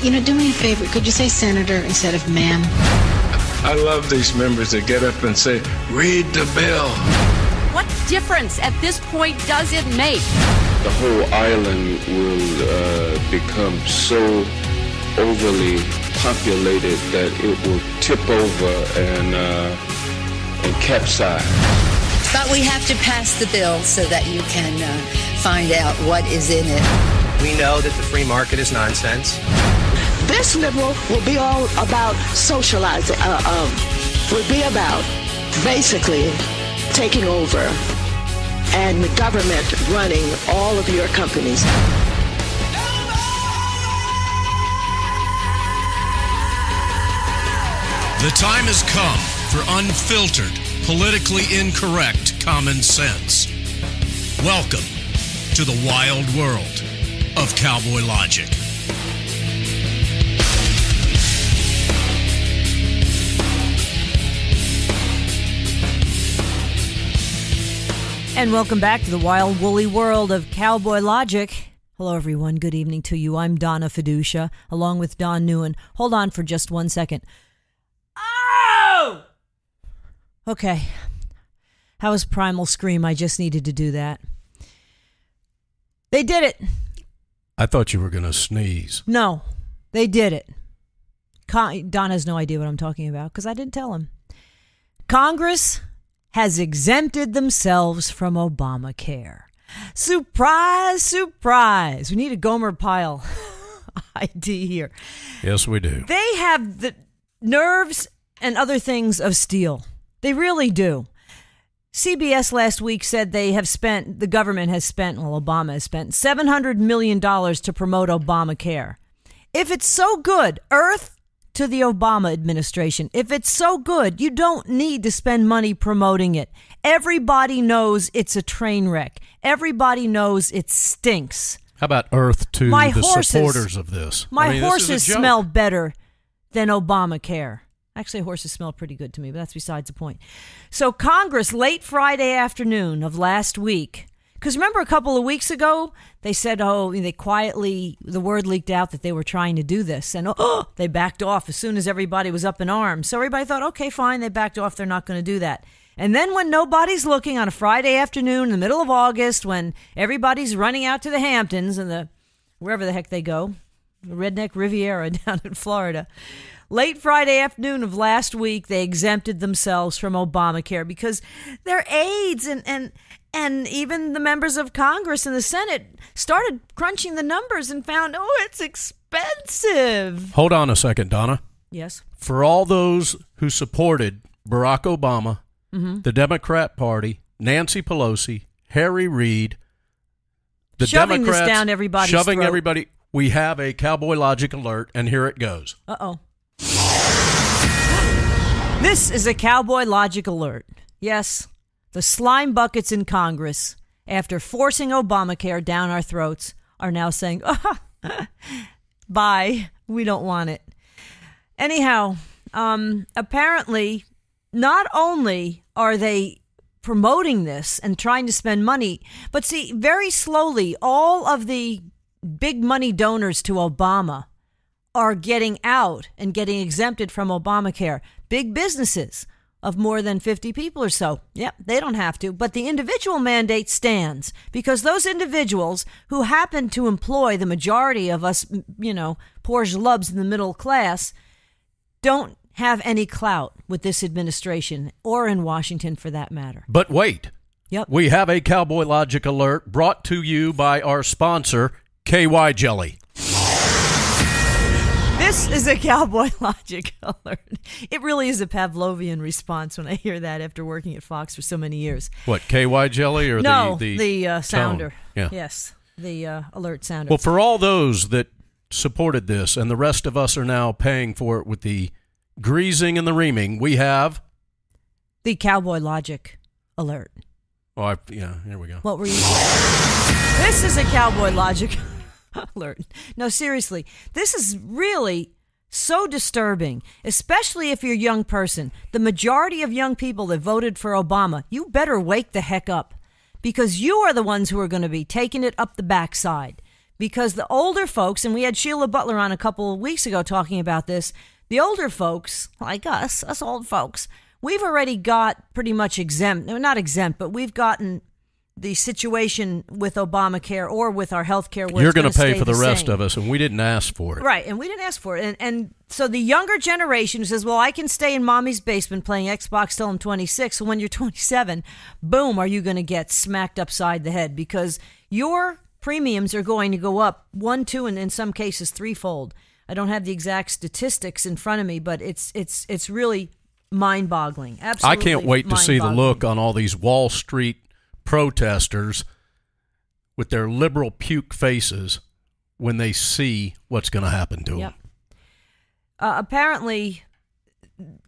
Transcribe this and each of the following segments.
Do me a favor. Could you say senator instead of ma'am? I love these members that get up and say, read the bill. What difference at this point does it make? The whole island will become so overly populated that it will tip over and capsize. But we have to pass the bill so that you can find out what is in it. We know that the free market is nonsense. This liberal will be all about socializing, will be about basically taking over and the government running all of your companies. The time has come for unfiltered, politically incorrect common sense. Welcome to the wild world of Cowboy Logic. And welcome back to the wild, woolly world of Cowboy Logic. Hello, everyone. Good evening to you. I'm Donna Fiducia, along with Don NEUEN. Hold on for just 1 second. Oh! Okay. That was Primal Scream. I just needed to do that. They did it. I thought you were going to sneeze. No, they did it. Don has no idea what I'm talking about because I didn't tell him. Congress has exempted themselves from Obamacare. Surprise, surprise. We need a Gomer Pyle ID here. Yes, we do. They have the nerves and other things of steel. They really do. CBS last week said the government has spent, Obama has spent $700 million to promote Obamacare. If it's so good, Earth to the Obama administration, if it's so good, you don't need to spend money promoting it. Everybody knows it's a train wreck. Everybody knows it stinks. How about Earth to supporters of this? My horses smell better than Obamacare. Actually, horses smell pretty good to me, but that's besides the point. So Congress, late Friday afternoon of last week, because remember a couple of weeks ago, they said, the word leaked out that they were trying to do this. And they backed off as soon as everybody was up in arms. So everybody thought, okay, fine, they backed off. They're not going to do that. And then when nobody's looking on a Friday afternoon in the middle of August, when everybody's running out to the Hamptons and wherever the heck they go, the Redneck Riviera down in Florida, late Friday afternoon of last week, they exempted themselves from Obamacare because their aides and even the members of Congress and the Senate started crunching the numbers and found, it's expensive. Hold on a second, Donna. Yes. For all those who supported Barack Obama, the Democrat Party, Nancy Pelosi, Harry Reid, the shoving Democrats this down everybody's shoving throat. Everybody. We have a Cowboy Logic alert, and here it goes. Uh-oh. This is a Cowboy Logic alert. Yes, the slime buckets in Congress, after forcing Obamacare down our throats, are now saying, bye, we don't want it. Anyhow, apparently, not only are they promoting this and trying to spend money, but see, very slowly, all of the big money donors to Obama are getting out and getting exempted from Obamacare. Big businesses of more than 50 people or so. Yep, they don't have to. But the individual mandate stands because those individuals who happen to employ the majority of us, poor schlubs in the middle class, don't have any clout with this administration or in Washington for that matter. But wait. Yep. We have a Cowboy Logic alert brought to you by our sponsor, KY Jelly. This is a Cowboy Logic alert. It really is a Pavlovian response when I hear that after working at Fox for so many years. What, KY Jelly or the sounder? Tone? Yeah. Yes, the alert sounder. Well, for all those that supported this and the rest of us are now paying for it with the greasing and the reaming, we have the Cowboy Logic alert. Oh, here we go. What were you saying? This is a Cowboy Logic alert. No, seriously, this is really so disturbing, especially if you're a young person. The majority of young people that voted for Obama, you better wake the heck up because you are the ones who are going to be taking it up the backside because the older folks, and we had Sheila Butler on a couple of weeks ago talking about this, the older folks, like us old folks, we've already got pretty much exempt, not exempt, but we've gotten the situation with Obamacare or with our health care. You're going to pay for the rest of us, and we didn't ask for it. Right, and we didn't ask for it. And so the younger generation who says, well, I can stay in mommy's basement playing Xbox till I'm 26. So when you're 27, boom, are you going to get smacked upside the head? Because your premiums are going to go up 1, 2, and in some cases threefold. I don't have the exact statistics in front of me, but it's really mind-boggling. Absolutely, I can't wait to see the look on all these Wall Street protesters with their liberal puke faces when they see what's going to happen to them. Apparently,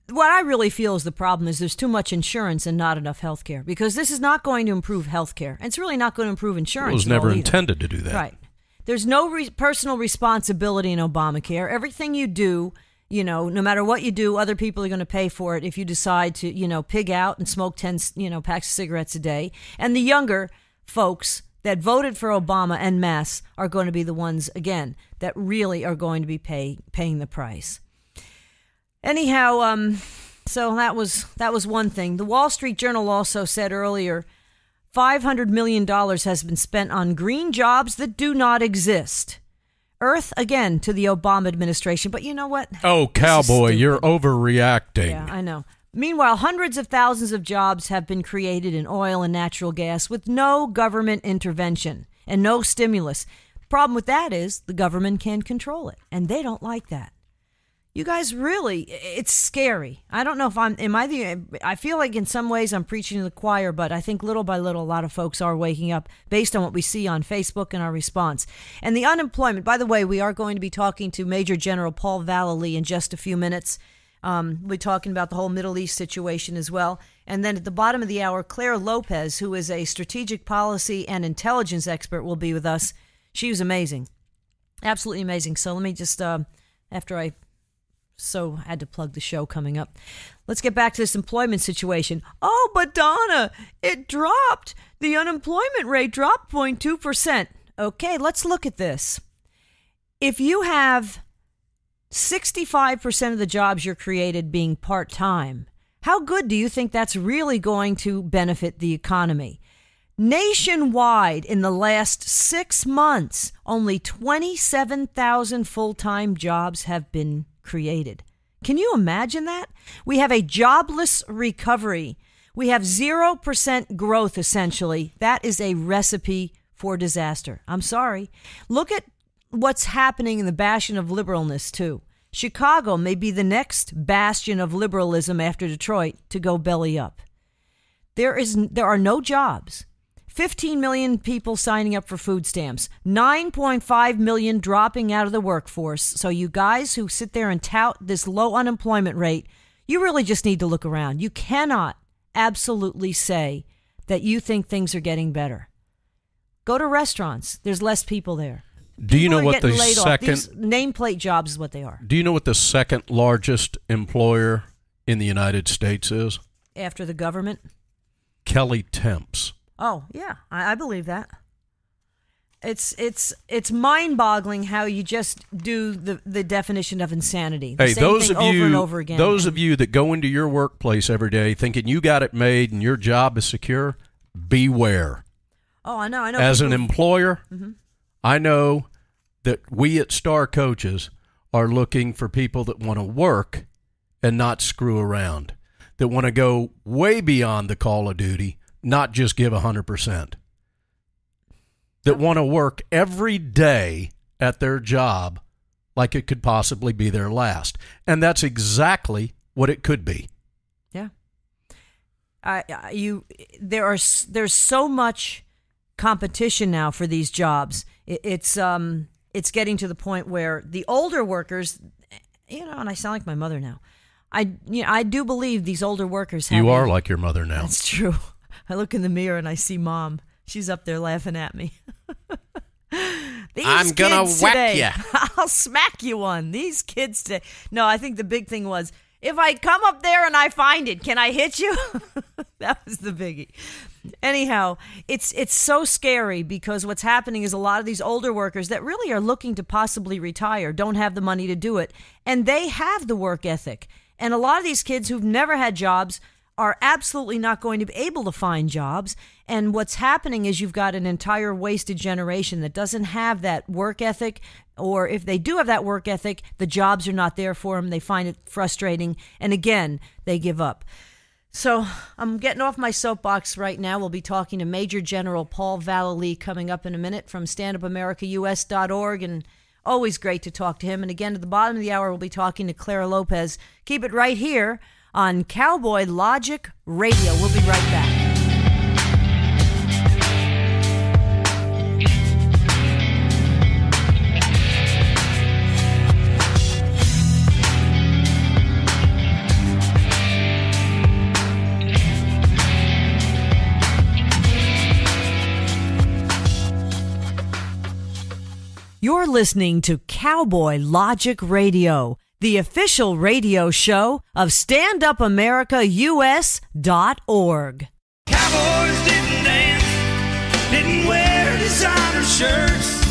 what I really feel is the problem is there's too much insurance and not enough health care, because this is not going to improve health care. And it's really not going to improve insurance. It was never intended to do that. Right. There's no personal responsibility in Obamacare. Everything you do, no matter what you do, other people are going to pay for it if you decide to, pig out and smoke 10, packs of cigarettes a day. And the younger folks that voted for Obama en masse are going to be the ones, again, that really are going to be paying the price. Anyhow, so that was one thing. The Wall Street Journal also said earlier, $500 million has been spent on green jobs that do not exist. Earth, again, to the Obama administration. But you know what? Oh, Cowboy, you're overreacting. Yeah, I know. Meanwhile, hundreds of thousands of jobs have been created in oil and natural gas with no government intervention and no stimulus. The problem with that is the government can control it, and they don't like that. You guys really, it's scary. I don't know if I feel like in some ways I'm preaching to the choir, but I think little by little a lot of folks are waking up based on what we see on Facebook and our response. And the unemployment, by the way, we are going to be talking to Major General Paul Vallely in just a few minutes. We're talking about the whole Middle East situation as well. And then at the bottom of the hour, Clare Lopez, who is a strategic policy and intelligence expert, will be with us. She was amazing. Absolutely amazing. So let me just, after I had to plug the show coming up. Let's get back to this employment situation. Oh, but Donna, it dropped. The unemployment rate dropped 0.2%. Okay, let's look at this. If you have 65% of the jobs you're created being part-time, how good do you think that's really going to benefit the economy? Nationwide, in the last 6 months, only 27,000 full-time jobs have been created. Can you imagine that? We have a jobless recovery. We have 0% growth, essentially. That is a recipe for disaster. I'm sorry. Look at what's happening in the bastion of liberalness, too. Chicago may be the next bastion of liberalism after Detroit to go belly up. There are no jobs. 15 million people signing up for food stamps, 9.5 million dropping out of the workforce. So you guys who sit there and tout this low unemployment rate, you really just need to look around. You cannot absolutely say that you think things are getting better. Go to restaurants. There's less people there. Do you know what the second nameplate jobs is what they are? Do you know what the second largest employer in the United States is? After the government? Kelly Temps. Oh, yeah, I believe that. It's mind-boggling how you just do the definition of insanity. The same thing over and over again. Those of you that go into your workplace every day thinking you got it made and your job is secure, beware. Oh, I know. As an employer, I know that we at Star Coaches are looking for people that want to work and not screw around, that want to go way beyond the call of duty, not just give 100%. That want to work every day at their job like it could possibly be their last. And that's exactly what it could be. Yeah. There's so much competition now for these jobs. It's getting to the point where the older workers, and I sound like my mother now. I do believe these older workers have. You are like your mother now. That's true. I look in the mirror and I see Mom. She's up there laughing at me. I'm going to whack you. I'll smack you one. These kids today. No, I think the big thing was, if I come up there and I find it, can I hit you? That was the biggie. Anyhow, it's so scary because what's happening is a lot of these older workers that really are looking to possibly retire don't have the money to do it, and they have the work ethic. And a lot of these kids who've never had jobs are absolutely not going to be able to find jobs. And what's happening is you've got an entire wasted generation that doesn't have that work ethic, or if they do have that work ethic, the jobs are not there for them. They find it frustrating, and again, they give up. So I'm getting off my soapbox right now. We'll be talking to Major General Paul Vallely coming up in a minute from StandUpAmericaUS.org, and always great to talk to him. And again, at the bottom of the hour, we'll be talking to Clare Lopez. Keep it right here on Cowboy Logic Radio. We'll be right back. You're listening to Cowboy Logic Radio, the official radio show of StandUpAmericaUS.org. Cowboys didn't dance, didn't wear designer shirts.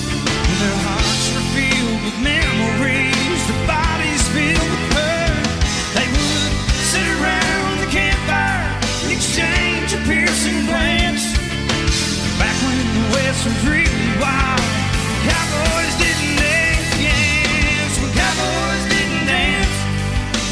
Their hearts were filled with memories, their bodies filled with hurt. They would sit around the campfire and exchange a piercing glance. Back when the West was really wild, cowboys didn't dance, yes. When cowboys didn't dance,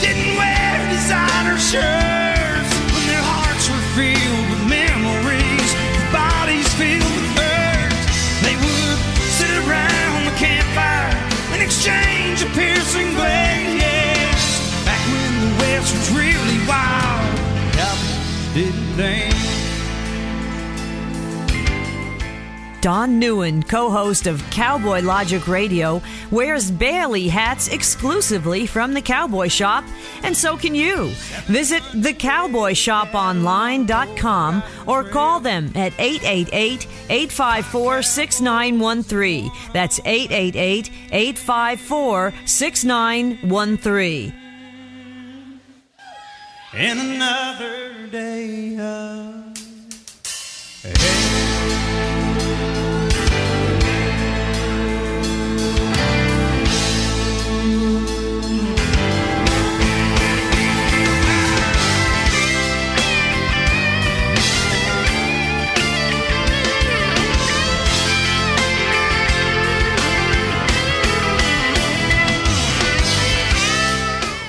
didn't wear designer shirts. When their hearts were filled with memories, their bodies filled with hurt. They would sit around the campfire and exchange a piercing glance, yes. Back when the West was really wild, cowboys didn't dance. Don NEUEN, co-host of Cowboy Logic Radio, wears Vallely hats exclusively from the Cowboy Shop, and so can you. Visit thecowboyshoponline.com or call them at 888-854-6913. That's 888-854-6913. And another day of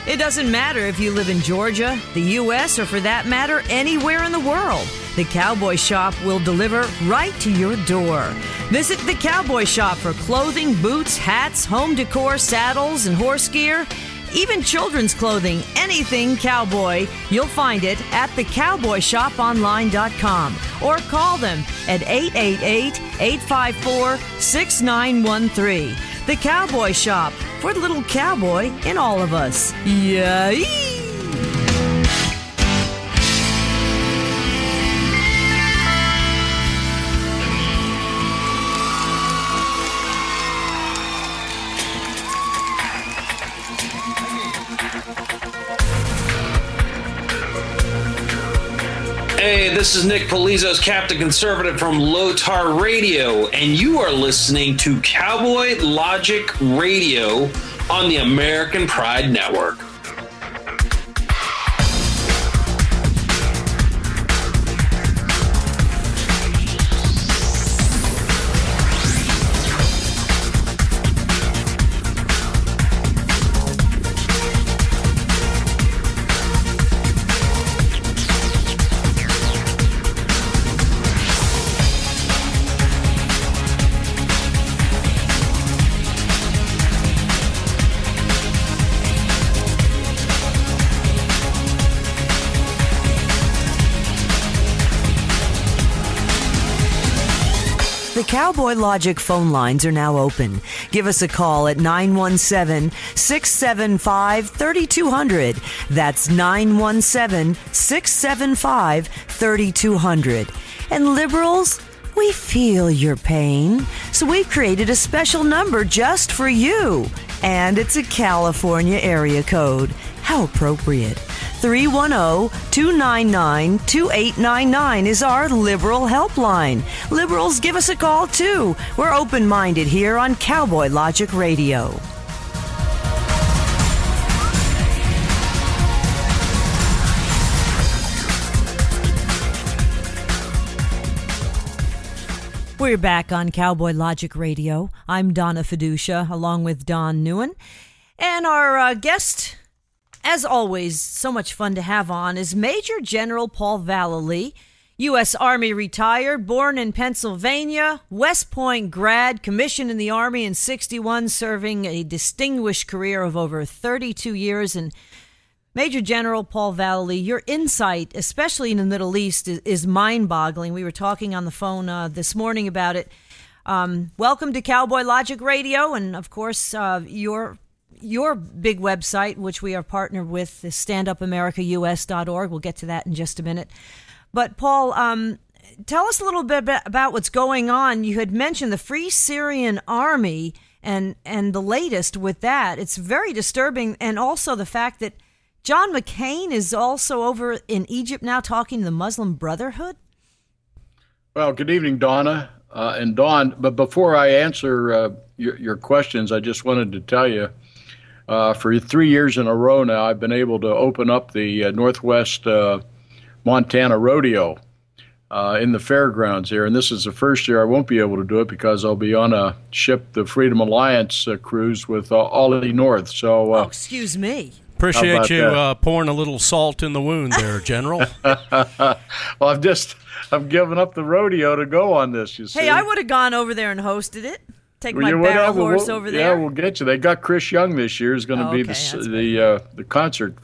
It doesn't matter if you live in Georgia, the U.S., or for that matter, anywhere in the world. The Cowboy Shop will deliver right to your door. Visit the Cowboy Shop for clothing, boots, hats, home decor, saddles, and horse gear. Even children's clothing, anything cowboy, you'll find it at thecowboyshoponline.com or call them at 888-854-6913. The Cowboy Shop, for the little cowboy in all of us. Yay! Hey, this is Nick Polizos, Captain Conservative from Low Tar Radio, and you are listening to Cowboy Logic Radio on the American Pride Network. The Cowboy Logic phone lines are now open. Give us a call at 917-675-3200. That's 917-675-3200. And liberals, we feel your pain, so we've created a special number just for you. And it's a California area code. How appropriate. 310-299-2899 is our Liberal Helpline. Liberals, give us a call, too. We're open-minded here on Cowboy Logic Radio. We're back on Cowboy Logic Radio. I'm Donna Fiducia, along with Don NEUEN. And our guest, as always, so much fun to have on, is Major General Paul Vallely, U.S. Army retired, born in Pennsylvania, West Point grad, commissioned in the Army in '61, serving a distinguished career of over 32 years. And Major General Paul Vallely, your insight, especially in the Middle East, is mind-boggling. We were talking on the phone this morning about it. Welcome to Cowboy Logic Radio, and of course, your big website, which we are partnered with, is StandUpAmericaUS.org. We'll get to that in just a minute. But Paul, tell us a little bit about what's going on. You had mentioned the Free Syrian Army and the latest with that. It's very disturbing, and also the fact that John McCain is also over in Egypt now talking to the Muslim Brotherhood? Well, good evening, Donna and Don. But before I answer your questions, I just wanted to tell you, for 3 years in a row now, I've been able to open up the Northwest Montana Rodeo in the fairgrounds here. And this is the first year I won't be able to do it because I'll be on a ship, the Freedom Alliance cruise with Ollie North. So, excuse me. Appreciate you pouring a little salt in the wound there, General. Well, I'm giving up the rodeo to go on this, you see. Hey, I would have gone over there and hosted it. Take my barrel horse over there. Yeah, we'll get you. They got Chris Young this year. Is going to be the concert,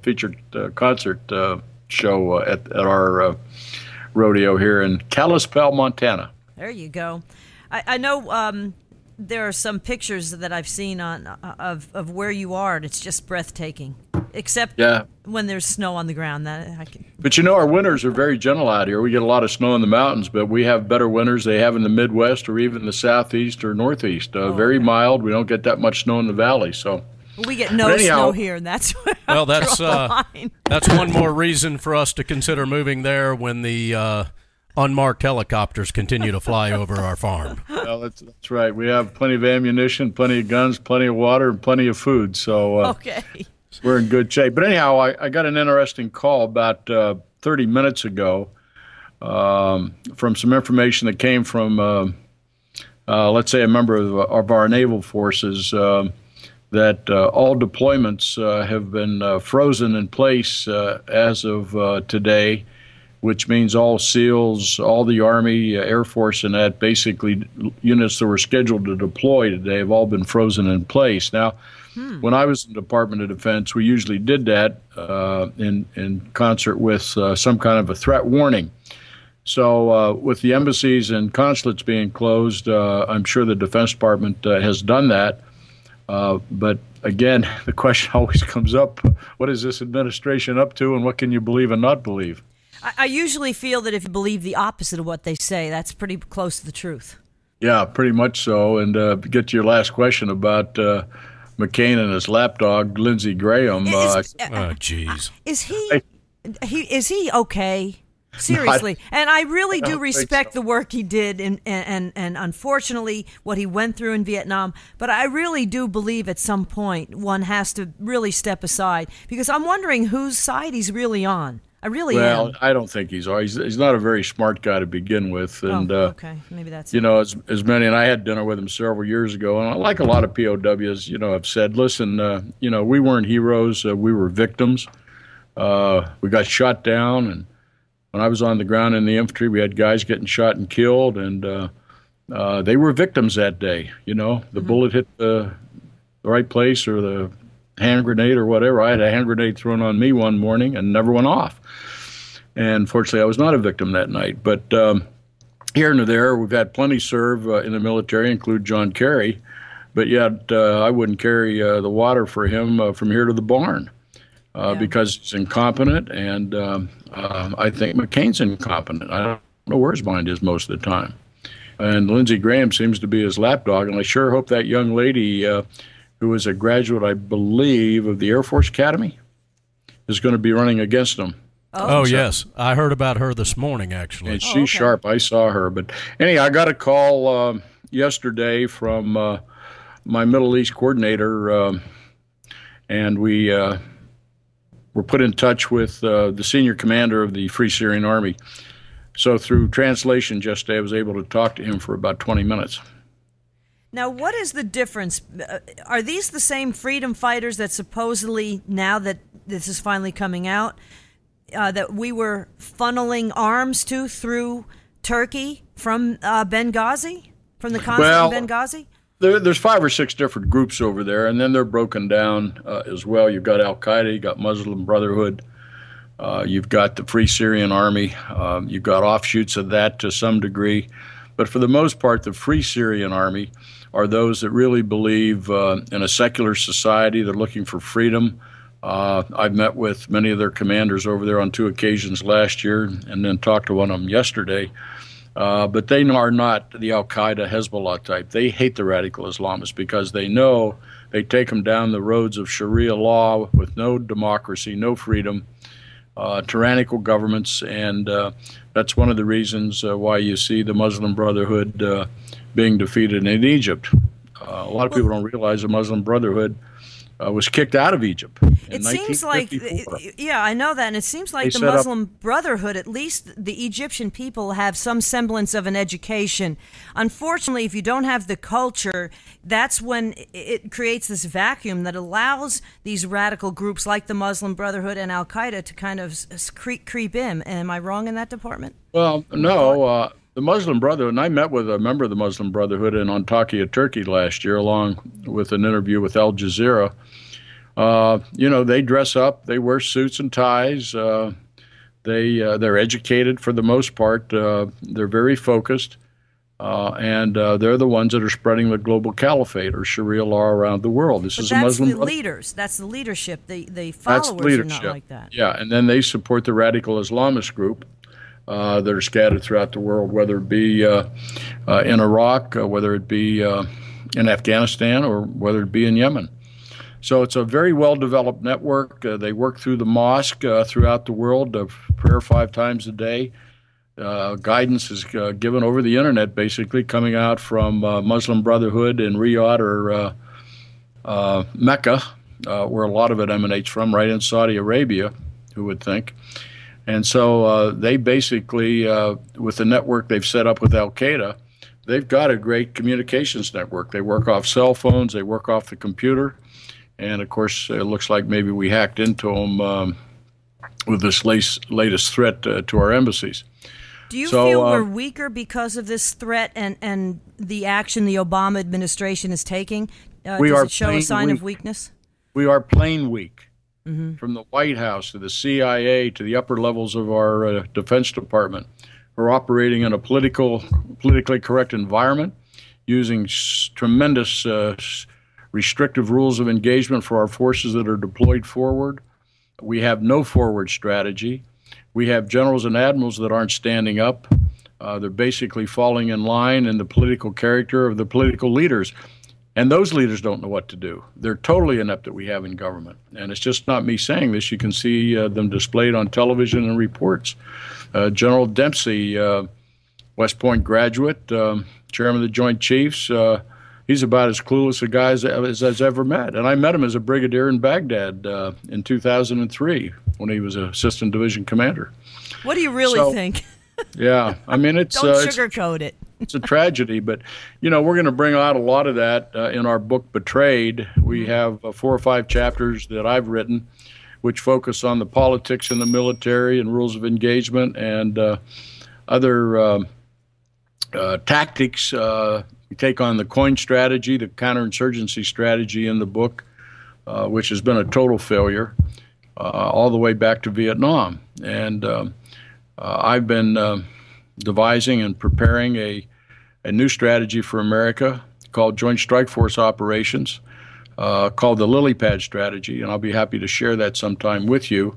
featured concert show at our rodeo here in Kalispell, Montana. There you go. I know there are some pictures that I've seen of where you are, and it's just breathtaking. Except when there's snow on the ground. But you know, our winters are very gentle out here. We get a lot of snow in the mountains, but we have better winters they have in the Midwest or even the Southeast or Northeast. Very mild. We don't get that much snow in the valley. So we get no snow here, and that's where that's one more reason for us to consider moving there when the unmarked helicopters continue to fly over our farm. Well, that's right. We have plenty of ammunition, plenty of guns, plenty of water, and plenty of food. So we're in good shape. But anyhow, I got an interesting call about 30 minutes ago from some information that came from, let's say, a member of our naval forces that all deployments have been frozen in place as of today, which means all SEALs, all the Army, Air Force, and that basically units that were scheduled to deploy today have all been frozen in place. Now, when I was in the Department of Defense, we usually did that in concert with some kind of a threat warning. So with the embassies and consulates being closed, I'm sure the Defense Department has done that. But again, the question always comes up, what is this administration up to, and what can you believe and not believe? I usually feel that if you believe the opposite of what they say, that's pretty close to the truth. Yeah, pretty much so. And get to your last question about McCain and his lapdog, Lindsey Graham. Jeez. Is he okay? Seriously. And I really do respect the work he did and unfortunately what he went through in Vietnam. But I really do believe at some point one has to really step aside, because I'm wondering whose side he's really on. I really am. Well, I don't think he's not a very smart guy to begin with. And, okay. Maybe that's as many, and I had dinner with him several years ago, and like a lot of POWs, have said, listen, we weren't heroes. We were victims. We got shot down, and when I was on the ground in the infantry, we had guys getting shot and killed, and they were victims that day. The bullet hit the right place, or the hand grenade or whatever. I had a hand grenade thrown on me one morning and never went off. And fortunately, I was not a victim that night. But here and there, we've had plenty serve in the military, include John Kerry. But yet, I wouldn't carry the water for him from here to the barn because he's incompetent. And I think McCain's incompetent. I don't know where his mind is most of the time. And Lindsey Graham seems to be his lapdog. And I sure hope that young lady who was a graduate, I believe, of the Air Force Academy, is going to be running against him. Oh, yes. I heard about her this morning, actually. And she's sharp. I saw her. But anyhow, I got a call yesterday from my Middle East coordinator, and we were put in touch with the senior commander of the Free Syrian Army. So through translation yesterday, I was able to talk to him for about 20 minutes. Now, what is the difference? Are these the same freedom fighters that supposedly, now that this is finally coming out, that we were funneling arms to through Turkey from Benghazi, from the consulate in Benghazi? There's 5 or 6 different groups over there, and then they're broken down as well. You've got Al-Qaeda, you've got Muslim Brotherhood, you've got the Free Syrian Army, you've got offshoots of that to some degree. But for the most part, the Free Syrian Army are those that really believe in a secular society. They're looking for freedom. I've met with many of their commanders over there on 2 occasions last year and then talked to one of them yesterday. But they are not the Al-Qaeda, Hezbollah type. They hate the radical Islamists because they know they take them down the roads of Sharia law with no democracy, no freedom, tyrannical governments, and that's one of the reasons why you see the Muslim Brotherhood being defeated in Egypt. A lot of people don't realize the Muslim Brotherhood was kicked out of Egypt in 1954. Seems like, yeah, I know that, and it seems like the Muslim Brotherhood, at least the Egyptian people, have some semblance of an education. Unfortunately, if you don't have the culture, that's when it creates this vacuum that allows these radical groups like the Muslim Brotherhood and Al-Qaeda to kind of creep in. Am I wrong in that department? Well, no. The Muslim Brotherhood, and I met with a member of the Muslim Brotherhood in Antakya, Turkey last year, along with an interview with Al Jazeera. They dress up, they wear suits and ties, they're educated for the most part, they're very focused, and they're the ones that are spreading the global caliphate or Sharia law around the world. This is a Muslim. That's the leaders. That's the leadership. The followers are not like that. Yeah, and then they support the radical Islamist group. That are scattered throughout the world, whether it be in Iraq, whether it be in Afghanistan, or whether it be in Yemen. So it's a very well-developed network. They work through the mosque throughout the world, prayer 5 times a day. Guidance is given over the internet, basically, coming out from Muslim Brotherhood in Riyadh or Mecca, where a lot of it emanates from, right in Saudi Arabia, who would think. And so they basically, with the network they've set up with Al-Qaeda, they've got a great communications network. They work off cell phones, they work off the computer, and of course it looks like maybe we hacked into them with this latest threat to our embassies. Do you feel we're weaker because of this threat and the action the Obama administration is taking? Does it show a sign of weakness? We are plain weak. Mm-hmm. From the White House to the CIA to the upper levels of our Defense Department. We're operating in a politically correct environment, using tremendous restrictive rules of engagement for our forces that are deployed forward. We have no forward strategy. We have generals and admirals that aren't standing up. They're basically falling in line in the political character of the political leaders. And those leaders don't know what to do. They're totally inept that we have in government. And it's just not me saying this. You can see them displayed on television and reports. General Dempsey, West Point graduate, chairman of the Joint Chiefs, he's about as clueless a guy as I've ever met. And I met him as a brigadier in Baghdad in 2003 when he was assistant division commander. What do you really think? Yeah, I mean, it's don't sugarcoat it. It's a tragedy, but we're going to bring out a lot of that in our book Betrayed. We have 4 or 5 chapters that I've written, which focus on the politics in the military and rules of engagement and other tactics. We take on the COIN strategy, the counterinsurgency strategy in the book, which has been a total failure, all the way back to Vietnam. And I've been devising and preparing a new strategy for America called Joint Strike Force Operations, called the Lily Pad Strategy, and I'll be happy to share that sometime with you.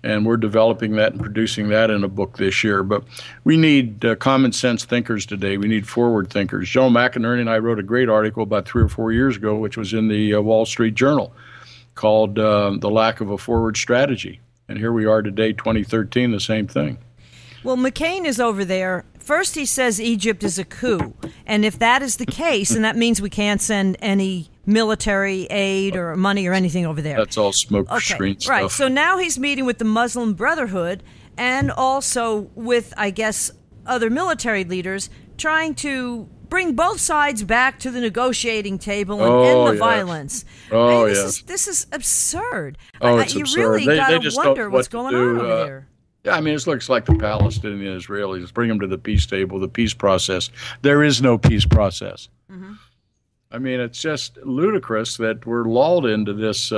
And we're developing that and producing that in a book this year. But we need common sense thinkers today. We need forward thinkers. Joe McInerney and I wrote a great article about 3 or 4 years ago, which was in the Wall Street Journal, called The Lack of a Forward Strategy. And here we are today, 2013, the same thing. Well, McCain is over there. First, he says Egypt is a coup. And if that is the case, then that means we can't send any military aid or money or anything over there. That's all smoke screen stuff. Right. So now he's meeting with the Muslim Brotherhood and also with, I guess, other military leaders trying to bring both sides back to the negotiating table and end the violence. Oh, This is absurd. It's you absurd. really got to wonder what's going on over there. Yeah, I mean, it looks like the Palestinian Israelis. Bring them to the peace table, the peace process. There is no peace process. Mm-hmm. I mean, it's just ludicrous that we're lulled into this,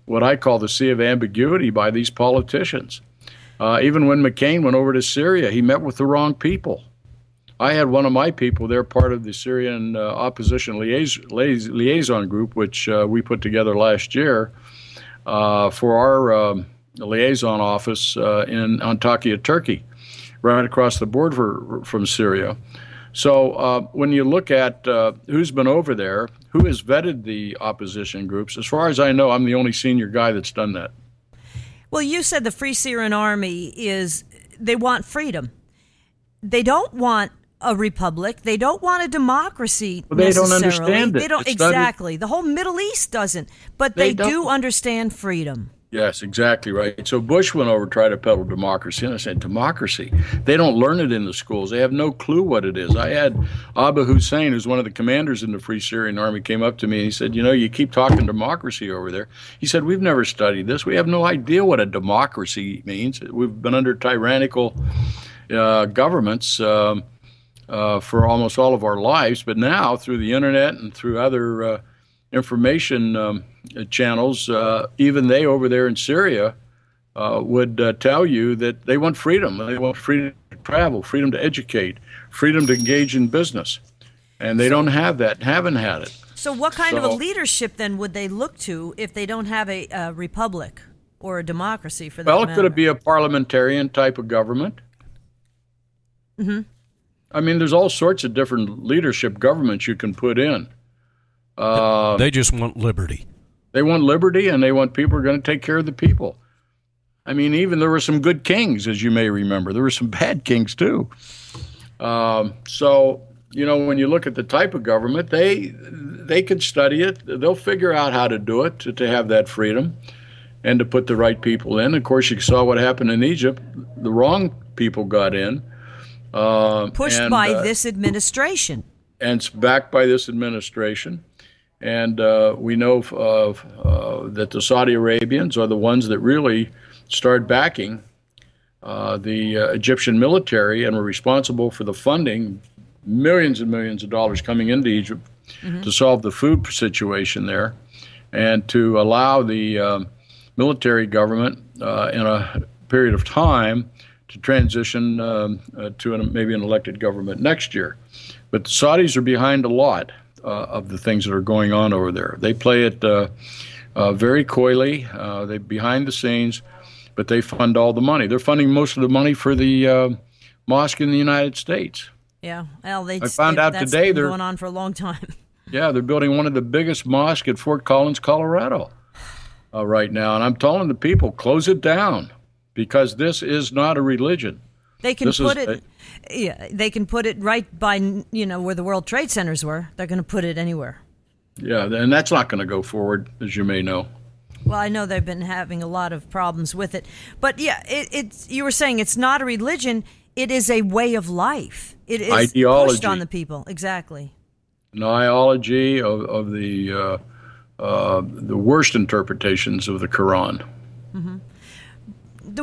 what I call the sea of ambiguity by these politicians. Even when McCain went over to Syria, he met with the wrong people. I had one of my people there, part of the Syrian opposition liaison group, which we put together last year for our liaison office in Antakya, Turkey, right across the border from Syria. So when you look at who's been over there, who has vetted the opposition groups, as far as I know, I'm the only senior guy that's done that. Well, you said the Free Syrian Army they want freedom. They don't want a republic. They don't want a democracy necessarily. They don't understand it. They don't, exactly. The whole Middle East doesn't. But they do understand freedom. Yes, exactly right. So Bush went over to try to peddle democracy, and I said, democracy? They don't learn it in the schools. They have no clue what it is. I had Abu Hussein, who's one of the commanders in the Free Syrian Army, came up to me and he said, you keep talking democracy over there. He said, we've never studied this. We have no idea what a democracy means. We've been under tyrannical governments for almost all of our lives, but now through the internet and through other information channels, even they over there in Syria would tell you that they want freedom. They want freedom to travel, freedom to educate, freedom to engage in business. And they don't have that, haven't had it. So what kind of a leadership then would they look to if they don't have a republic or a democracy for that matter? Could it be a parliamentarian type of government? Mm-hmm. I mean, there's all sorts of different leadership governments you can put in. They just want liberty. They want liberty, and they want people who are going to take care of the people. I mean, even there were some good kings, as you may remember. There were some bad kings, too. So, when you look at the type of government, they can study it. They'll figure out how to do it, to have that freedom and to put the right people in. Of course, you saw what happened in Egypt. The wrong people got in. Pushed by this administration. And backed by this administration. And we know that the Saudi Arabians are the ones that really start backing the Egyptian military and were responsible for the funding, millions and millions of dollars coming into Egypt to solve the food situation there and to allow the military government in a period of time to transition to maybe an elected government next year. But the Saudis are behind a lot of the things that are going on over there. They play it very coyly. They behind the scenes, but they fund all the money. They're funding most of the money for the mosque in the United States. Yeah, well, I found out that's today been going on for a long time. Yeah, they're building one of the biggest mosques at Fort Collins, Colorado, right now. And I'm telling the people, close it down, because this is not a religion. They can they can put it right by, where the World Trade Centers were. They're going to put it anywhere. Yeah, and that's not going to go forward, as you may know. Well, I know they've been having a lot of problems with it. But, yeah, you were saying it's not a religion. It is a way of life. It is ideology. Pushed on the people. Exactly. An ideology of the worst interpretations of the Quran. Mm-hmm.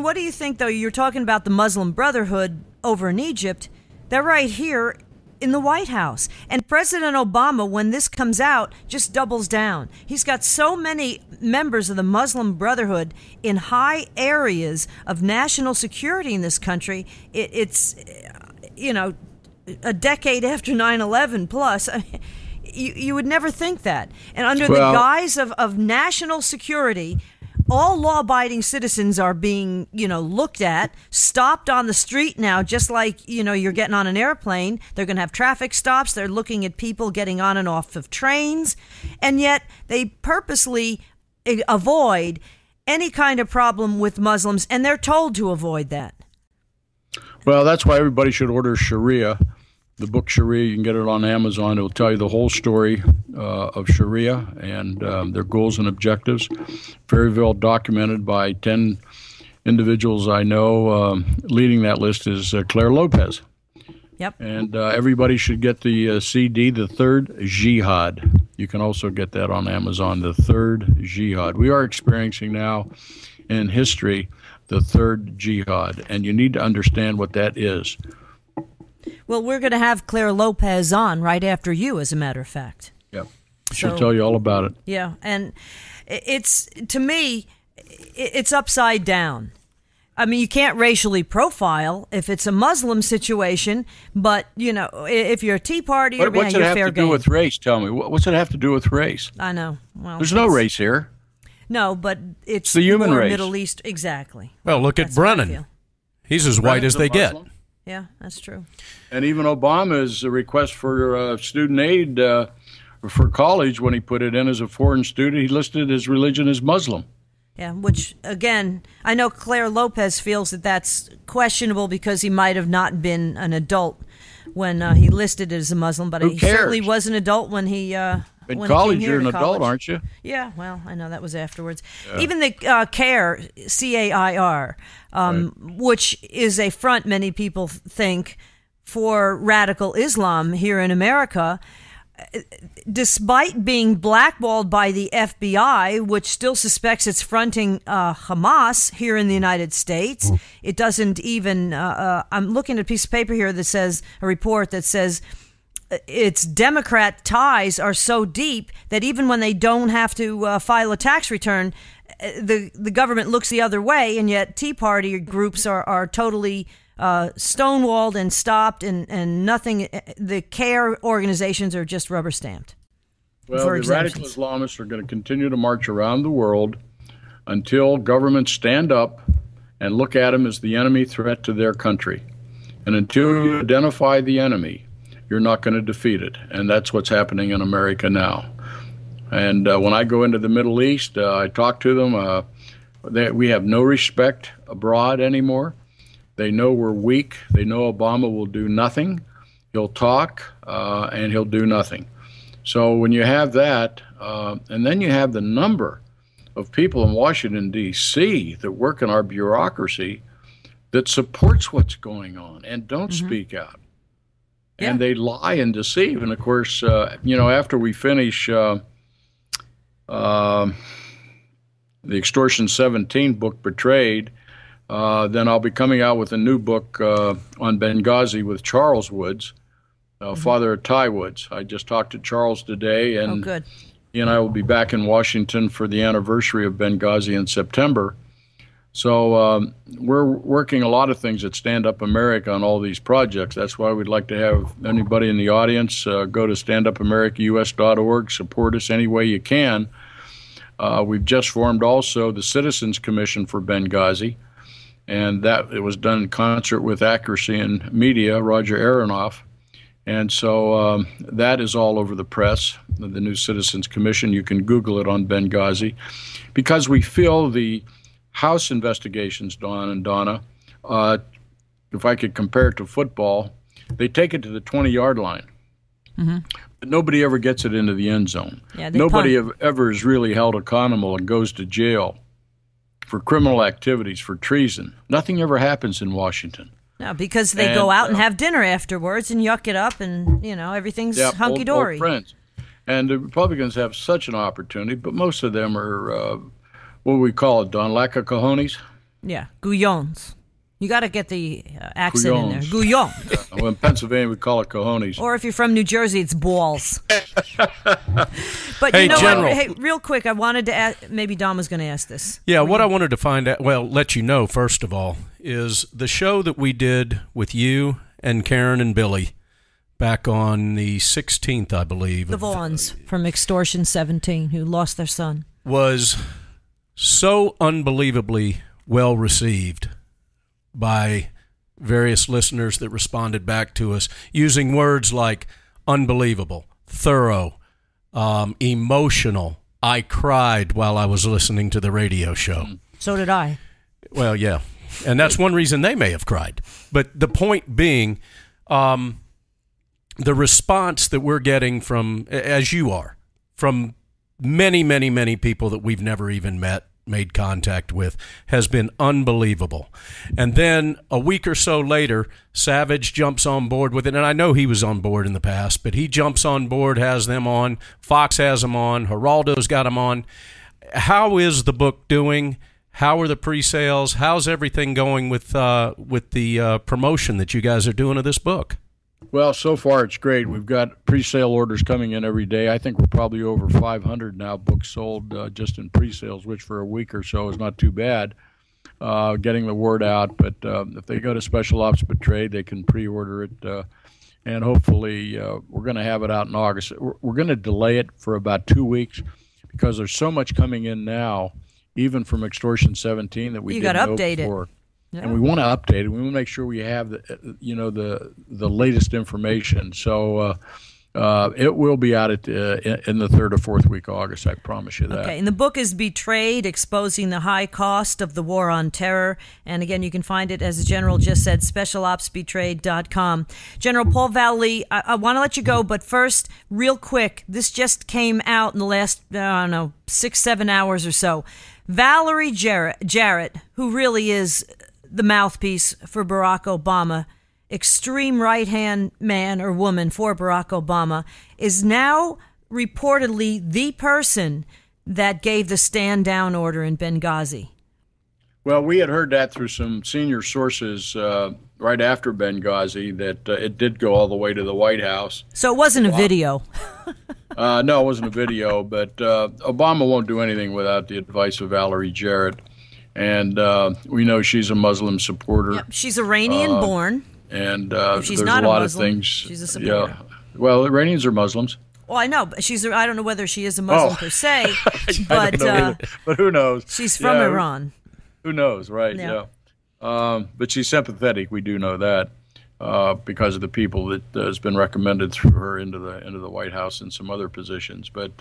What do you think, though? You're talking about the Muslim Brotherhood over in Egypt. They're right here in the White House. And President Obama, when this comes out, just doubles down. He's got so many members of the Muslim Brotherhood in high areas of national security in this country. It's a decade after 9/11 plus. You would never think that. And under the guise of national security, all law-abiding citizens are being, looked at, stopped on the street now, just like, you're getting on an airplane. They're going to have traffic stops. They're looking at people getting on and off of trains. And yet they purposely avoid any kind of problem with Muslims, and they're told to avoid that. Well, that's why everybody should order Sharia. The book Sharia, you can get it on Amazon. It will tell you the whole story of Sharia and their goals and objectives. Very well documented by 10 individuals I know. Leading that list is Clare Lopez. Yep. And everybody should get the CD, The Third Jihad. You can also get that on Amazon, The Third Jihad. We are experiencing now in history the third jihad, and you need to understand what that is. Well, we're going to have Clare Lopez on right after you, as a matter of fact. Yeah, she'll tell you all about it. Yeah, and it's, to me, it's upside down. I mean, you can't racially profile if it's a Muslim situation, but, you know, if you're a Tea Party, what's it have to do with race? Tell me. What's it have to do with race? I know. Well, there's no race here. No, but it's the human race. Middle East, exactly. Well, look at Brennan. He's as white as they get. Yeah, that's true. And even Obama's request for student aid for college, when he put it in as a foreign student, he listed his religion as Muslim. Yeah, which, again, I know Clare Lopez feels that that's questionable because he might have not been an adult when he listed it as a Muslim, but he certainly was an adult when he... in college, you're an adult, aren't you? Yeah, well, I know that was afterwards. Yeah. Even the CAIR, C-A-I-R, right, which is a front, many people think, for radical Islam here in America, despite being blackballed by the FBI, which still suspects it's fronting Hamas here in the United States. It doesn't even, I'm looking at a piece of paper here that says, a report that says, its Democrat ties are so deep that even when they don't have to file a tax return, the government looks the other way, and yet Tea Party groups are totally stonewalled and stopped, and nothing. The CAIR organizations are just rubber stamped. Well, the radical Islamists are going to continue to march around the world until governments stand up and look at them as the enemy threat to their country. And until you identify the enemy, you're not going to defeat it. And that's what's happening in America now. And when I go into the Middle East, I talk to them. We have no respect abroad anymore. They know we're weak. They know Obama will do nothing. He'll talk, and he'll do nothing. So when you have that, and then you have the number of people in Washington, D.C. that work in our bureaucracy that supports what's going on and don't speak out. Yeah. And they lie and deceive. And, of course, after we finish the Extortion 17 book, Betrayed, then I'll be coming out with a new book on Benghazi with Charles Woods, father of Ty Woods. I just talked to Charles today, and good. He and I will be back in Washington for the anniversary of Benghazi in September. So we're working a lot of things at Stand Up America on all these projects. That's why we'd like to have anybody in the audience go to standupamericaus.org, support us any way you can. We've just formed also the Citizens Commission for Benghazi, and that it was done in concert with Accuracy in Media, Roger Aronoff. And so that is all over the press, the new Citizens Commission. You can Google it on Benghazi, because we feel the House investigations, Don and Donna, if I could compare it to football, they take it to the 20-yard line. Mm-hmm. But nobody ever gets it into the end zone. Yeah, nobody ever is really held accountable and goes to jail for criminal activities, for treason. Nothing ever happens in Washington. No, because they go out and have dinner afterwards and yuck it up, and, everything's hunky-dory. Old friends. And the Republicans have such an opportunity, but most of them are... what do we call it, Don? Lack of cojones? Yeah, gouillons. You got to get the accent in there. Gouillons. Well, in Pennsylvania, we call it cojones. Or if you're from New Jersey, it's balls. But hey, you know General. What? Hey, real quick, I wanted to ask, maybe Don was going to ask this. Yeah, what I wanted to find out, let you know, first of all, is the show that we did with you and Karen and Billy back on the 16th, I believe. The Vaughns from Extortion 17 who lost their son. Was so unbelievably well received by various listeners that responded back to us using words like unbelievable, thorough, emotional. I cried while I was listening to the radio show. So did I. Well, yeah. And that's one reason they may have cried. But the point being, the response that we're getting from, as you are, from many, many, many people that we've never even made contact with, has been unbelievable. And then a week or so later, Savage jumps on board with it. And I know he was on board in the past, but he jumps on board, has them on. Fox has them on. Geraldo's got them on. How is the book doing? How are the pre-sales? How's everything going with the promotion that you guys are doing of this book? Well, so far it's great. We've got pre-sale orders coming in every day. I think we're probably over 500 now books sold just in pre-sales, which for a week or so is not too bad, getting the word out. But if they go to Special Ops Betrayed, they can pre-order it. And hopefully we're going to have it out in August. We're going to delay it for about 2 weeks because there's so much coming in now, even from Extortion 17, that we didn't know before. Yeah. And we want to update it. We want to make sure we have the latest information. So it will be out in the 3rd or 4th week of August. I promise you that. Okay. And the book is Betrayed: Exposing the High Cost of the War on Terror. And again, you can find it, as the General just said, specialopsbetrayed.com. General Paul Vallely, I want to let you go, but first, real quick, this just came out in the last, 6-7 hours or so. Valerie Jarrett, who really is the mouthpiece for Barack Obama, extreme right-hand man or woman for Barack Obama, is now reportedly the person that gave the stand-down order in Benghazi. Well, we had heard that through some senior sources right after Benghazi, that it did go all the way to the White House. So it wasn't a video. No, it wasn't a video, but Obama won't do anything without the advice of Valerie Jarrett. And we know she's a Muslim supporter. Yep, she's Iranian-born. And she's there's not a lot Muslim, of things. She's a supporter. Yeah. Well, Iranians are Muslims. Well, I know, but I don't know whether she is a Muslim per se, but who knows? She's from Iran. Who knows, right? Yeah. But she's sympathetic. We do know that because of the people that has been recommended through her into the White House and some other positions. But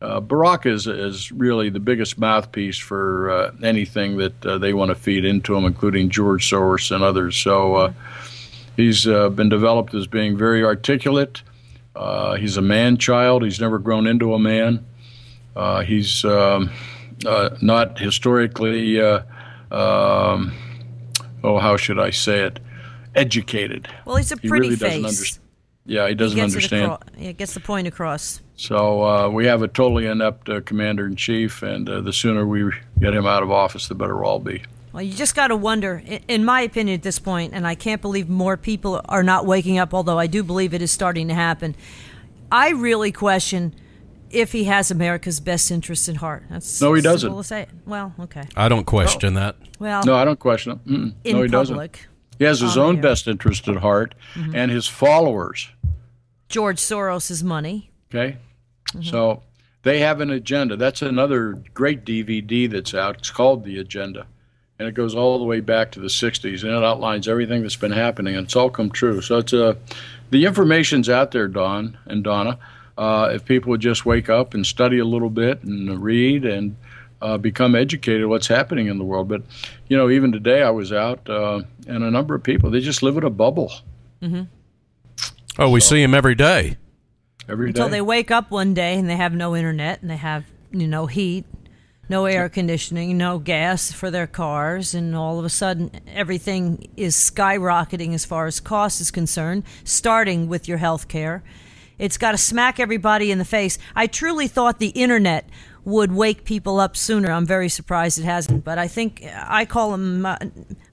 Barack is really the biggest mouthpiece for anything that they want to feed into him, including George Soros and others. So he's been developed as being very articulate. He's a man-child. He's never grown into a man. He's not historically, how should I say it, educated. Well, he's a pretty really face. He doesn't understand. He gets the point across. So we have a totally inept commander-in-chief, and the sooner we get him out of office, the better we'll all be. Well, you just got to wonder, in my opinion at this point, and I can't believe more people are not waking up, although I do believe it is starting to happen. I really question if he has America's best interest at heart. That's no, he doesn't. Simple to say it. Well, okay. I don't question that. Well, no, I don't question it. No, he public, doesn't. He has his own best interest at heart and his followers. George Soros' money. Okay. So they have an agenda. That's another great DVD that's out. It's called The Agenda. And it goes all the way back to the 60s, and it outlines everything that's been happening, and it's all come true. So it's the information's out there, Don and Donna. If people would just wake up and study a little bit and read and become educated what's happening in the world. But, even today I was out, and a number of people, they just live in a bubble. Mm-hmm. Oh, we see them every day. Until they wake up one day and they have no internet and they have, heat. No air conditioning, no gas for their cars, and all of a sudden everything is skyrocketing as far as cost is concerned, starting with your health care. It's got to smack everybody in the face. I truly thought the internet would wake people up sooner. I'm very surprised it hasn't, but I think I call them,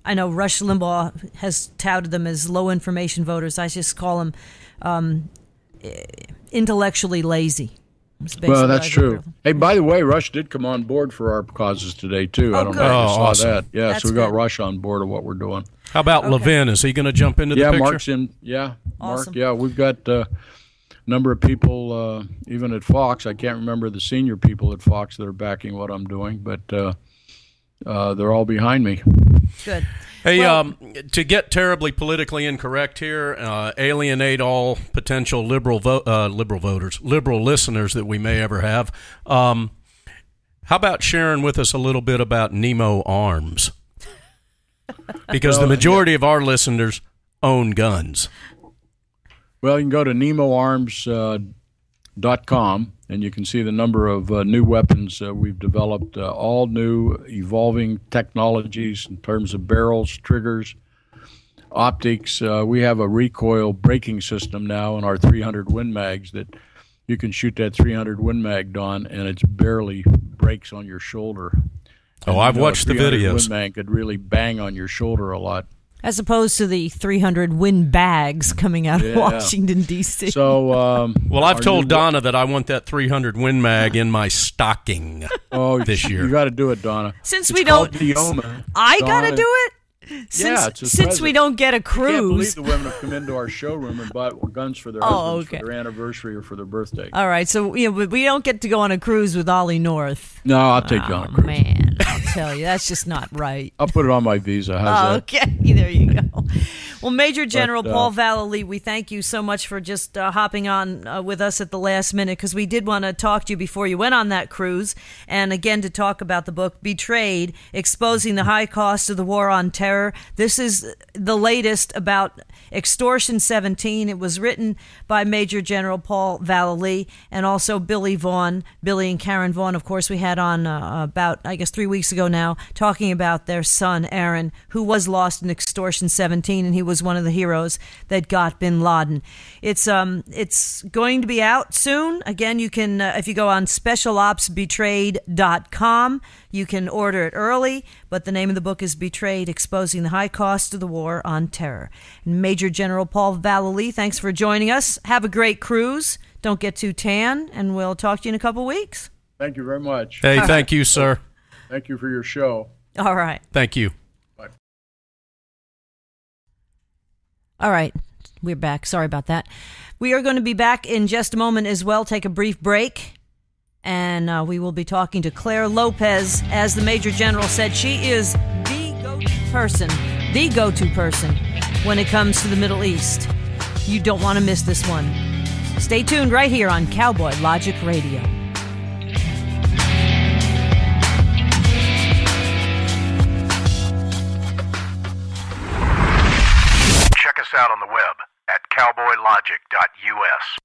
I know Rush Limbaugh has touted them as low information voters. I just call them intellectually lazy. Well, that's true. Hey, by the way, Rush did come on board for our causes today, too. I don't know if you saw that. Yeah, so we got Rush on board of what we're doing. How about Levin? Is he going to jump into the picture? Mark's in. Yeah, awesome. Mark. Yeah, we've got a number of people, even at Fox. I can't remember the senior people at Fox that are backing what I'm doing, but they're all behind me. Good. Hey, to get terribly politically incorrect here, alienate all potential liberal listeners that we may ever have. How How about sharing with us a little bit about Nemo Arms? Because the majority of our listeners own guns. Well, you can go to nemoarms.com, and you can see the number of new weapons we've developed, all new evolving technologies in terms of barrels, triggers, optics. We have a recoil braking system now in our 300 Win Mags that you can shoot that 300 Win Mag on, and it barely breaks on your shoulder. Oh, I've watched the videos. Win Mag could really bang on your shoulder a lot. As opposed to the 300 Win bags coming out of Washington, D.C. So, well, I've told Donna that I want that 300 Win Mag in my stocking this year. You got to do it, Donna. Since it's we don't, Deoma. I got to do it? Since we don't get a cruise. I can't believe the women have come into our showroom and bought guns for their husbands for their anniversary or for their birthday. All right, so but we don't get to go on a cruise with Ollie North. No, I'll take you on a cruise. Man, I'll tell you, that's just not right. I'll put it on my visa. How's that? Okay, there you go. Well, Major General Paul Vallely, we thank you so much for just hopping on with us at the last minute, because we did want to talk to you before you went on that cruise, and again to talk about the book Betrayed, Exposing the High Cost of the War on Terror. This is the latest about Extortion 17. It was written by Major General Paul Vallely and also Billy Vaughn. Billy and Karen Vaughn, of course, we had on about, 3 weeks ago now, talking about their son, Aaron, who was lost in Extortion 17, and he was one of the heroes that got bin Laden. It's going to be out soon. Again, you can, if you go on specialopsbetrayed.com, you can order it early, but the name of the book is Betrayed, Exposing the High Cost of the War on Terror. And Major General Paul Vallely, thanks for joining us. Have a great cruise. Don't get too tan, and we'll talk to you in a couple weeks. Thank you very much. Hey, thank you, sir. Thank you for your show. All right. Thank you. Bye. All right. We're back. Sorry about that. We are going to be back in just a moment as well. Take a brief break. And we will be talking to Clare Lopez. As the Major General said, she is the go-to person when it comes to the Middle East. You don't want to miss this one. Stay tuned right here on Cowboy Logic Radio. Check us out on the web at cowboylogic.us.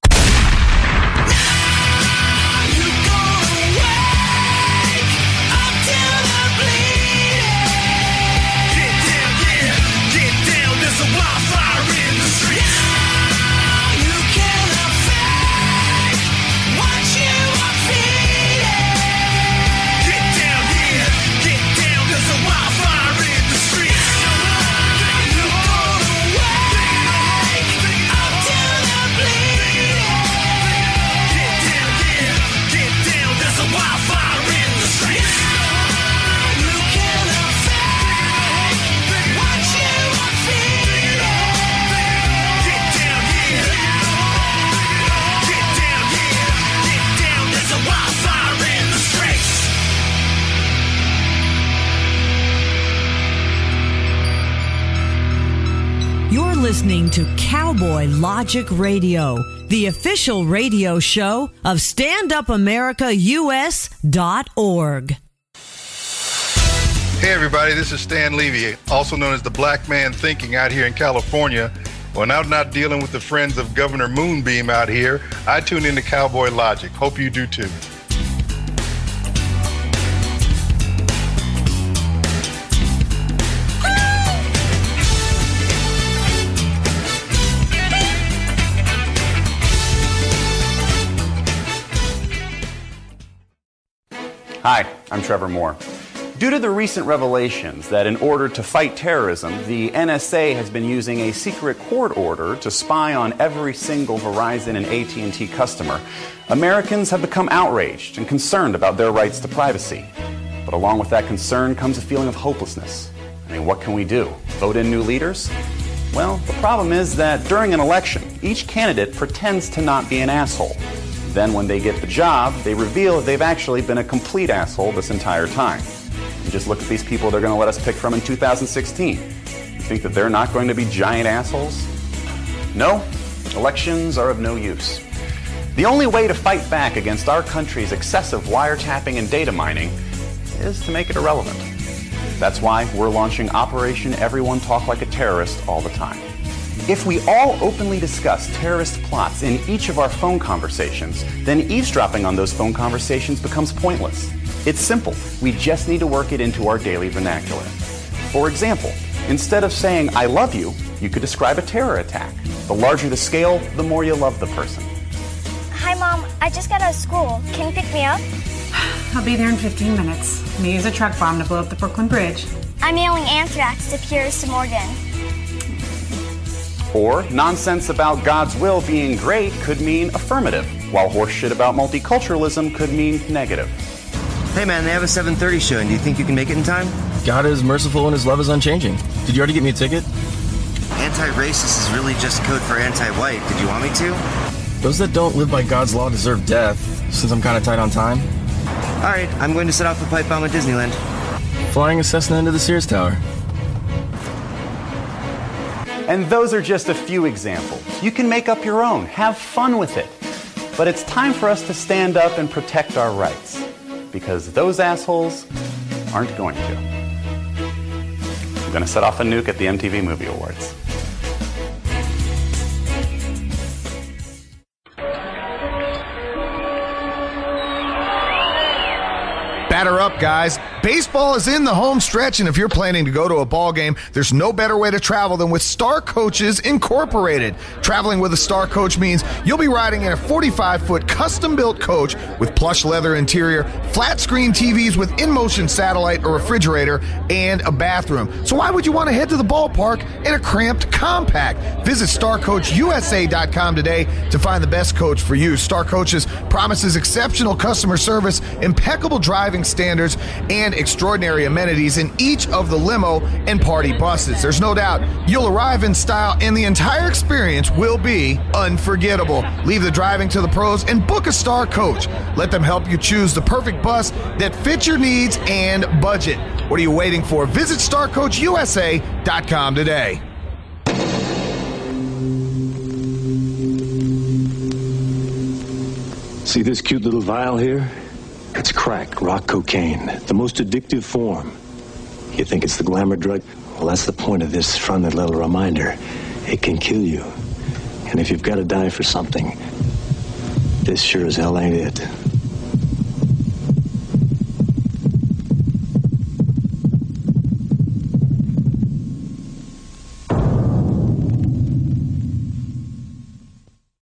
Listening to Cowboy Logic Radio, the official radio show of StandUpAmericaUS.org. Hey everybody, this is Stan Levy, also known as the Black Man Thinking out here in California. When I'm not dealing with the friends of Governor Moonbeam out here, I tune into Cowboy Logic. Hope you do too. Hi, I'm Trevor Moore. Due to the recent revelations that in order to fight terrorism, the NSA has been using a secret court order to spy on every single Verizon and AT&T customer, Americans have become outraged and concerned about their rights to privacy. But along with that concern comes a feeling of hopelessness. I mean, what can we do? Vote in new leaders? Well, the problem is that during an election, each candidate pretends to not be an asshole. Then when they get the job, they reveal that they've actually been a complete asshole this entire time. You just look at these people they're going to let us pick from in 2016. You think that they're not going to be giant assholes? No, elections are of no use. The only way to fight back against our country's excessive wiretapping and data mining is to make it irrelevant. That's why we're launching Operation Everyone Talk Like a Terrorist all the time. If we all openly discuss terrorist plots in each of our phone conversations, then eavesdropping on those phone conversations becomes pointless. It's simple. We just need to work it into our daily vernacular. For example, instead of saying, "I love you," you could describe a terror attack. The larger the scale, the more you love the person. Hi, Mom. I just got out of school. Can you pick me up? I'll be there in 15 minutes. I'm gonna use a truck bomb to blow up the Brooklyn Bridge. I'm mailing anthrax to Pierce to Morgan. Or, nonsense about God's will being great could mean affirmative, while horseshit about multiculturalism could mean negative. Hey man, they have a 7:30 show, and do you think you can make it in time? God is merciful and his love is unchanging. Did you already get me a ticket? Anti-racist is really just code for anti-white. Did you want me to? Those that don't live by God's law deserve death, since I'm kind of tight on time. Alright, I'm going to set off a pipe bomb at Disneyland. Flying a Cessna into the Sears Tower. And those are just a few examples. You can make up your own. Have fun with it. But it's time for us to stand up and protect our rights. Because those assholes aren't going to. I'm going to set off a nuke at the MTV Movie Awards. Batter up, guys. Baseball is in the home stretch, and if you're planning to go to a ball game, there's no better way to travel than with Star Coaches Incorporated. Traveling with a Star Coach means you'll be riding in a 45-foot custom-built coach with plush leather interior, flat-screen TVs with in-motion satellite or refrigerator, and a bathroom. So why would you want to head to the ballpark in a cramped compact? Visit StarCoachUSA.com today to find the best coach for you. Star Coaches promises exceptional customer service, impeccable driving standards, and extraordinary amenities in each of the limo and party buses. There's no doubt you'll arrive in style, and the entire experience will be unforgettable. Leave the driving to the pros and book a Star Coach. Let them help you choose the perfect bus that fits your needs and budget. What are you waiting for? Visit StarCoachUSA.com today. See this cute little vial here? It's crack, rock cocaine, the most addictive form. You think it's the glamour drug? Well, that's the point of this friendly little reminder. It can kill you. And if you've got to die for something, this sure as hell ain't it.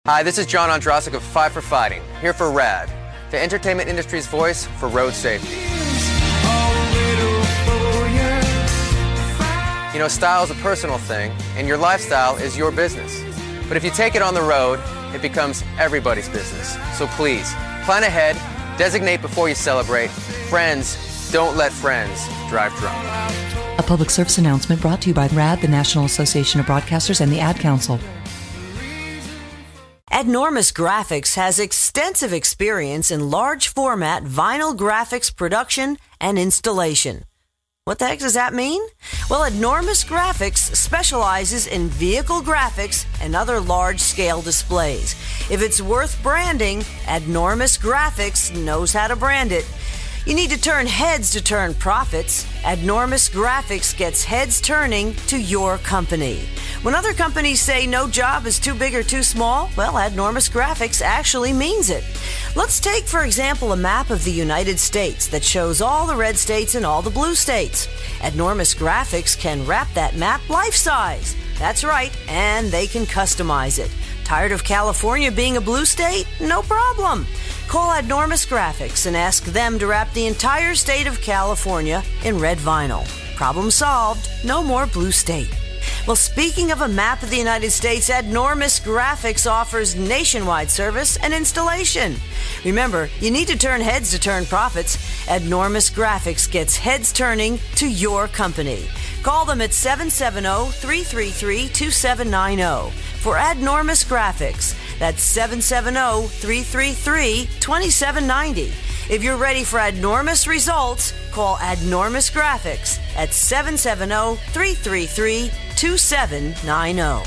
Hi, this is John Ondrasik of Five for Fighting, here for RAD, the entertainment industry's voice for road safety. You know, style is a personal thing, and your lifestyle is your business. But if you take it on the road, it becomes everybody's business. So please, plan ahead, designate before you celebrate. Friends, don't let friends drive drunk. A public service announcement brought to you by RAD, the National Association of Broadcasters, and the Ad Council. Adnormous Graphics has extensive experience in large format vinyl graphics production and installation. What the heck does that mean? Well, Adnormous Graphics specializes in vehicle graphics and other large-scale displays. If it's worth branding, Adnormous Graphics knows how to brand it. You need to turn heads to turn profits. Adnormous Graphics gets heads turning to your company. When other companies say no job is too big or too small, well, Adnormous Graphics actually means it. Let's take, for example, a map of the United States that shows all the red states and all the blue states. Adnormous Graphics can wrap that map life-size. That's right, and they can customize it. Tired of California being a blue state? No problem. Call Adnormous Graphics and ask them to wrap the entire state of California in red vinyl. Problem solved. No more blue state. Well, speaking of a map of the United States, Adnormous Graphics offers nationwide service and installation. Remember, you need to turn heads to turn profits. Adnormous Graphics gets heads turning to your company. Call them at 770-333-2790 for Adnormous Graphics. That's 770-333-2790. If you're ready for Adnormous results, call Adnormous Graphics at 770-333-2790.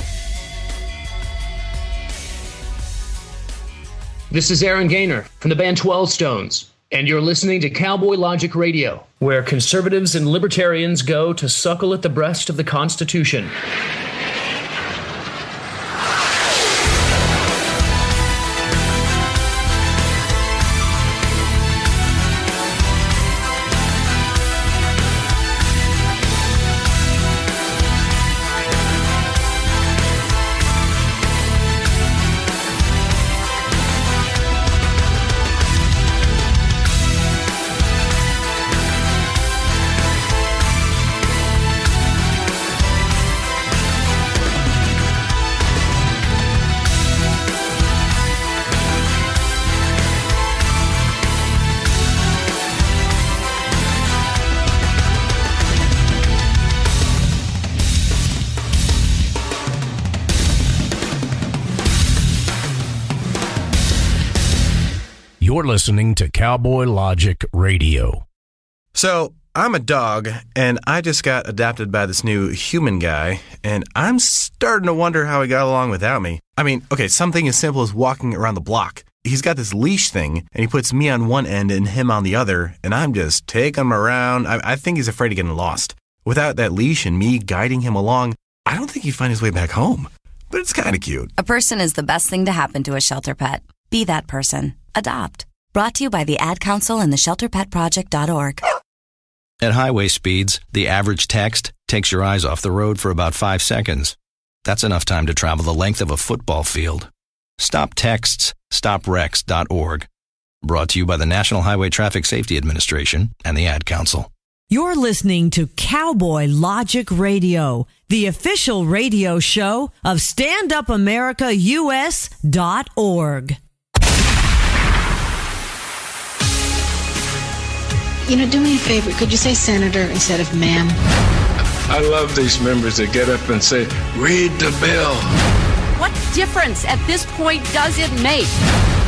This is Aaron Gaynor from the band 12 Stones, and you're listening to Cowboy Logic Radio, where conservatives and libertarians go to suckle at the breast of the Constitution. You're listening to Cowboy Logic Radio. So, I'm a dog, and I just got adopted by this new human guy, and I'm starting to wonder how he got along without me. I mean, okay, something as simple as walking around the block. He's got this leash thing, and he puts me on one end and him on the other, and I'm just taking him around. I think he's afraid of getting lost. Without that leash and me guiding him along, I don't think he'd find his way back home. But it's kind of cute. A person is the best thing to happen to a shelter pet. Be that person. Adopt. Brought to you by the Ad Council and the ShelterPetProject.org. At highway speeds, the average text takes your eyes off the road for about 5 seconds. That's enough time to travel the length of a football field. Stop texts, stopwrecks.org. Brought to you by the National Highway Traffic Safety Administration and the Ad Council. You're listening to Cowboy Logic Radio, the official radio show of StandUpAmericaUS.org. You know, do me a favor. Could you say senator instead of ma'am? I love these members that get up and say, read the bill. What difference at this point does it make?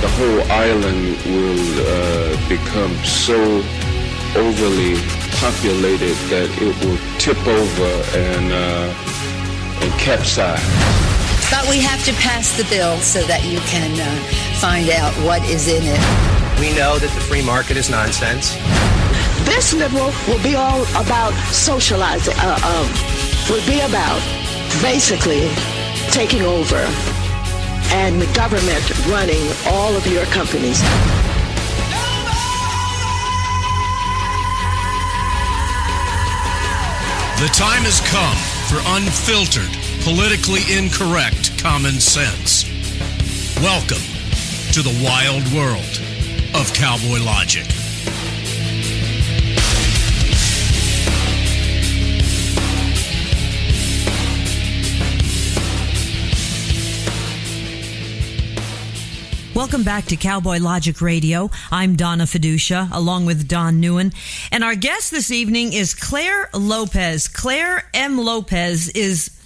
The whole island will become so overly populated that it will tip over and capsize. But we have to pass the bill so that you can find out what is in it. We know that the free market is nonsense. This liberal will be all about socializing, will be about basically taking over and the government running all of your companies. The time has come for unfiltered, politically incorrect common sense. Welcome to the wild world of Cowboy Logic. Welcome back to Cowboy Logic Radio. I'm Donna Fiducia, along with Don NEUEN. And our guest this evening is Clare Lopez. Clare M. Lopez is...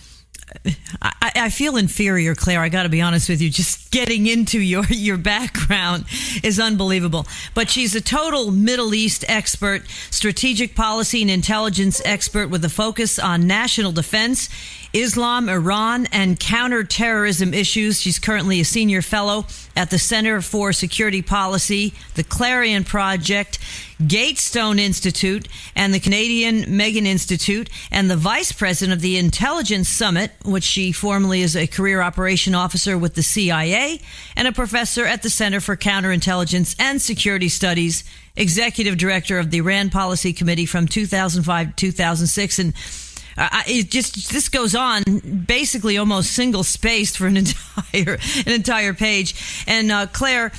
I feel inferior, Claire. I got to be honest with you. Just getting into your background is unbelievable. But she's a total Middle East expert, strategic policy and intelligence expert with a focus on national defense, Islam, Iran, and counterterrorism issues. She's currently a senior fellow at the Center for Security Policy, the Clarion Project, Gatestone Institute, and the Canadian Megan Institute, and the vice president of the Intelligence Summit, which she formerly is a career operation officer with the CIA, and a professor at the Center for Counterintelligence and Security Studies, executive director of the Iran Policy Committee from 2005 to 2006, and this goes on basically almost single spaced for an entire page. And Claire,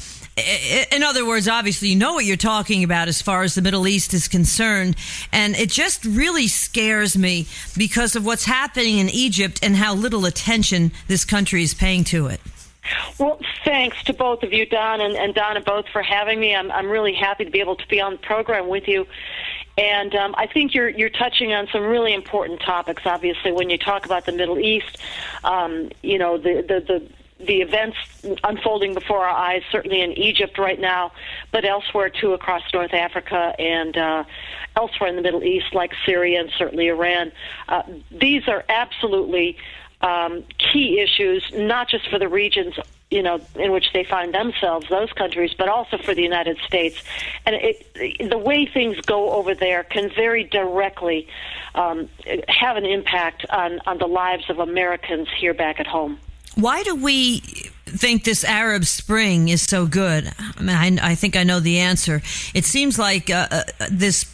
in other words, obviously you know what you're talking about as far as the Middle East is concerned, and it just really scares me because of what's happening in Egypt and how little attention this country is paying to it. Well, thanks to both of you, Don and Donna, both for having me. I'm really happy to be able to be on the program with you. And I think you're touching on some really important topics. Obviously, when you talk about the Middle East, you know, the events unfolding before our eyes, certainly in Egypt right now, but elsewhere too across North Africa and elsewhere in the Middle East, like Syria and certainly Iran. These are absolutely key issues, not just for the regions in which they find themselves, those countries, but also for the United States. And the way things go over there can very directly have an impact on the lives of Americans here back at home. Why do we think this Arab Spring is so good? I mean, I think I know the answer. It seems like this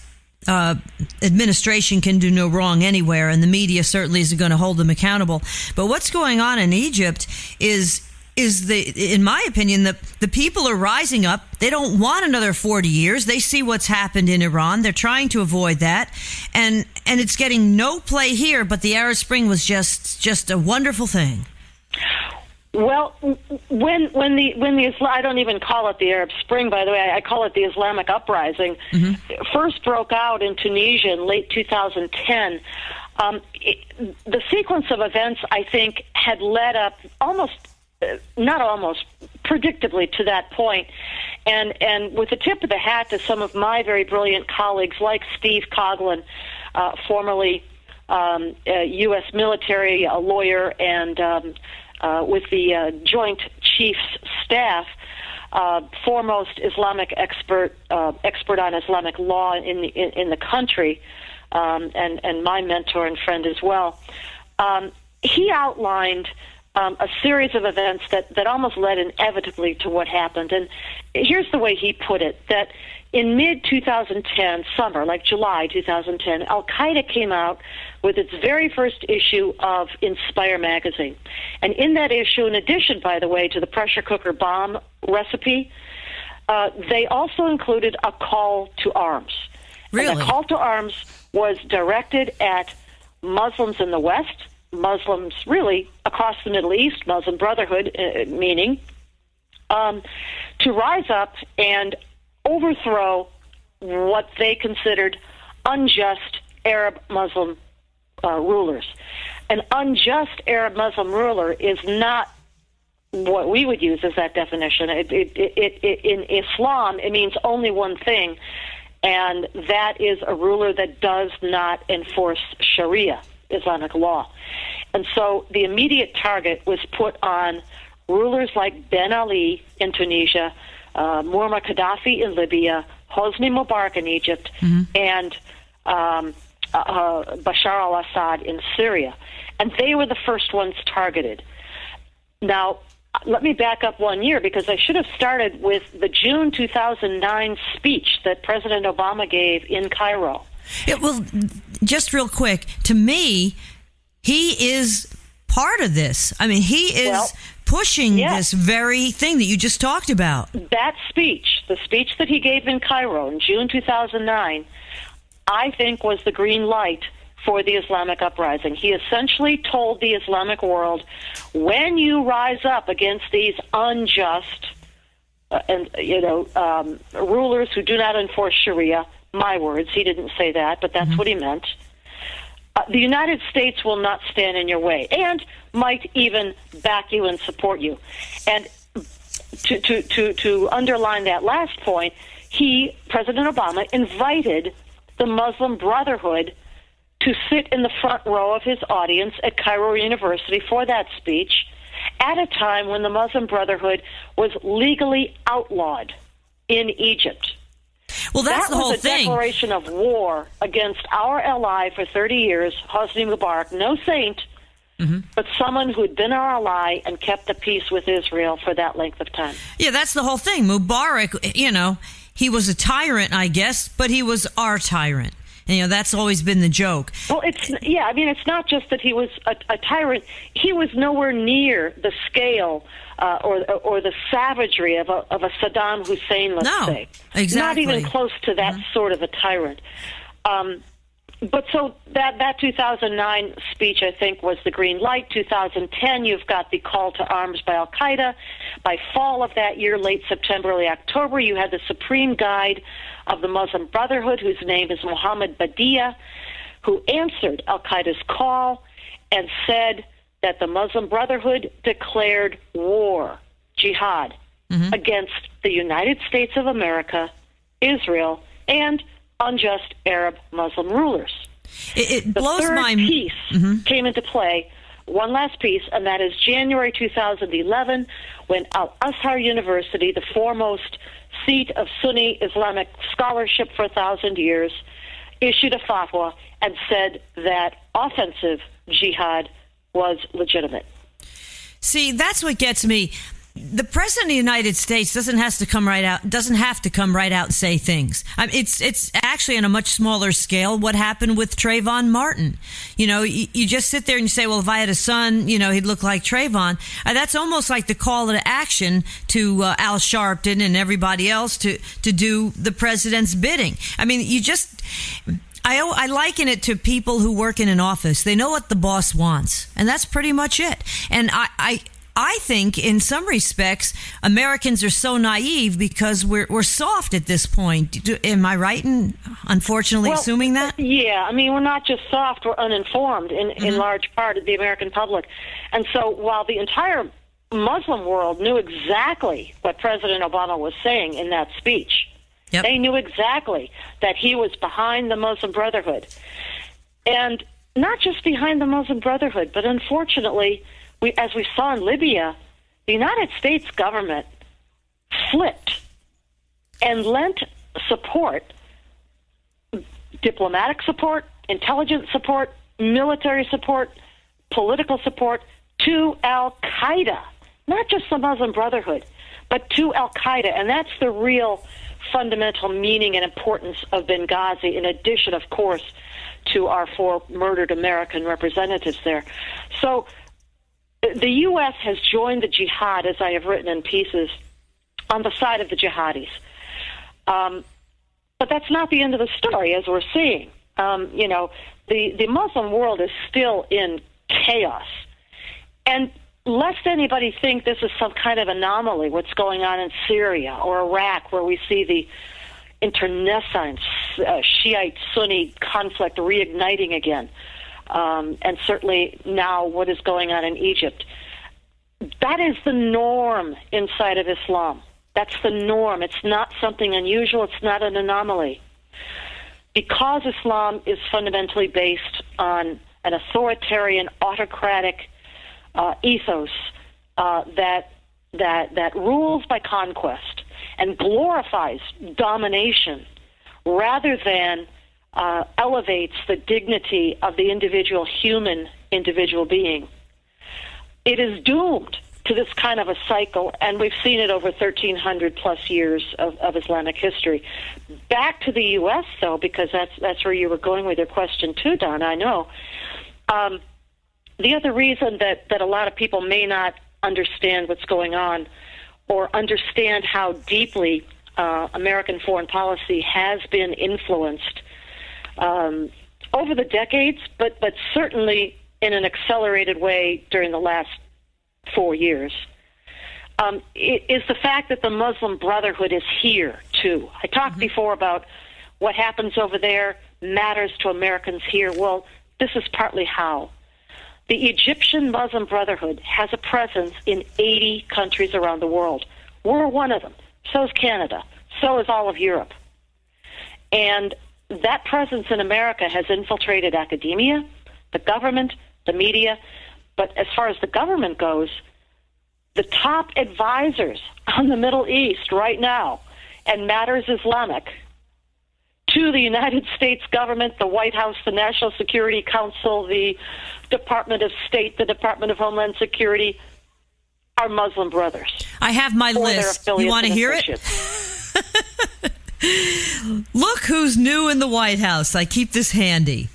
administration can do no wrong anywhere, and the media certainly isn't going to hold them accountable. But what's going on in Egypt is in my opinion, the people are rising up. They don't want another 40 years. They see what's happened in Iran. They're trying to avoid that, and it's getting no play here. But the Arab Spring was just a wonderful thing. Well, when the I don't even call it the Arab Spring, by the way, I call it the Islamic Uprising, first broke out in Tunisia in late 2010. The sequence of events, I think, had led up predictably to that point. And with a tip of the hat to some of my very brilliant colleagues like Steve Coughlin, formerly U.S. military, a lawyer, and with the Joint Chiefs staff, foremost Islamic expert on Islamic law in the country, and my mentor and friend as well. He outlined a series of events that almost led inevitably to what happened. And here's the way he put it, that in mid-2010, summer, like July 2010, Al-Qaeda came out with its very first issue of Inspire magazine. And in that issue, in addition, by the way, to the pressure cooker bomb recipe, they also included a call to arms. Really? And the call to arms was directed at Muslims in the West, Muslims really across the Middle East, Muslim Brotherhood, meaning, to rise up and overthrow what they considered unjust Arab Muslim rulers. An unjust Arab Muslim ruler is not what we would use as that definition. In Islam, it means only one thing, and that is a ruler that does not enforce Sharia, Islamic law. And so the immediate target was put on rulers like Ben Ali in Tunisia, Muammar Gaddafi in Libya, Hosni Mubarak in Egypt, and Bashar al-Assad in Syria. And they were the first ones targeted. Now, let me back up 1 year, because I should have started with the June 2009 speech that President Obama gave in Cairo. Well, just real quick, to me, he is part of this. I mean, he is pushing this very thing that you just talked about. That speech, the speech that he gave in Cairo in June 2009, I think was the green light for the Islamic uprising. He essentially told the Islamic world, when you rise up against these unjust rulers who do not enforce Sharia, my words, he didn't say that, but that's what he meant, the United States will not stand in your way and might even back you and support you. And to underline that last point, President Obama, invited the Muslim Brotherhood to sit in the front row of his audience at Cairo University for that speech at a time when the Muslim Brotherhood was legally outlawed in Egypt. Well, that's the whole thing. That was a declaration of war against our ally for 30 years, Hosni Mubarak, no saint, but someone who had been our ally and kept the peace with Israel for that length of time. Yeah, that's the whole thing. Mubarak, he was a tyrant, I guess, but he was our tyrant. And, that's always been the joke. Well, it's not just that he was a tyrant. He was nowhere near the scale or the savagery of a Saddam Hussein, let's say. Exactly. Not even close to that sort of a tyrant. But so that 2009 speech, I think, was the green light. 2010, you've got the call to arms by Al-Qaeda. By fall of that year, late September, early October, you had the Supreme Guide of the Muslim Brotherhood, whose name is Mohammed Badia, who answered Al-Qaeda's call and said that the Muslim Brotherhood declared war, jihad, against the United States of America, Israel, and unjust Arab Muslim rulers. It blows the third my piece came into play one last piece, and that is January 2011, when Al-Azhar University, the foremost seat of Sunni Islamic scholarship for 1,000 years, issued a fatwa and said that offensive jihad was legitimate. See, that's what gets me. The president of the United States doesn't have to come right out and say things. I mean, it's actually on a much smaller scale what happened with Trayvon Martin. You know, you just sit there and you say, well, if I had a son, you know, he'd look like Trayvon. That's almost like the call to action to Al Sharpton and everybody else to do the president's bidding. I mean, I liken it to people who work in an office. They know what the boss wants, and that's pretty much it. And I think in some respects, Americans are so naive because we're soft at this point. Am I right in unfortunately assuming that? Yeah, I mean, we're not just soft, we're uninformed in large part of the American public. And so while the entire Muslim world knew exactly what President Obama was saying in that speech, they knew exactly that he was behind the Muslim Brotherhood. And not just behind the Muslim Brotherhood, but unfortunately, as we saw in Libya, the United States government flipped and lent support, diplomatic support, intelligence support, military support, political support to Al-Qaeda, not just the Muslim Brotherhood, but to Al-Qaeda. And that's the real fundamental meaning and importance of Benghazi, in addition, of course, to our 4 murdered American representatives there. So the U.S. has joined the jihad, as I have written in pieces, on the side of the jihadis. But that's not the end of the story, as we're seeing. You know, the Muslim world is still in chaos. And lest anybody think this is some kind of anomaly, what's going on in Syria or Iraq, where we see the internecine Shiite-Sunni conflict reigniting again. And certainly now what is going on in Egypt. That is the norm inside of Islam. That's the norm. It's not something unusual. It's not an anomaly. Because Islam is fundamentally based on an authoritarian, autocratic ethos that rules by conquest and glorifies domination rather than elevates the dignity of the individual being. It is doomed to this kind of a cycle, and we've seen it over 1,300 plus years of Islamic history. Back to the U.S., though, because that's where you were going with your question too, Donna, I know. The other reason that a lot of people may not understand what's going on or understand how deeply American foreign policy has been influenced over the decades, but certainly in an accelerated way during the last 4 years, is the fact that the Muslim Brotherhood is here, too. I talked before about what happens over there matters to Americans here. Well, this is partly how. The Egyptian Muslim Brotherhood has a presence in 80 countries around the world. We're one of them. So is Canada. So is all of Europe. And that presence in America has infiltrated academia, the government, the media. But as far as the government goes, the top advisors on the Middle East right now and matters Islamic to the United States government, the White House, the National Security Council, the Department of State, the Department of Homeland Security, are Muslim brothers. I have my list. You want to hear it? Look who's new in the White House. I keep this handy.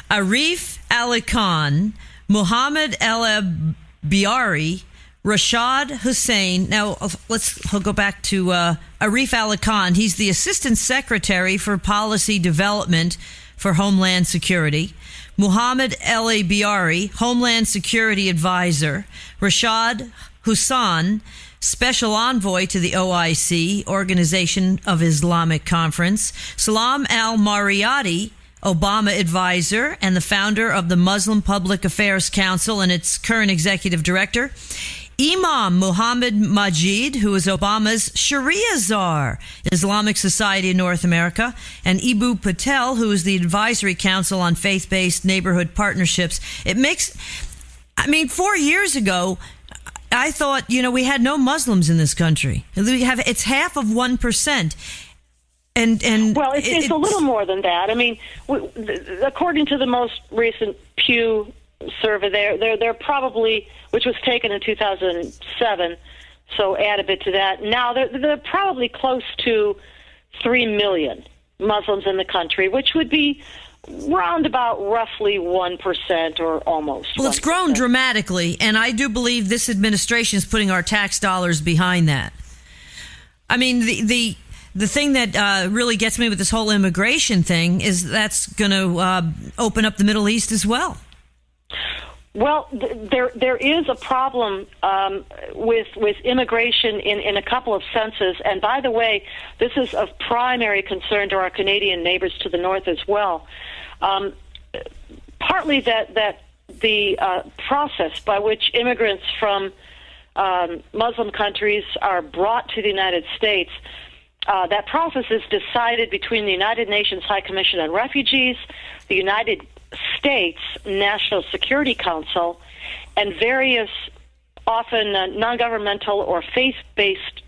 Arif Ali Khan, Mohammed El-Biari, Rashad Hussain. Now, we'll go back to Arif Ali Khan. He's the Assistant Secretary for Policy Development for Homeland Security. Mohammed El-Biari, Homeland Security Advisor. Rashad Hussain, Special Envoy to the OIC, Organization of Islamic Conference. Salam al-Mariyati, Obama advisor and the founder of the Muslim Public Affairs Council and its current executive director. Imam Muhammad Majid, who is Obama's Sharia czar, Islamic Society in North America, and Ibu Patel, who is the Advisory Council on Faith-Based Neighborhood Partnerships. I mean, 4 years ago, I thought, we had no Muslims in this country. It's half of 1%. And well, it's a little more than that. I mean, according to the most recent Pew survey, they're probably, which was taken in 2007, so add a bit to that. Now they're probably close to 3 million Muslims in the country, which would be round about roughly 1% or almost. Well, it's 1%. Grown dramatically, and I do believe this administration is putting our tax dollars behind that. I mean, the thing that really gets me with this whole immigration thing is that's going to open up the Middle East as well. Well, there is a problem with immigration in a couple of senses. And by the way, this is of primary concern to our Canadian neighbors to the north as well. Partly that the process by which immigrants from Muslim countries are brought to the United States, that process is decided between the United Nations High Commission on Refugees, the United States National Security Council, and various often non-governmental or faith-based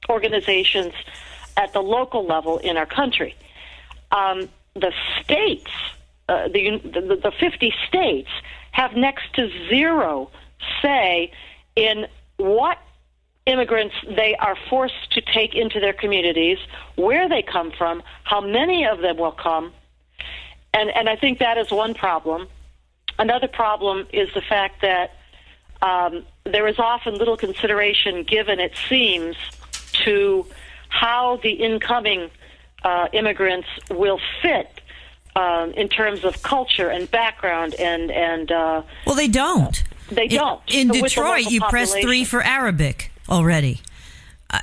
organizations at the local level in our country. The states, the 50 states, have next to zero say in what immigrants they are forced to take into their communities, where they come from, how many of them will come. And I think that is one problem. Another problem is the fact that there is often little consideration given, it seems, to how the incoming immigrants will fit in terms of culture and background and well, they don't. They don't. In Detroit, you press 3 for Arabic already.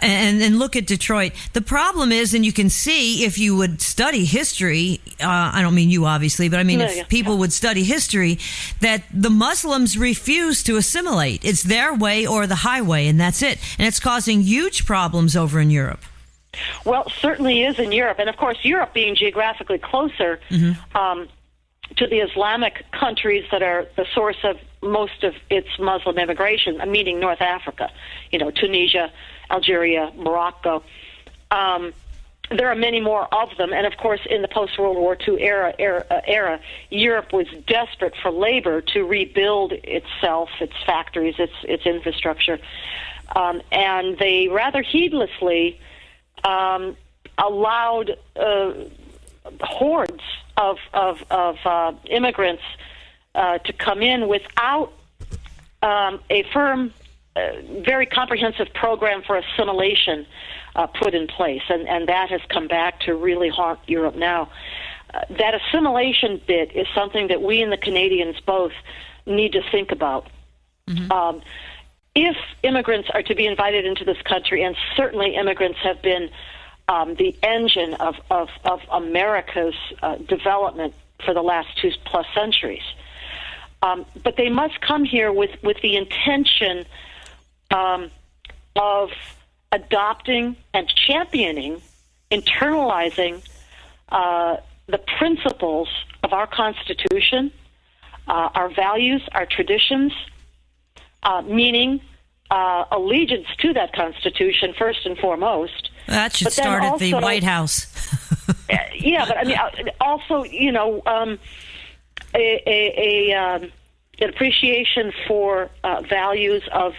And look at Detroit. The problem is, and you can see if you would study history, I don't mean you obviously, but I mean if people would study history, that the Muslims refuse to assimilate. It's their way or the highway, and that's it. And it's causing huge problems over in Europe. Well, certainly is in Europe. And of course, Europe being geographically closer to the Islamic countries that are the source of most of its Muslim immigration, meaning North Africa, Tunisia, Algeria, Morocco. There are many more of them, and of course, in the post-World War II era, Europe was desperate for labor to rebuild itself, its factories, its infrastructure, and they rather heedlessly allowed hordes of immigrants to come in without a firm, very comprehensive program for assimilation put in place, and that has come back to really haunt Europe now. That assimilation bit is something that we and the Canadians both need to think about. If immigrants are to be invited into this country, and certainly immigrants have been the engine of America's development for the last 2+ centuries, but they must come here with the intention of adopting and championing, internalizing the principles of our Constitution, our values, our traditions, meaning allegiance to that Constitution first and foremost. That should start at the White House. Yeah, but I mean, also, an appreciation for values of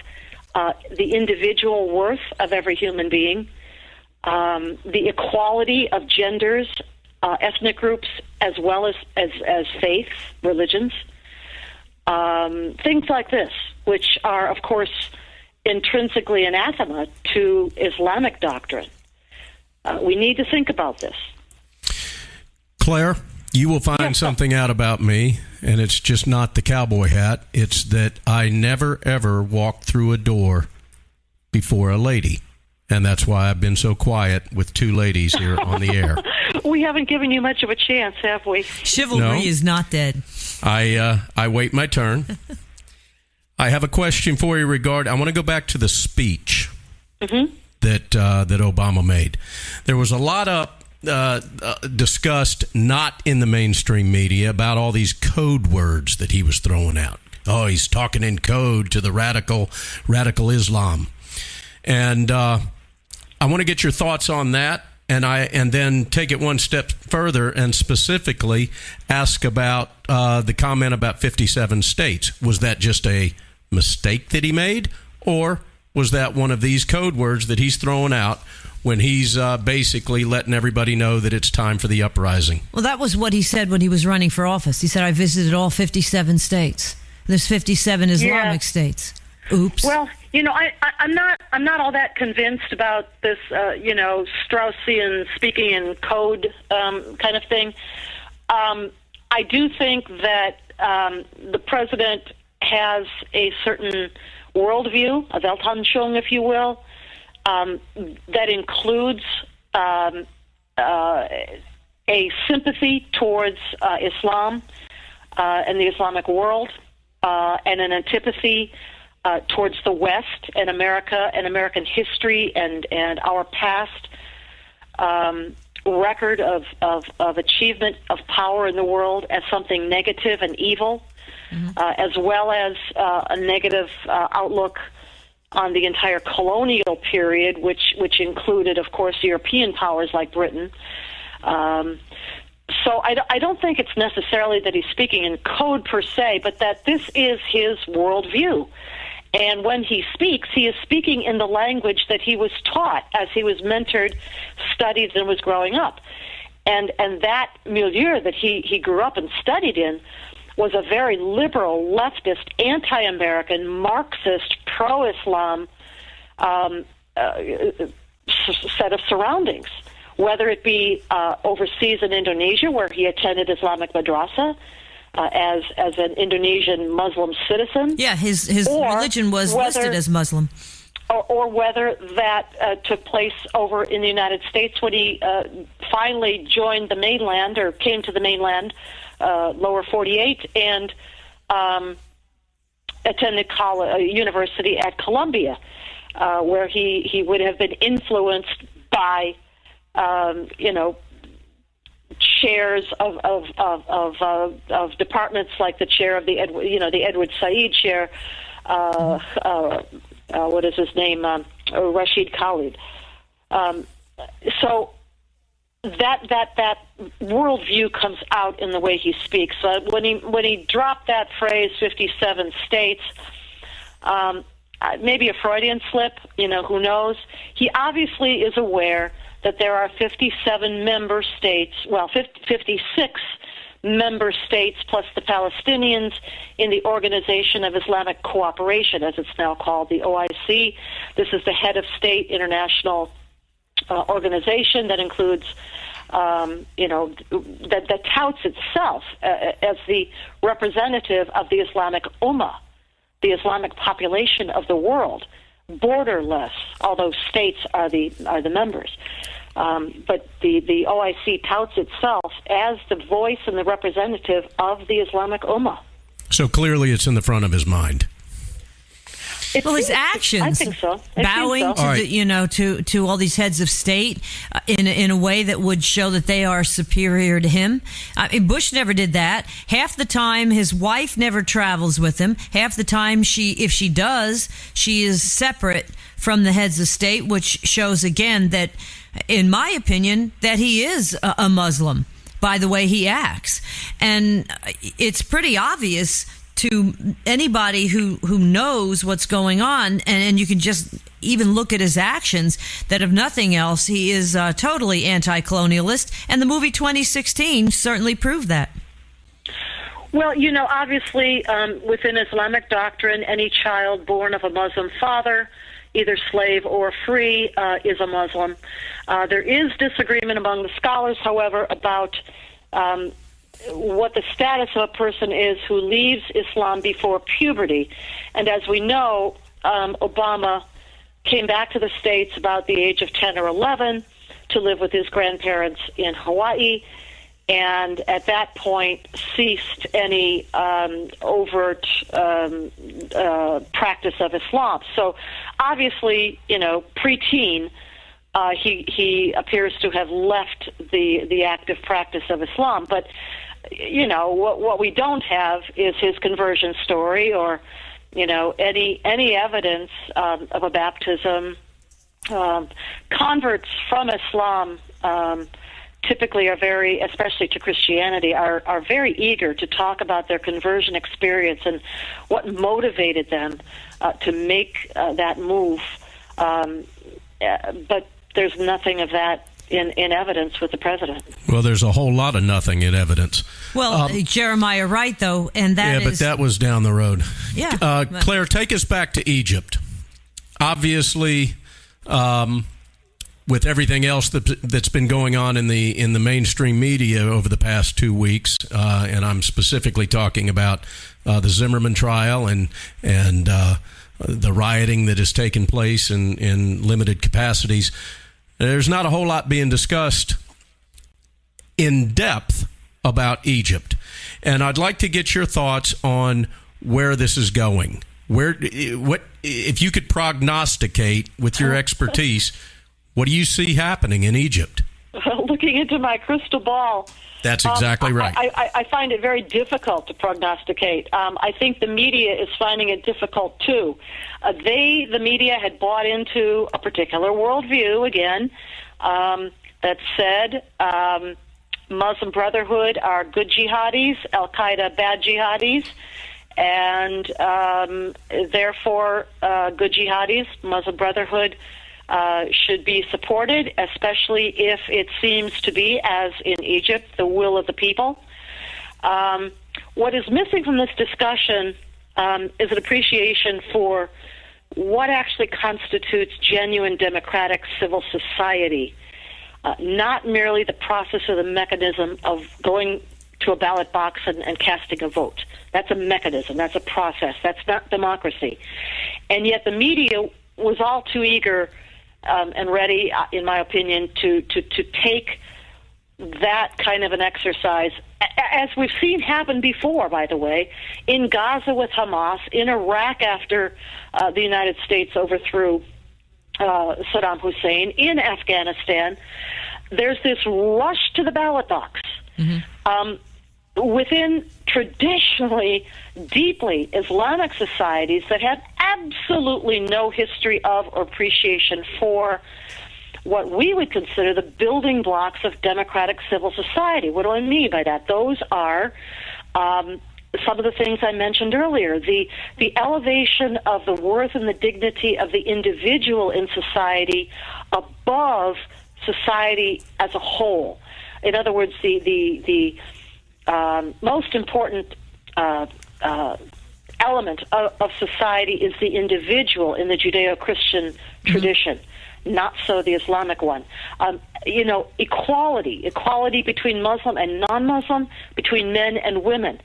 the individual worth of every human being, the equality of genders, ethnic groups, as well as faiths, religions, things like this, which are, of course, intrinsically anathema to Islamic doctrine. We need to think about this. Claire, you will find something out about me, and it's just not the cowboy hat. It's that I never, ever walked through a door before a lady, and that's why I've been so quiet with 2 ladies here on the air. We haven't given you much of a chance, have we? Chivalry is not dead. I wait my turn. I have a question for you I want to go back to the speech that Obama made. There was a lot up discussed not in the mainstream media about all these code words that he was throwing out. Oh, he's talking in code to the radical Islam. And I want to get your thoughts on that, and then take it one step further and specifically ask about the comment about 57 states. Was that just a mistake that he made, or was that one of these code words that he's throwing out when he's basically letting everybody know that it's time for the uprising? Well, that was what he said when he was running for office. He said, I visited all 57 states. There's 57 Islamic states. Oops. Well, I'm not all that convinced about this, Straussian speaking in code kind of thing. I do think that the president has a certain worldview, a Weltanschauung, if you will, that includes a sympathy towards Islam and the Islamic world, and an antipathy towards the West and America and American history and our past record of achievement of power in the world as something negative and evil, as well as a negative outlook on the entire colonial period, which included, of course, European powers like Britain. So I don't think it's necessarily that he's speaking in code per se, but that this is his worldview. And when he speaks, he is speaking in the language that he was taught as he was mentored, studied, and was growing up. And that milieu that he grew up and studied in was a very liberal, leftist, anti-American, Marxist, pro-Islam set of surroundings, whether it be overseas in Indonesia, where he attended Islamic madrasa as an Indonesian Muslim citizen. Yeah, his religion was listed as Muslim. Or whether that took place over in the United States when he finally joined the mainland, or came to the mainland, lower 48, and attended university at Columbia, where he would have been influenced by chairs of departments, like the chair of the Edward Said chair. What is his name? Rashid Khalid. So that worldview comes out in the way he speaks. When he dropped that phrase, 57 states, maybe a Freudian slip. Who knows? He obviously is aware that there are 57 member states. Well, 56 member states plus the Palestinians in the Organization of Islamic Cooperation, as it's now called, the OIC. This is the head of state international organization that includes, that touts itself as the representative of the Islamic Ummah, the Islamic population of the world, borderless, although states are the members. But the OIC touts itself as the voice and the representative of the Islamic Ummah. So clearly it's in the front of his mind. His actions, I think so. Bowing to all these heads of state in a way that would show that they are superior to him. Bush never did that. Half the time, his wife never travels with him. Half the time, if she does, she is separate from the heads of state, which shows again that, in my opinion, that he is a Muslim by the way he acts. And it's pretty obvious to anybody who knows what's going on, and you can just even look at his actions, that if nothing else, he is totally anti-colonialist, and the movie 2016 certainly proved that. Well, obviously, within Islamic doctrine, any child born of a Muslim father, either slave or free, is a Muslim. There is disagreement among the scholars, however, about what the status of a person is who leaves Islam before puberty. And as we know, Obama came back to the States about the age of 10 or 11 to live with his grandparents in Hawaii, and at that point ceased any overt practice of Islam. So obviously, preteen, he appears to have left the active practice of Islam. But, you know, what we don't have is his conversion story or, you know, any evidence of a baptism. Converts from Islam typically are very, especially to Christianity, are very eager to talk about their conversion experience and what motivated them to make that move. But there's nothing of that in evidence with the president. Well, there's a whole lot of nothing in evidence. Well, Jeremiah Wright, though, and that but that was down the road. Yeah. Claire, take us back to Egypt. Obviously, with everything else that's been going on in the mainstream media over the past 2 weeks, and I'm specifically talking about the Zimmerman trial and the rioting that has taken place in limited capacities, there's not a whole lot being discussed in depth about Egypt. And I'd like to get your thoughts on where this is going. What if you could prognosticate with your expertise, what do you see happening in Egypt? Looking into my crystal ball. That's exactly right. I find it very difficult to prognosticate. I think the media is finding it difficult, too. The media, had bought into a particular worldview, again, that said Muslim Brotherhood are good jihadis, Al-Qaeda bad jihadis, and therefore good jihadis, Muslim Brotherhood, should be supported, especially if it seems to be, as in Egypt, the will of the people. What is missing from this discussion is an appreciation for what actually constitutes genuine democratic civil society, not merely the process or the mechanism of going to a ballot box and casting a vote. That's a mechanism. That's a process. That's not democracy. And yet the media was all too eager and ready, in my opinion, to take that kind of an exercise, as we've seen happen before, by the way, in Gaza with Hamas, in Iraq after the United States overthrew Saddam Hussein, in Afghanistan. There's this rush to the ballot box. Mm-hmm. Within traditionally, deeply Islamic societies that have absolutely no history of or appreciation for what we would consider the building blocks of democratic civil society. What do I mean by that? Those are some of the things I mentioned earlier, the elevation of the worth and the dignity of the individual in society above society as a whole. In other words, the most important element of society is the individual in the Judeo-Christian tradition, not so the Islamic one. Equality between Muslim and non-Muslim, between men and women,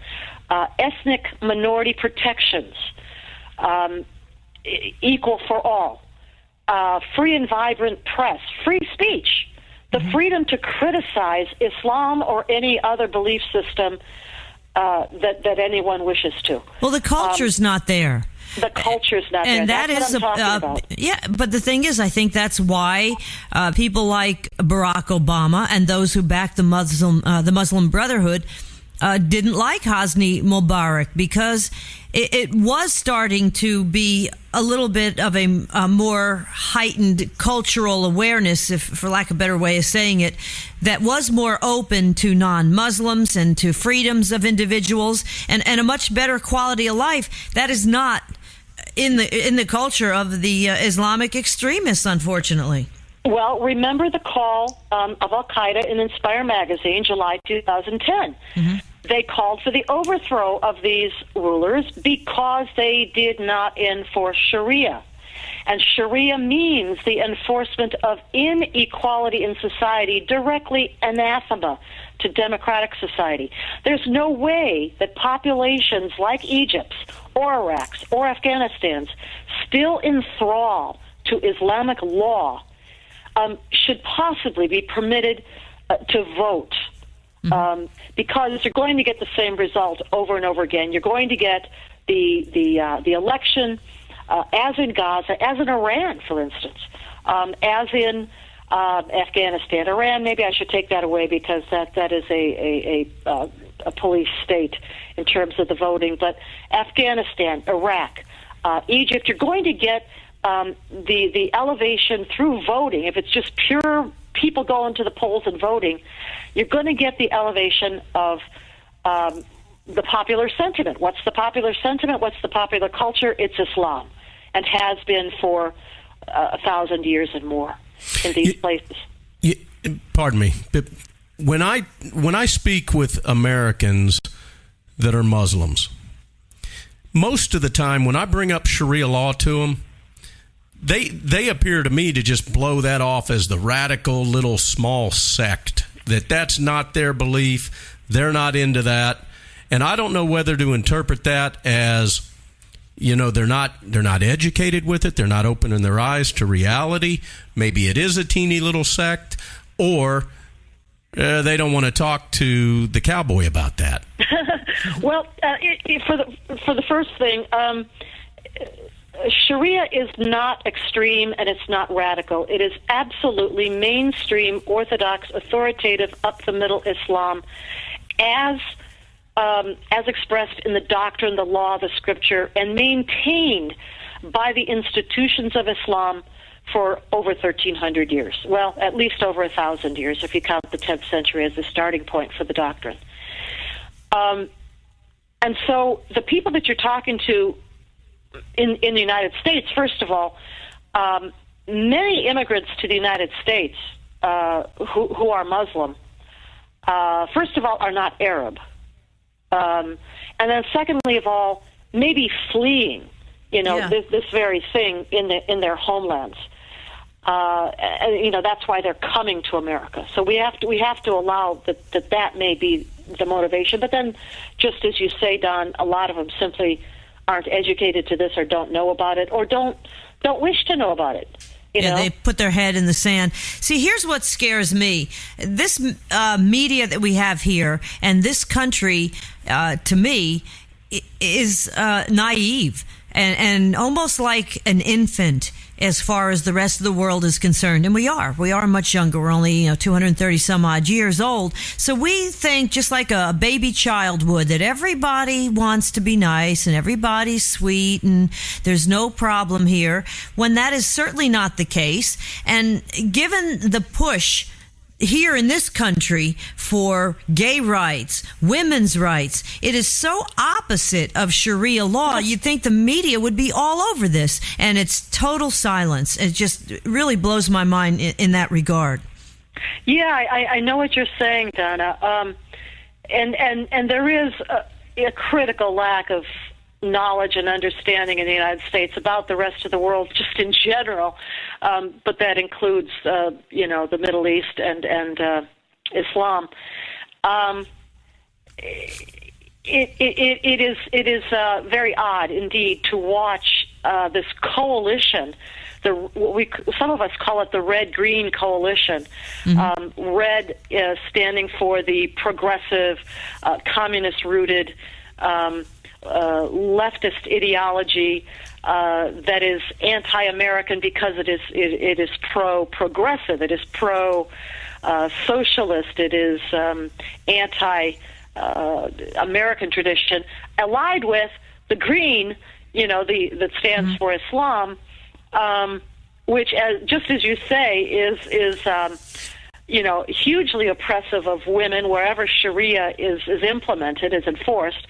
ethnic minority protections, equal for all, free and vibrant press, free speech, the freedom to criticize Islam or any other belief system that anyone wishes to. Well, the culture's not there. The culture's not there. And that's what I'm talking about. Yeah, but the thing is, I think that's why people like Barack Obama and those who back the Muslim Brotherhood didn't like Hosni Mubarak, because it was starting to be a little bit of a more heightened cultural awareness, if for lack of a better way of saying it, that was more open to non-Muslims and to freedoms of individuals and a much better quality of life. That is not in the culture of the Islamic extremists, unfortunately. Well, remember the call of Al-Qaeda in Inspire magazine, July 2010. Mm-hmm. They called for the overthrow of these rulers because they did not enforce Sharia. And Sharia means the enforcement of inequality in society, directly anathema to democratic society. There's no way that populations like Egypt's or Iraq's or Afghanistan's, still in thrall to Islamic law, should possibly be permitted to vote. Because you're going to get the same result over and over again. You're going to get the election as in Gaza, as in Iran, for instance, as in Afghanistan, Iran. Maybe I should take that away because that is a police state in terms of the voting. But Afghanistan, Iraq, Egypt, you're going to get the elevation through voting. If it's just pure people going to the polls and voting, you're going to get the elevation of the popular sentiment. What's the popular sentiment? What's the popular culture? It's Islam, and has been for 1,000 years and more in these places. Pardon me, but when I speak with Americans that are Muslims, most of the time when I bring up Sharia law to them, they appear to me to just blow that off as the radical little small sect, that's not their belief, they're not into that. And I don't know whether to interpret that as, they're not educated with it, they're not opening their eyes to reality. Maybe it is a teeny little sect, or they don't want to talk to the cowboy about that. Well, for the first thing, Sharia is not extreme and it's not radical. It is absolutely mainstream, orthodox, authoritative, up the middle Islam, as expressed in the doctrine, the law, the scripture, and maintained by the institutions of Islam for over 1,300 years. Well, at least over 1,000 years, if you count the 10th century as the starting point for the doctrine. And so the people that you're talking to in the United States, first of all, many immigrants to the United States who are Muslim, first of all, are not Arab. And then secondly of all, maybe fleeing, this very thing in their homelands. And, that's why they're coming to America. So we have to allow that may be the motivation. But then, just as you say, Don, a lot of them simply aren't educated to this, or don't know about it, or don't wish to know about it. They put their head in the sand. See, here's what scares me. This media that we have here and this country, to me, is naive and almost like an infant as far as the rest of the world is concerned. And we are much younger. We're only 230 some odd years old. So we think just like a baby child would, that everybody wants to be nice and everybody's sweet and there's no problem here, when that is certainly not the case. And given the push here in this country for gay rights, women's rights, it is so opposite of Sharia law. You'd think the media would be all over this, and it's total silence. It just really blows my mind in that regard. Yeah, I know what you're saying, Donna. And there is a critical lack of knowledge and understanding in the United States about the rest of the world, just in general, but that includes, the Middle East and Islam. It is very odd indeed to watch this coalition. Some of us call it the Red-Green Coalition. Mm-hmm. Red standing for the progressive, communist-rooted, leftist ideology that is anti-American because it is pro-progressive, it is pro-socialist, it is anti-American tradition, allied with the green, that stands for Islam, which, just as you say, is hugely oppressive of women wherever Sharia is implemented, is enforced,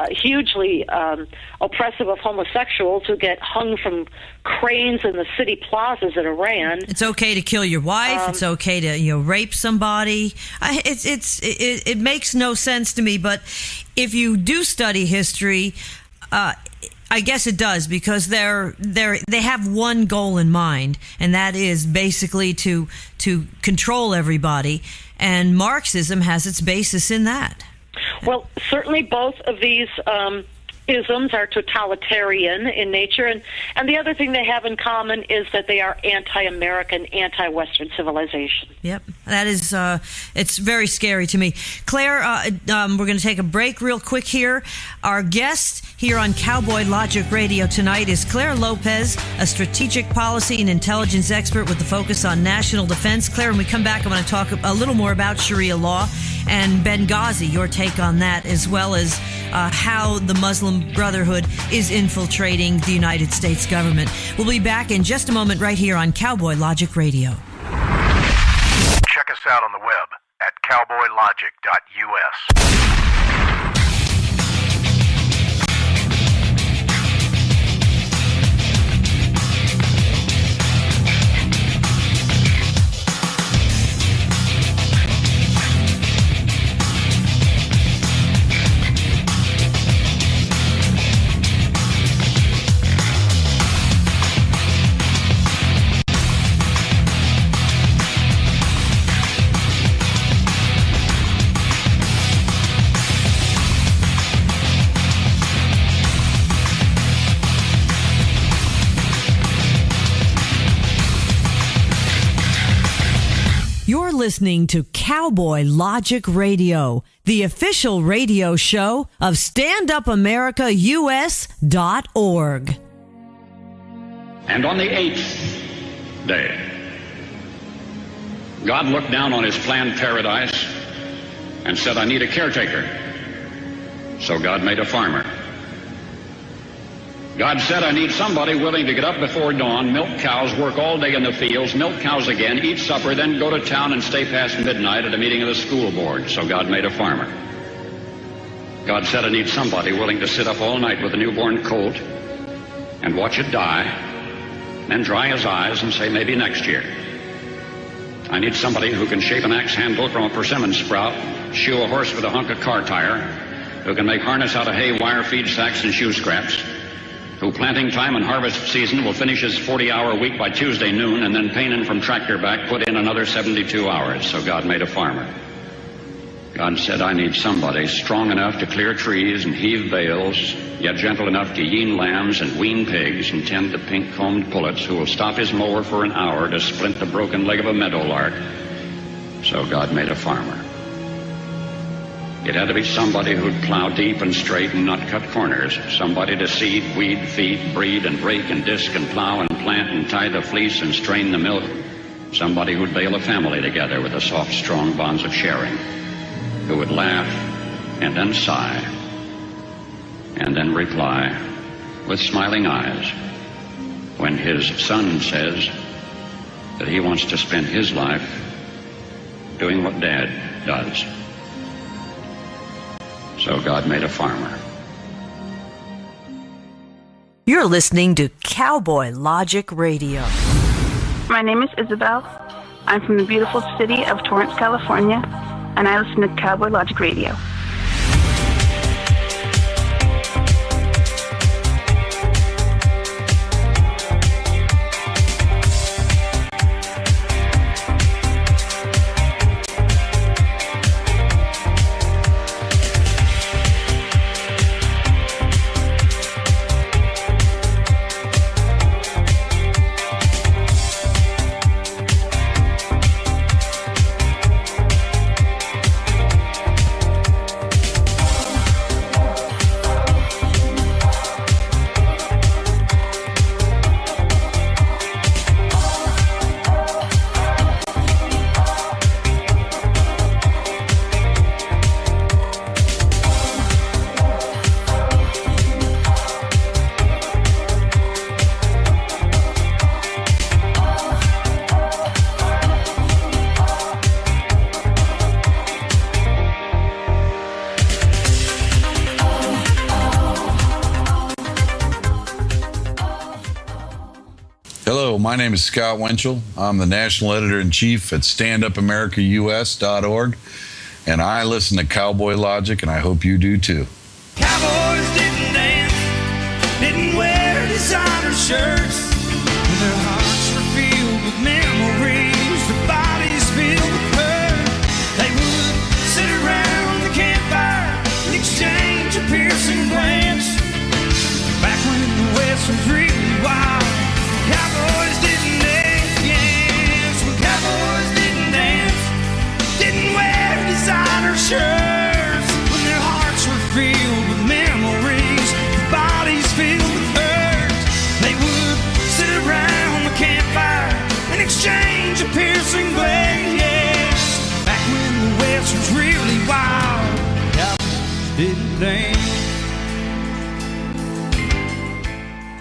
hugely oppressive of homosexuals who get hung from cranes in the city plazas in Iran. It's okay to kill your wife. It's okay to rape somebody. It makes no sense to me. But if you do study history, I guess it does, because they have one goal in mind, and that is basically to control everybody, and Marxism has its basis in that. Well, certainly both of these isms are totalitarian in nature, and the other thing they have in common is that they are anti-American, anti-Western civilization. Yep, that is, it's very scary to me. Claire, we're going to take a break real quick here. Our guest here on Cowboy Logic Radio tonight is Clare Lopez, a strategic policy and intelligence expert with the focus on national defense. Claire, when we come back, I want to talk a little more about Sharia law and Benghazi, your take on that, as well as how the Muslim Brotherhood is infiltrating the United States government. We'll be back in just a moment right here on Cowboy Logic Radio. Check us out on the web at cowboylogic.us. You're listening to Cowboy Logic Radio, the official radio show of StandUpAmericaUS.org. And on the 8th day, God looked down on his planned paradise and said, I need a caretaker. So God made a farmer. God said, I need somebody willing to get up before dawn, milk cows, work all day in the fields, milk cows again, eat supper, then go to town and stay past midnight at a meeting of the school board. So God made a farmer. God said, I need somebody willing to sit up all night with a newborn colt and watch it die, then dry his eyes and say, maybe next year. I need somebody who can shape an axe handle from a persimmon sprout, shoe a horse with a hunk of car tire, who can make harness out of hay, wire, feed sacks, and shoe scraps, who planting time and harvest season will finish his 40-hour week by Tuesday noon and then painin' from tractor back put in another 72 hours. So God made a farmer. God said, I need somebody strong enough to clear trees and heave bales, yet gentle enough to yean lambs and wean pigs and tend to pink-combed pullets, who will stop his mower for an hour to splint the broken leg of a meadowlark. So God made a farmer. It had to be somebody who'd plow deep and straight and not cut corners. Somebody to seed, weed, feed, breed, and rake and disc and plow and plant and tie the fleece and strain the milk. Somebody who'd bale a family together with the soft, strong bonds of sharing. Who would laugh and then sigh and then reply with smiling eyes when his son says that he wants to spend his life doing what Dad does. So God made a farmer. You're listening to Cowboy Logic Radio. My name is Isabel. I'm from the beautiful city of Torrance, California, and I listen to Cowboy Logic Radio. My name is Scott Winchell. I'm the National Editor-in-Chief at StandUpAmericaUS.org, and I listen to Cowboy Logic, and I hope you do too. Cowboys didn't dance, didn't wear designer shirts. Their hearts were filled with memories, their bodies filled with hurt. They would sit around the campfire and exchange a piercing glance.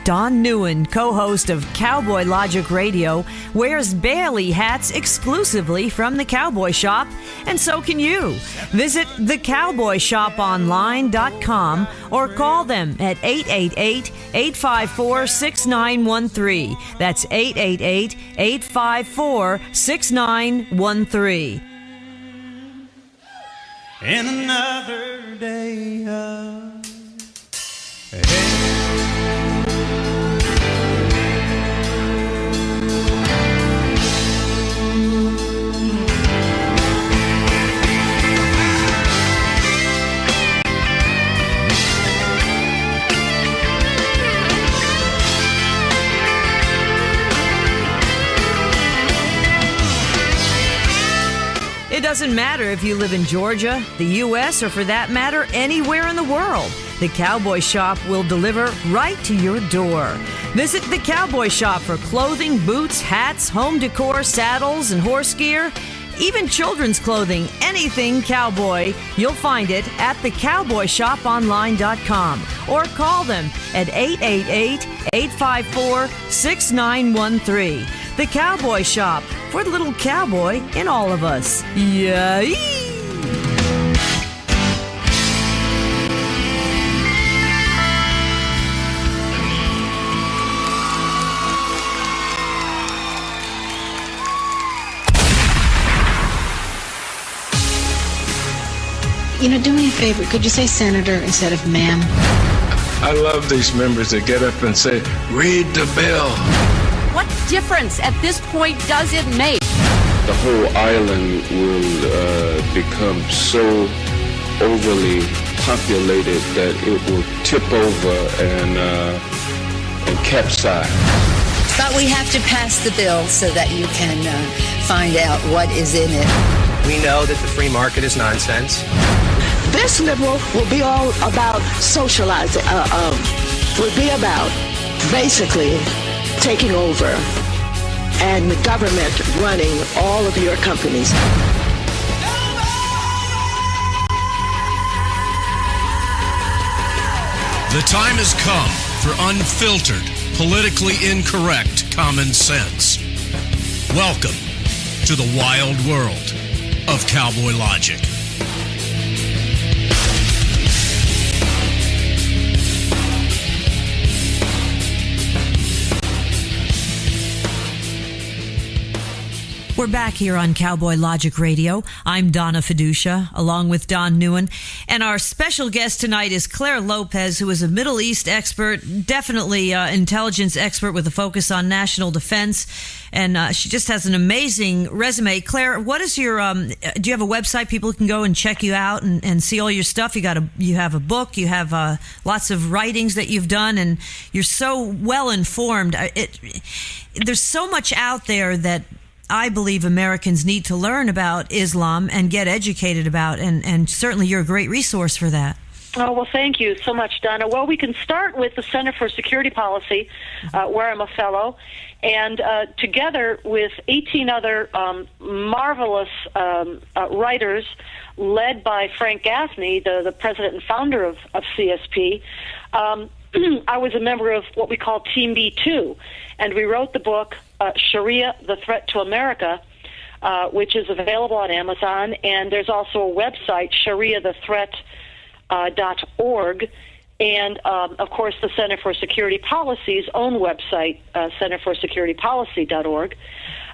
Don NEUEN, co-host of Cowboy Logic Radio, wears Vallely hats exclusively from the Cowboy Shop, and so can you. Visit thecowboyshoponline.com or call them at 888-854-6913. That's 888-854-6913. And another day of It doesn't matter if you live in Georgia, the U.S., or for that matter, anywhere in the world. The Cowboy Shop will deliver right to your door. Visit the Cowboy Shop for clothing, boots, hats, home decor, saddles, and horse gear. Even children's clothing, anything cowboy, you'll find it at thecowboyshoponline.com or call them at 888-854-6913. The Cowboy Shop, for the little cowboy in all of us. Yay! You know, do me a favor. Could you say senator instead of ma'am? I love these members that get up and say, read the bill. What difference at this point does it make? The whole island will become so overly populated that it will tip over and capsize. But we have to pass the bill so that you can find out what is in it. We know that the free market is nonsense. This liberal will be all about socializing, will be about basically taking over and the government running all of your companies. The time has come for unfiltered, politically incorrect common sense. Welcome to the wild world of Cowboy Logic. We're back here on Cowboy Logic Radio. I'm Donna Fiducia, along with Don NEUEN. And our special guest tonight is Clare Lopez, who is a Middle East expert, definitely intelligence expert with a focus on national defense. And she just has an amazing resume. Clare, what is your, do you have a website people can go and check you out and see all your stuff? You have a book, you have lots of writings that you've done, and you're so well informed. There's so much out there that I believe Americans need to learn about Islam and get educated about, and certainly you're a great resource for that. Oh, well, thank you so much, Donna. Well, we can start with the Center for Security Policy, where I'm a fellow, and together with 18 other marvelous writers led by Frank Gaffney, the president and founder of CSP, I was a member of what we call Team B2, and we wrote the book SHARIAH, The Threat to America, which is available on Amazon, and there's also a website, SHARIAHTheThreat.org, and, of course, the Center for Security Policy's own website, centerforsecuritypolicy.org.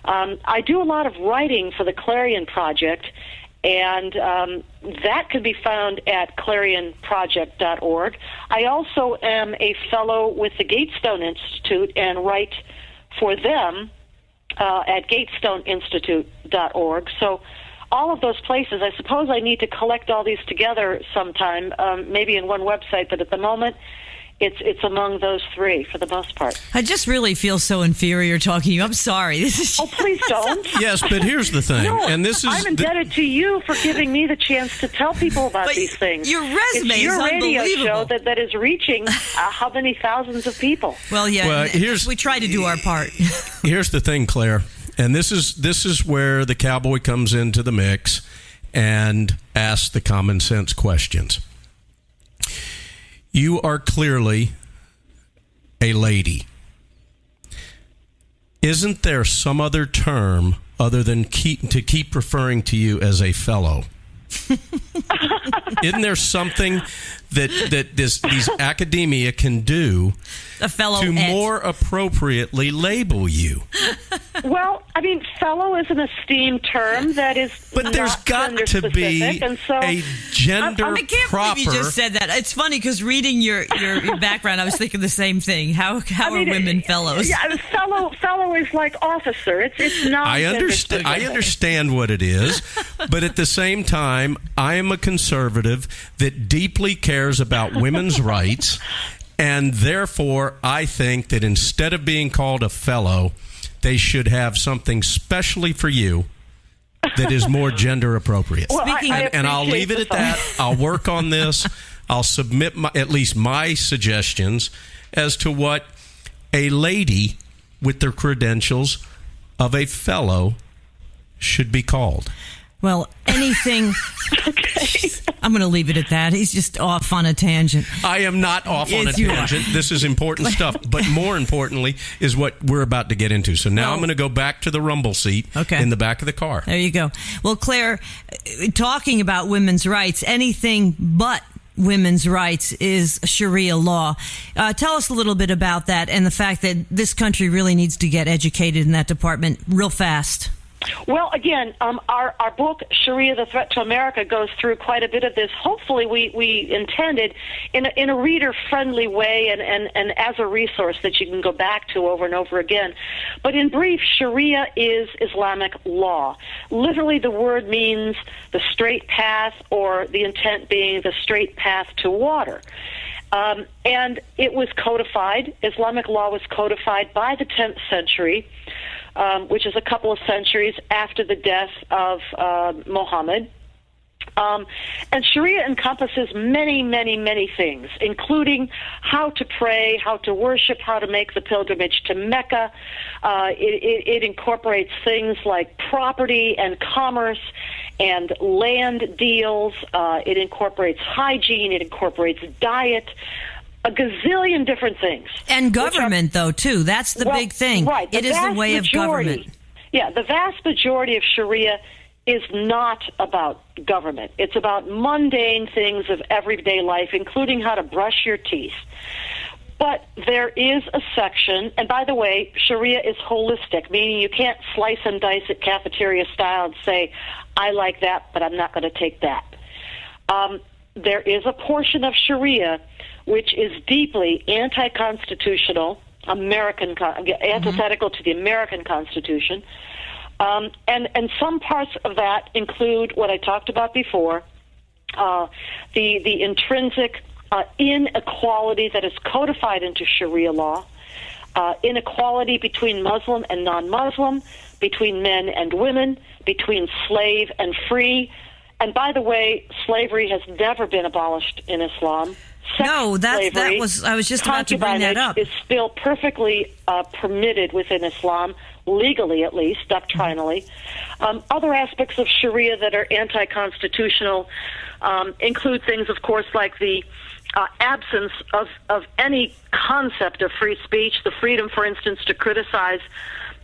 I do a lot of writing for the Clarion Project, and that can be found at clarionproject.org. I also am a fellow with the Gatestone Institute and write for them at gatestoneinstitute.org. So all of those places, I suppose I need to collect all these together sometime, maybe in one website, but at the moment it's among those three for the most part. I just really feel so inferior talking to you. I'm sorry. This is please don't. Yes, but here's the thing. No, and this is I'm indebted to you for giving me the chance to tell people about these things. Your resume it's your is radio unbelievable. show that is reaching how many thousands of people. Well, yeah, Well, we try to do our part. Here's the thing, Clare, and this is where the cowboy comes into the mix and asks the common sense questions. You are clearly a lady, isn't there some other term other than keep referring to you as a fellow? Isn't there something that these academia can do to more appropriately label you? Well, I mean, fellow is an esteemed term that is but there's got to be and so a gender I can't proper. believe you just said that. It's funny because reading your background, I was thinking the same thing. How are women fellows? Yeah, fellow is like officer. It's not. I understand what it is, but at the same time, I am a conservative that deeply cares about women's rights, and therefore I think that instead of being called a fellow, they should have something specially for you that is more gender appropriate. Well, and I'll leave it at that. I'll work on this. I'll submit at least my suggestions as to what a lady with the credentials of a fellow should be called. Well, anything... Okay. I'm going to leave it at that. He's just off on a tangent. I am not off on a tangent. This is important stuff. But more importantly is what we're about to get into. So now I'm going to go back to the rumble seat in the back of the car. There you go. Well, Claire, talking about women's rights, anything but women's rights is Sharia law. Tell us a little bit about that and the fact that this country really needs to get educated in that department real fast. Well, again, our book, Sharia, The Threat to America, goes through quite a bit of this. Hopefully, we intended in a reader-friendly way and as a resource that you can go back to over and over again. But in brief, Sharia is Islamic law. Literally, the word means the straight path, or the intent being the straight path to water. And it was codified. Islamic law was codified by the 10th century, which is a couple of centuries after the death of Muhammad. And Sharia encompasses many, many, many things, including how to pray, how to worship, how to make the pilgrimage to Mecca. It incorporates things like property and commerce and land deals. It incorporates hygiene. It incorporates diet. A gazillion different things. And government, though, too. That's the big thing. Right. It is the way of government. Yeah, the vast majority of Sharia is not about government. It's about mundane things of everyday life, including how to brush your teeth. But there is a section, and by the way, Sharia is holistic, meaning you can't slice and dice it cafeteria style and say, I like that, but I'm not going to take that. There is a portion of Sharia which is deeply anti-constitutional, antithetical to the American Constitution. And some parts of that include what I talked about before, the intrinsic inequality that is codified into Sharia law, inequality between Muslim and non-Muslim, between men and women, between slave and free. And by the way, slavery has never been abolished in Islam. That was I was just about to bring that up. Is still perfectly permitted within Islam, legally at least, doctrinally. Other aspects of Sharia that are anti-constitutional include things, of course, like the absence of any concept of free speech, the freedom, for instance, to criticize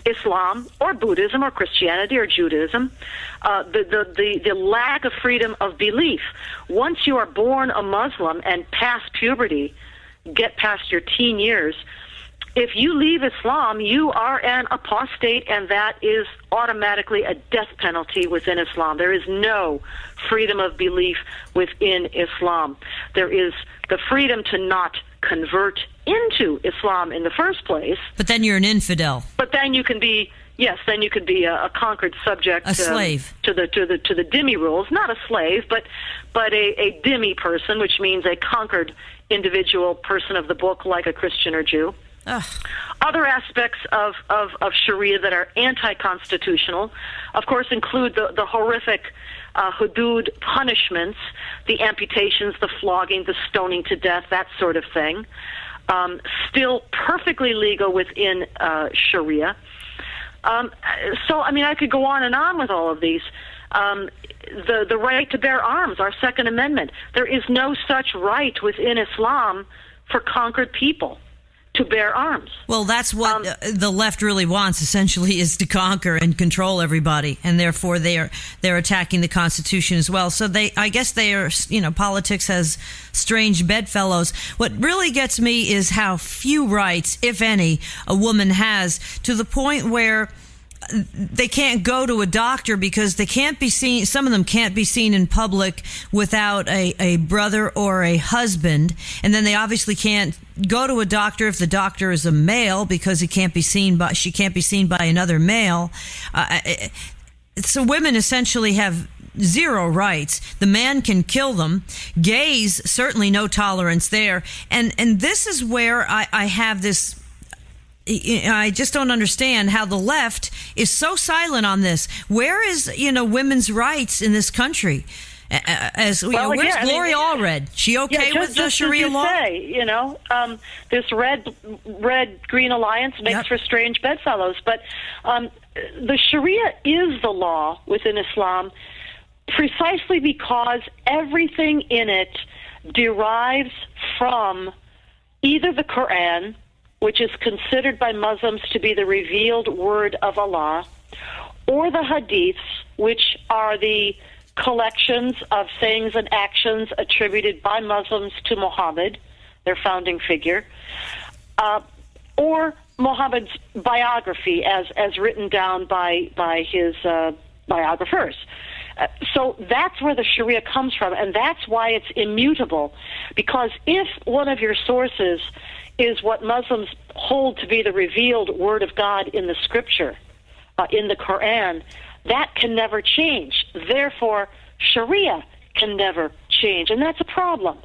Islam or Buddhism or Christianity or Judaism, the lack of freedom of belief. Once you are born a Muslim and past puberty, get past your teen years, if you leave Islam, you are an apostate, and that is automatically a death penalty within Islam. There is no freedom of belief within Islam. There is the freedom to not convert into Islam in the first place. But then you're an infidel. But then you can be, a conquered subject, a slave to the dhimmi rules. Not a slave, but a dhimmi person, which means a conquered individual person of the book, like a Christian or Jew. Ugh. Other aspects of Sharia that are anti-constitutional, of course, include the horrific hudud punishments, the amputations, the flogging, the stoning to death, that sort of thing. Still perfectly legal within Sharia. So, I could go on and on with all of these. The right to bear arms, our Second Amendment. There is no such right within Islam for conquered people. to bear arms. Well, that's what the left really wants, essentially, is to conquer and control everybody, and therefore they're attacking the Constitution as well. So I guess they are, politics has strange bedfellows. What really gets me is how few rights, if any, a woman has, to the point where they can't go to a doctor because they can't be seen. Some of them can't be seen in public without a brother or a husband. And then they obviously can't go to a doctor if the doctor is a male because she can't be seen by another male. So women essentially have zero rights. The man can kill them. Gays, certainly no tolerance there. And this is where I have this. I just don't understand how the left is so silent on this. Where is, women's rights in this country? Where's Gloria Allred? She okay with the Sharia law? This red-green alliance makes for strange bedfellows. But the Sharia is the law within Islam precisely because everything in it derives from either the Quran, which is considered by Muslims to be the revealed word of Allah, or the Hadiths, which are the collections of sayings and actions attributed by Muslims to Muhammad, their founding figure, or Muhammad's biography as written down by his biographers. So that's where the Sharia comes from, and that's why it's immutable. Because if one of your sources is what Muslims hold to be the revealed word of God in the scripture, in the Quran, that can never change. Therefore, Sharia can never change, and that's a problem.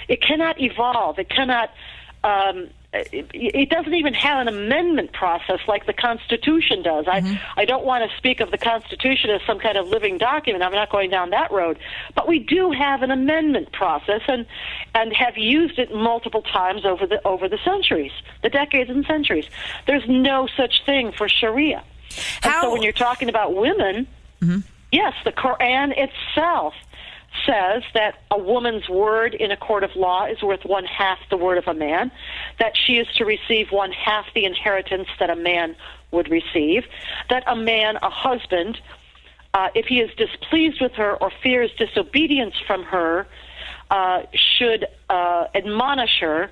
It cannot evolve. It cannot. It doesn't even have an amendment process like the Constitution does. I don't want to speak of the Constitution as some kind of living document. I'm not going down that road. But we do have an amendment process and have used it multiple times over the centuries, the decades and centuries. There's no such thing for Sharia. And so when you're talking about women, yes, the Quran itself says that a woman's word in a court of law is worth 1/2 the word of a man, that she is to receive 1/2 the inheritance that a man would receive, that a man, a husband, if he is displeased with her or fears disobedience from her, should admonish her,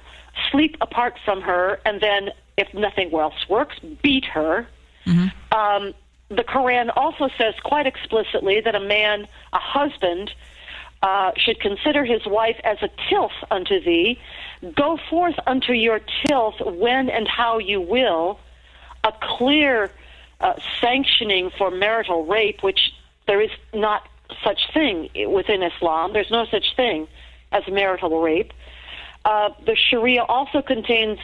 sleep apart from her, and then, if nothing else works, beat her. The Quran also says quite explicitly that a husband, should consider his wife as a tilth unto thee. Go forth unto your tilth when and how you will. A clear sanctioning for marital rape, which there is not such thing within Islam. There's no such thing as marital rape. The Sharia also contains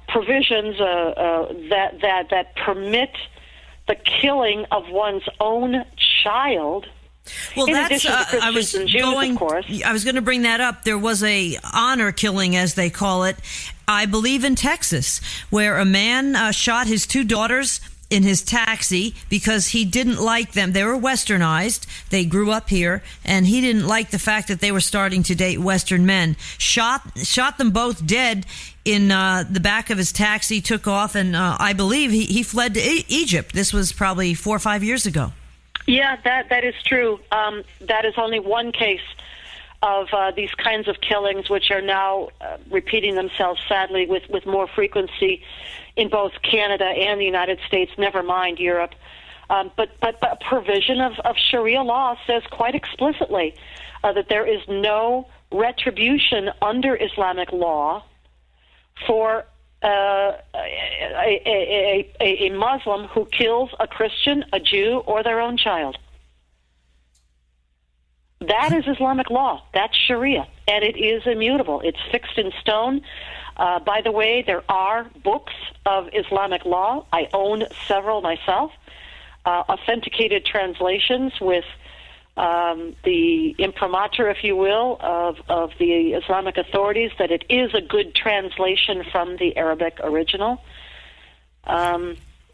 provisions that permit the killing of one's own child. Well, that's I was going to bring that up. There was a honor killing, as they call it, I believe in Texas, where a man shot his 2 daughters in his taxi because he didn't like them. They were westernized. They grew up here, and he didn't like the fact that they were starting to date Western men. Shot them both dead in the back of his taxi, took off, and I believe he fled to Egypt. This was probably 4 or 5 years ago. Yeah, that is true. That is only one case of these kinds of killings, which are now repeating themselves, sadly, with more frequency in both Canada and the United States, never mind Europe. But a provision of Sharia law says quite explicitly that there is no retribution under Islamic law for a Muslim who kills a Christian, a Jew, or their own child. That is Islamic law. That's Sharia, and it is immutable. It's fixed in stone. By the way, there are books of Islamic law. I own several myself, authenticated translations with the imprimatur, if you will, of the Islamic authorities that it is a good translation from the Arabic original.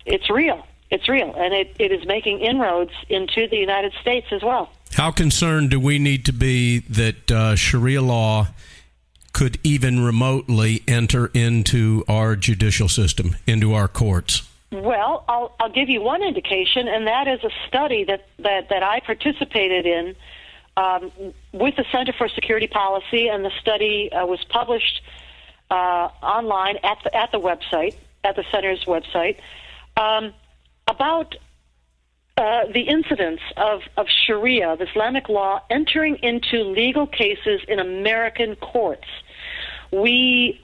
It's real. It's real, and it is making inroads into the United States as well. How concerned do we need to be that Sharia law could even remotely enter into our judicial system, into our courts? Well, I'll give you one indication, and that is a study that I participated in with the Center for Security Policy, and the study was published online at the website, at the center's website, about the incidence of Sharia, of Islamic law, entering into legal cases in American courts. We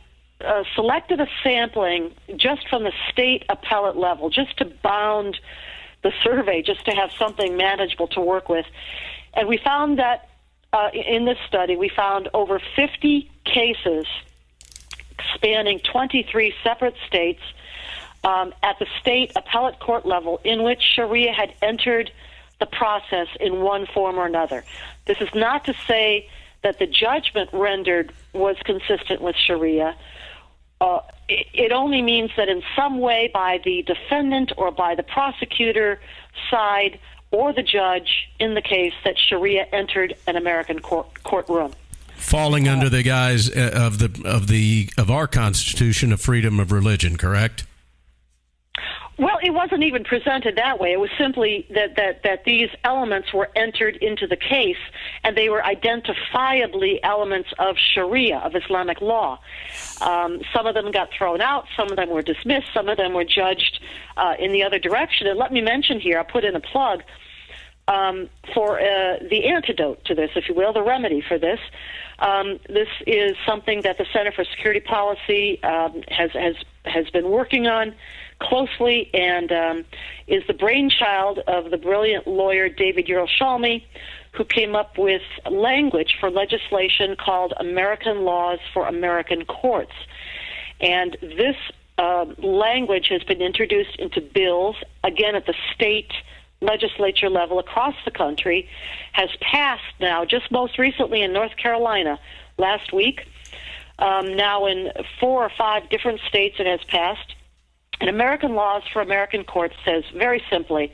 selected a sampling just from the state appellate level, just to bound the survey, just to have something manageable to work with. And we found that in this study, we found over 50 cases spanning 23 separate states at the state appellate court level in which Sharia had entered the process in one form or another. This is not to say that the judgment rendered was consistent with Sharia. It only means that in some way by the defendant or by the prosecutor side or the judge in the case that Sharia entered an American courtroom. Falling under the guise of our Constitution of freedom of religion, correct? Well, it wasn't even presented that way. It was simply that these elements were entered into the case, and they were identifiably elements of Sharia, of Islamic law. Some of them got thrown out, some of them were dismissed, some of them were judged in the other direction. And let me mention here, I'll put in a plug for the antidote to this, if you will, the remedy for this. This is something that the Center for Security Policy has been working on closely, and is the brainchild of the brilliant lawyer David Yerushalmi, who came up with language for legislation called American Laws for American Courts. And this language has been introduced into bills, again at the state legislature level across the country, has passed now, just most recently in North Carolina last week. Now in 4 or 5 different states it has passed. And American Laws for American Courts says very simply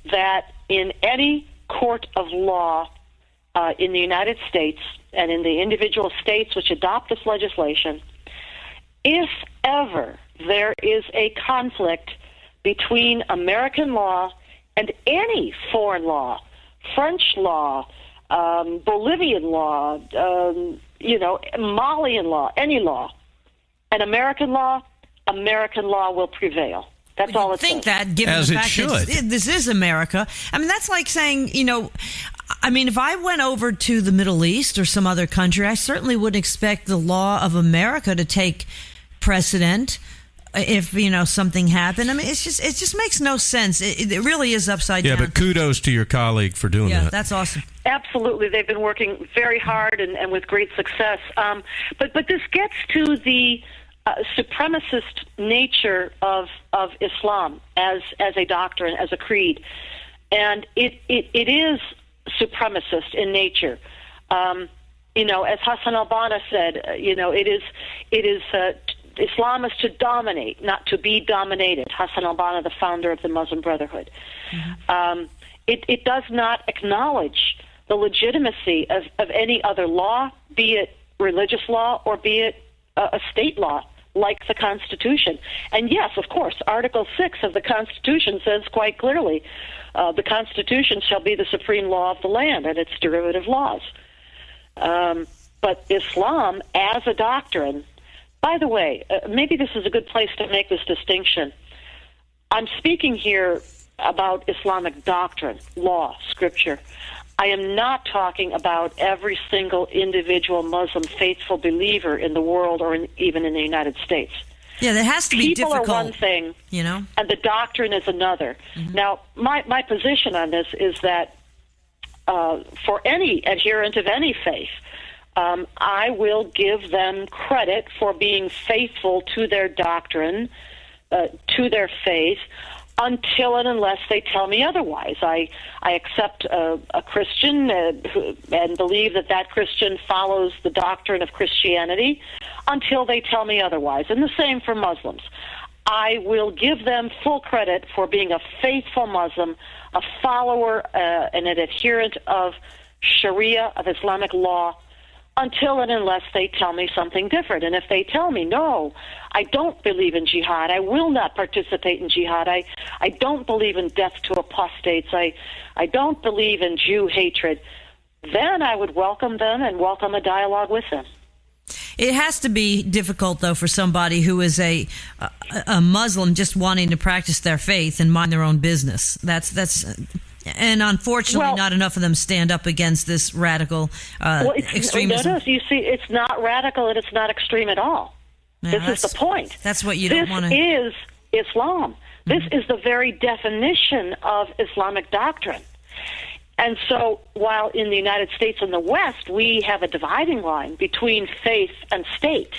that in any court of law in the United States and in the individual states which adopt this legislation, if ever there is a conflict between American law and any foreign law, French law, Bolivian law, Malian law, any law, and American law will prevail. That's all it says. I think that, given As the it fact should. that this is America. I mean, that's like saying, if I went over to the Middle East or some other country, I certainly wouldn't expect the law of America to take precedent if, something happened. I mean, it just makes no sense. It really is upside down. Yeah, but kudos to your colleague for doing that. Yeah, that's awesome. Absolutely. They've been working very hard and with great success. But this gets to the supremacist nature of Islam as a doctrine, as a creed, and it is supremacist in nature. As Hassan al-Banna said, it is Islam is to dominate, not to be dominated. Hassan al-Banna, the founder of the Muslim Brotherhood, it does not acknowledge the legitimacy of any other law, be it religious law or be it a state law, like the Constitution. And yes, of course, Article 6 of the Constitution says quite clearly, the Constitution shall be the supreme law of the land and its derivative laws. But Islam as a doctrine, by the way, maybe this is a good place to make this distinction. I'm speaking here about Islamic doctrine, law, scripture. I am not talking about every single individual Muslim faithful believer in the world or even in the United States. Yeah, that has to be People difficult. are one thing, and the doctrine is another. Now, my position on this is that for any adherent of any faith, I will give them credit for being faithful to their doctrine, to their faith, until and unless they tell me otherwise. I accept a Christian and believe that Christian follows the doctrine of Christianity until they tell me otherwise. And the same for Muslims. I will give them full credit for being a faithful Muslim, a follower and an adherent of Sharia, of Islamic law, until and unless they tell me something different. And if they tell me, no, I don't believe in jihad, I will not participate in jihad, I don't believe in death to apostates, I don't believe in Jew hatred, then I would welcome them and welcome a dialogue with them. It has to be difficult, though, for somebody who is a Muslim just wanting to practice their faith and mind their own business. And unfortunately, not enough of them stand up against this radical extremism. You see, it's not radical and it's not extreme at all. Yeah, this is the point. That's what you don't want to... This is Islam. This is the very definition of Islamic doctrine. And so while in the United States and the West, we have a dividing line between faith and state,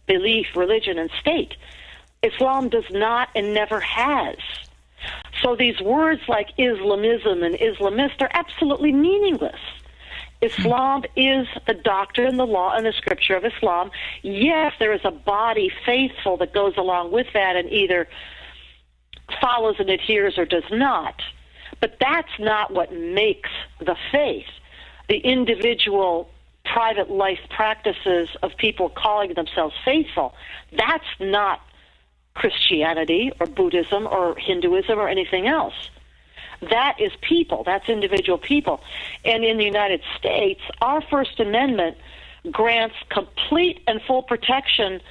belief, religion, and state, Islam does not and never has. So these words like Islamism and Islamist are absolutely meaningless. Islam is the doctrine, the law, and the scripture of Islam. Yes, there is a body faithful that goes along with that and either follows and adheres or does not. But that's not what makes the faith. The individual private life practices of people calling themselves faithful, that's not Christianity or Buddhism or Hinduism or anything else. That is people. That's individual people. And in the United States, our First Amendment grants complete and full protection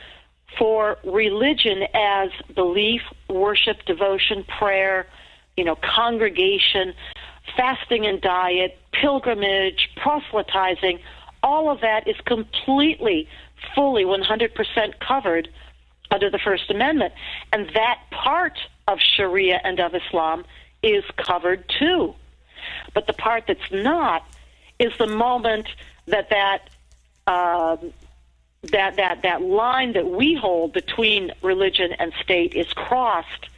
for religion as belief, worship, devotion, prayer, congregation, fasting and diet, pilgrimage, proselytizing. All of that is completely, fully, 100% covered under the First Amendment. And that part of Sharia and of Islam is covered too. But the part that's not is the moment that line that we hold between religion and state is crossed,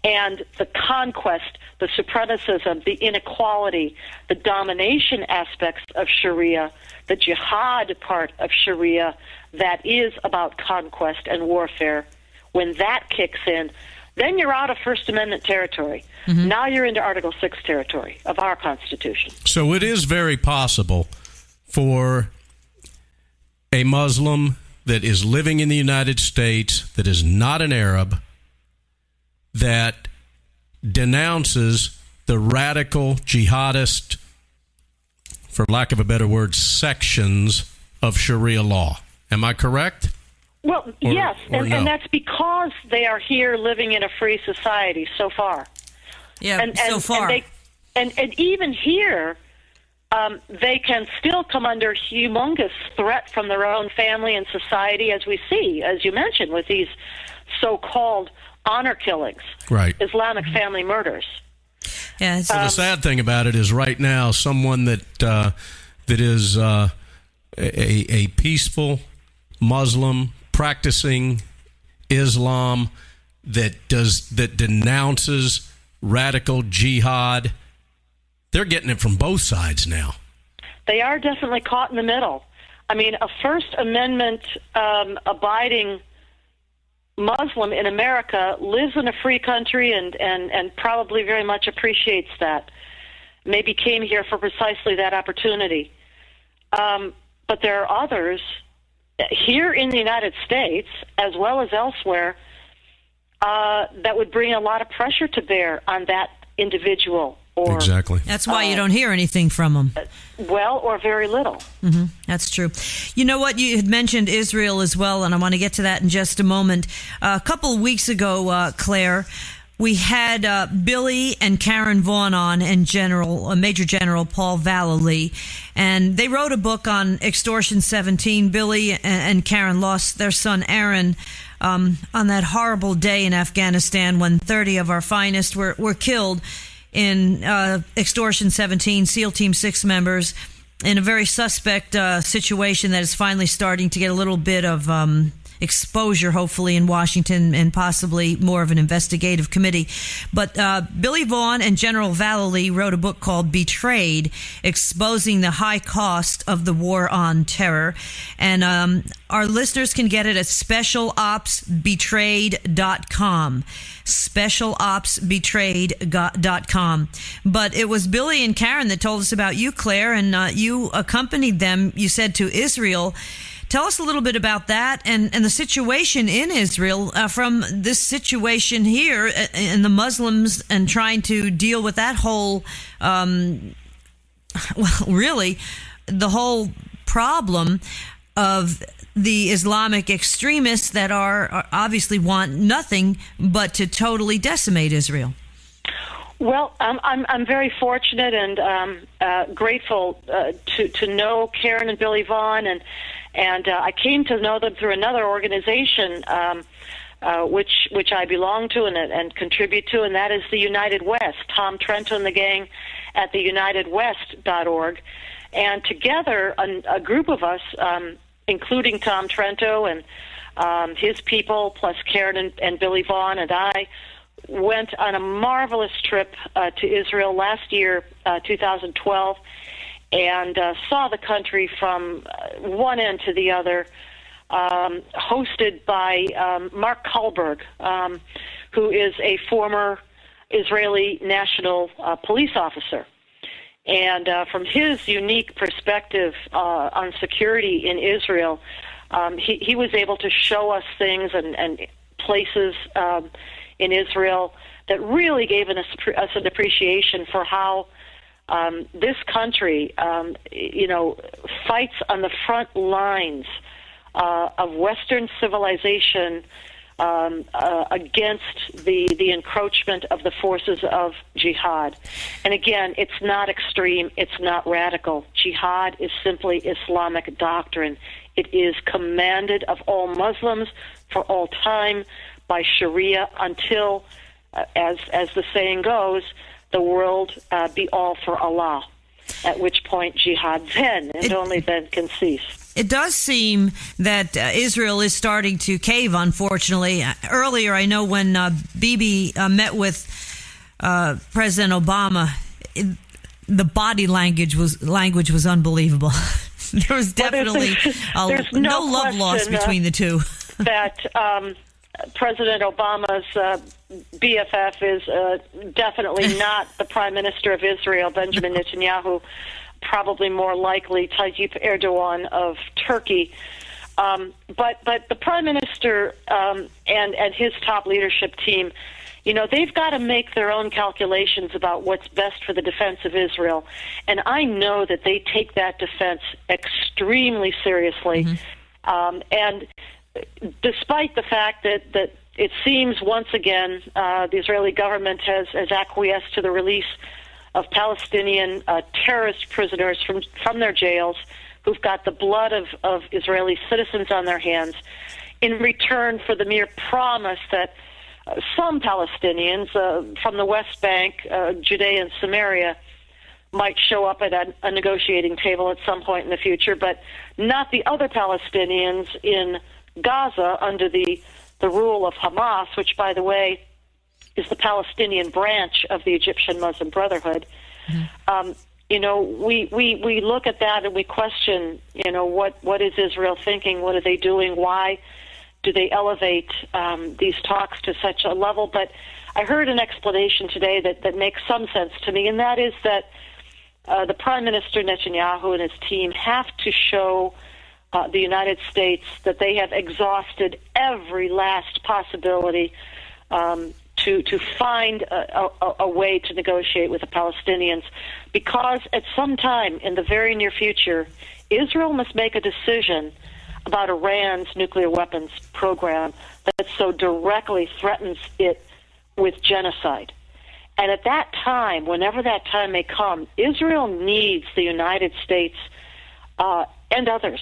and the conquest, the supremacism, the inequality, the domination aspects of Sharia, the jihad part of Sharia that is about conquest and warfare, when that kicks in, then you're out of First Amendment territory. Mm-hmm. Now you're into Article 6 territory of our Constitution. So it is very possible for a Muslim that is living in the United States, that is not an Arab, that denounces the radical jihadist, for lack of a better word, sections of Sharia law. Am I correct? Well, yes, and that's because they are here living in a free society so far. Yeah, so far. And even here, they can still come under humongous threat from their own family and society, as we see, as you mentioned, with these so-called honor killings, right? Islamic family murders. Yeah. So the sad thing about it is, right now, someone that is a peaceful Muslim practicing Islam that denounces radical jihad, they're getting it from both sides now. They are definitely caught in the middle. I mean, a First Amendment abiding Muslim in America lives in a free country and probably very much appreciates that. Maybe came here for precisely that opportunity. But there are others here in the United States, as well as elsewhere, that would bring a lot of pressure to bear on that individual. Or, exactly. That's why you don't hear anything from them. Well, or very little. Mm-hmm. That's true. You know what? You had mentioned Israel as well, and I want to get to that in just a moment. A couple of weeks ago, Claire, we had Billy and Karen Vaughn on, and Major General Paul Vallely, and they wrote a book on Extortion 17. Billy and Karen lost their son Aaron on that horrible day in Afghanistan when 30 of our finest were killed in Extortion 17, SEAL Team 6 members, in a very suspect situation that is finally starting to get a little bit of exposure, hopefully, in Washington and possibly more of an investigative committee. But Billy Vaughn and General Vallely wrote a book called Betrayed, exposing the high cost of the war on terror. And our listeners can get it at specialopsbetrayed.com. specialopsbetrayed.com. But it was Billy and Karen that told us about you, Claire, and you accompanied them, you said, to Israel. Tell us a little bit about that and the situation in Israel from this situation here and the Muslims and trying to deal with that whole, really the whole problem of the Islamic extremists that are obviously want nothing but to totally decimate Israel. Well, I'm very fortunate and grateful to know Karen and Billy Vaughn, and I came to know them through another organization which I belong to and contribute to, and that is the United West. Tom Trento and the gang at the UnitedWest.org, and together a group of us, including Tom Trento and his people, plus Karen and Billy Vaughn and I, went on a marvelous trip to Israel last year, 2012, and saw the country from one end to the other, hosted by Mark Kahlberg, who is a former Israeli national police officer. And from his unique perspective on security in Israel, he was able to show us things and places in Israel that really gave us an appreciation for how this country, fights on the front lines of Western civilization against the encroachment of the forces of jihad. And again, it's not extreme, it's not radical. Jihad is simply Islamic doctrine. It is commanded of all Muslims for all time by Sharia until, as the saying goes, the world be all for Allah, at which point jihad then and only then can cease. It does seem that Israel is starting to cave, unfortunately. Earlier, I know when Bibi met with President Obama, the body language was unbelievable. There was definitely no love lost between the two. That President Obama's BFF is definitely not the Prime Minister of Israel, Benjamin Netanyahu, probably more likely Tayyip Erdogan of Turkey. But the Prime Minister and his top leadership team, they've got to make their own calculations about what's best for the defense of Israel. And I know that they take that defense extremely seriously. Mm-hmm. And despite the fact that it seems once again the Israeli government has acquiesced to the release of Palestinian terrorist prisoners from their jails who've got the blood of Israeli citizens on their hands in return for the mere promise that some Palestinians from the West Bank, Judea and Samaria, might show up at a negotiating table at some point in the future, but not the other Palestinians in Gaza under the rule of Hamas, which, by the way, is the Palestinian branch of the Egyptian Muslim Brotherhood. Mm-hmm. We look at that and we question, what is Israel thinking? What are they doing? Why do they elevate these talks to such a level? But I heard an explanation today that makes some sense to me, and that is that the Prime Minister Netanyahu and his team have to show the United States that they have exhausted every last possibility to find a way to negotiate with the Palestinians, because at some time in the very near future, Israel must make a decision about Iran's nuclear weapons program that so directly threatens it with genocide. And at that time, whenever that time may come, Israel needs the United States and others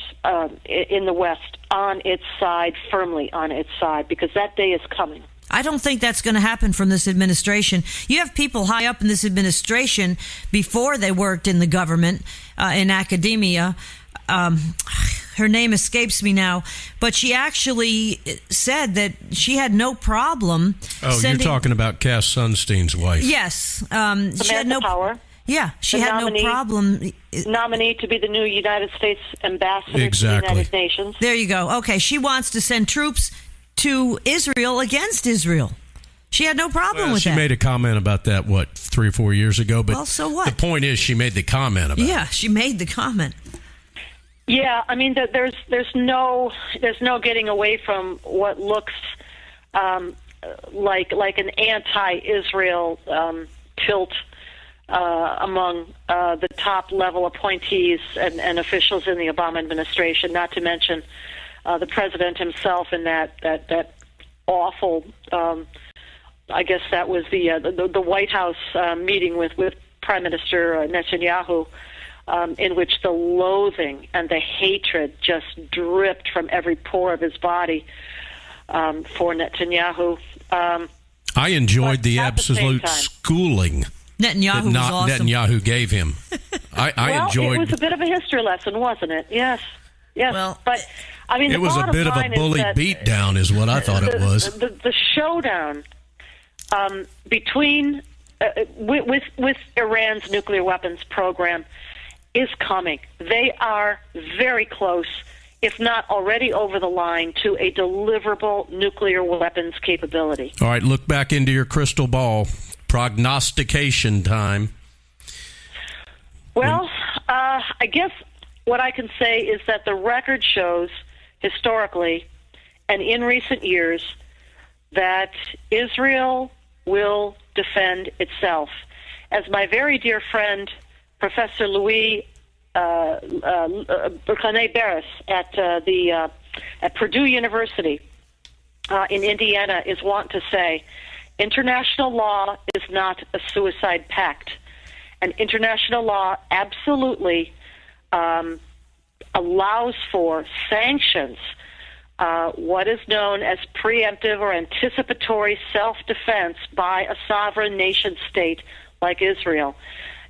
in the West on its side, firmly on its side, because that day is coming. I don't think that's going to happen from this administration. You have people high up in this administration before they worked in the government, in academia. her name escapes me now, but she actually said that she had no problem. You're talking about Cass Sunstein's wife. Yes. She had no power. Yeah, she had no problem. Nominee to be the new United States ambassador to the United Nations. There you go. Okay, she wants to send troops to Israel against Israel. She had no problem with that. She made a comment about that, 3 or 4 years ago? But so what? The point is, she made the comment about it. Yeah, she made the comment. Yeah, I mean, there's no getting away from what looks like an anti-Israel tilt among the top level appointees and officials in the Obama administration. Not to mention the president himself in that awful. I guess that was the White House meeting with Prime Minister Netanyahu, in which the loathing and the hatred just dripped from every pore of his body for Netanyahu. I enjoyed the absolute schooling Netanyahu was awesome. Netanyahu gave him. I enjoyed. It was a bit of a history lesson, wasn't it? Yes. Well, but I mean, it was a bit of a bully beatdown, is what I thought it was. The showdown between with Iran's nuclear weapons program is coming. They are very close, if not already over the line, to a deliverable nuclear weapons capability. All right, look back into your crystal ball. Prognostication time. Well, I guess what I can say is that the record shows historically and in recent years that Israel will defend itself. As my very dear friend, Professor Louis Burkhaneh-Beres at Purdue University in Indiana is wont to say, international law is not a suicide pact. And international law absolutely allows for sanctions, what is known as preemptive or anticipatory self-defense by a sovereign nation state like Israel.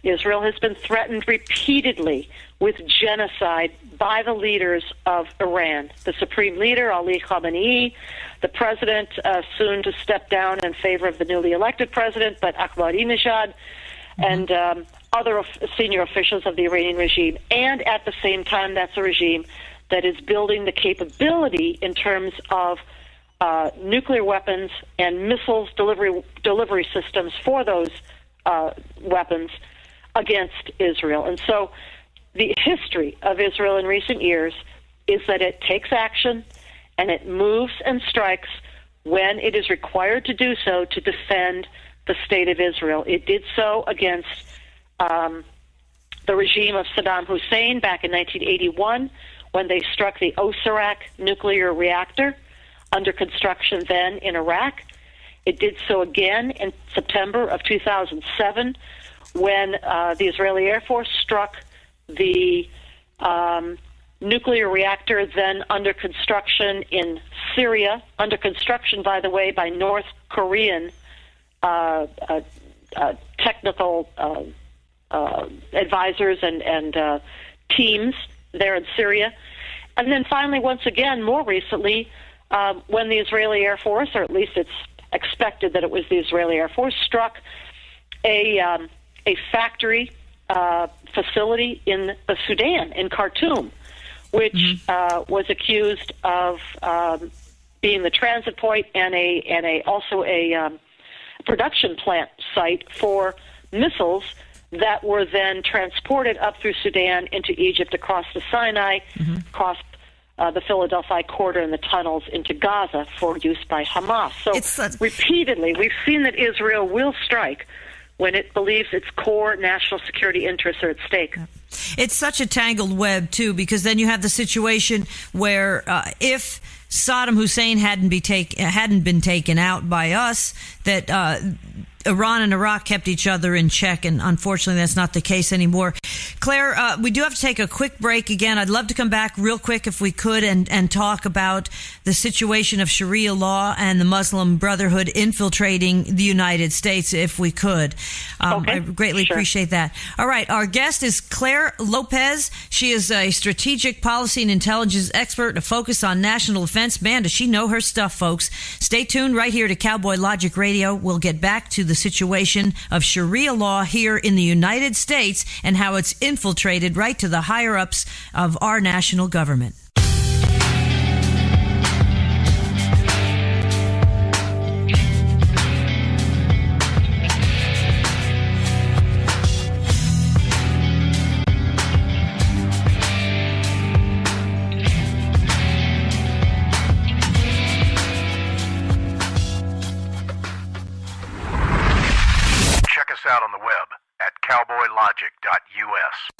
Israel has been threatened repeatedly with genocide by the leaders of Iran. The supreme leader, Ali Khamenei, the president, soon to step down in favor of the newly elected president, but Ahmadinejad, and other senior officials of the Iranian regime. And at the same time, that's a regime that is building the capability in terms of nuclear weapons and missiles delivery systems for those weapons against Israel. And so the history of Israel in recent years is that it takes action and it moves and strikes when it is required to do so to defend the state of Israel. It did so against the regime of Saddam Hussein back in 1981 when they struck the Osirak nuclear reactor under construction then in Iraq. It did so again in September of 2007 when the Israeli Air Force struck the nuclear reactor then under construction in Syria, under construction, by the way, by North Korean technical advisors and teams there in Syria. And then finally, once again, more recently, when the Israeli Air Force, or at least it's expected that it was the Israeli Air Force, struck a factory facility in Sudan, in Khartoum, which was accused of being the transit point and also a production plant site for missiles that were then transported up through Sudan into Egypt, across the Sinai, across the Philadelphia corridor and the tunnels into Gaza for use by Hamas. So repeatedly, we've seen that Israel will strike when it believes its core national security interests are at stake. It's such a tangled web, too, because then you have the situation where if Saddam Hussein hadn't been taken out by us, that Iran and Iraq kept each other in check, and unfortunately that's not the case anymore. Claire, we do have to take a quick break again. I'd love to come back real quick if we could and talk about the situation of Sharia law and the Muslim Brotherhood infiltrating the United States, if we could. I greatly appreciate that. All right. Our guest is Clare Lopez. She is a strategic policy and intelligence expert, a focus on national defense. Man, does she know her stuff, folks. Stay tuned right here to Cowboy Logic Radio. We'll get back to the situation of Sharia law here in the United States and how it's infiltrated right to the higher-ups of our national government. Out on the web at cowboylogic.us.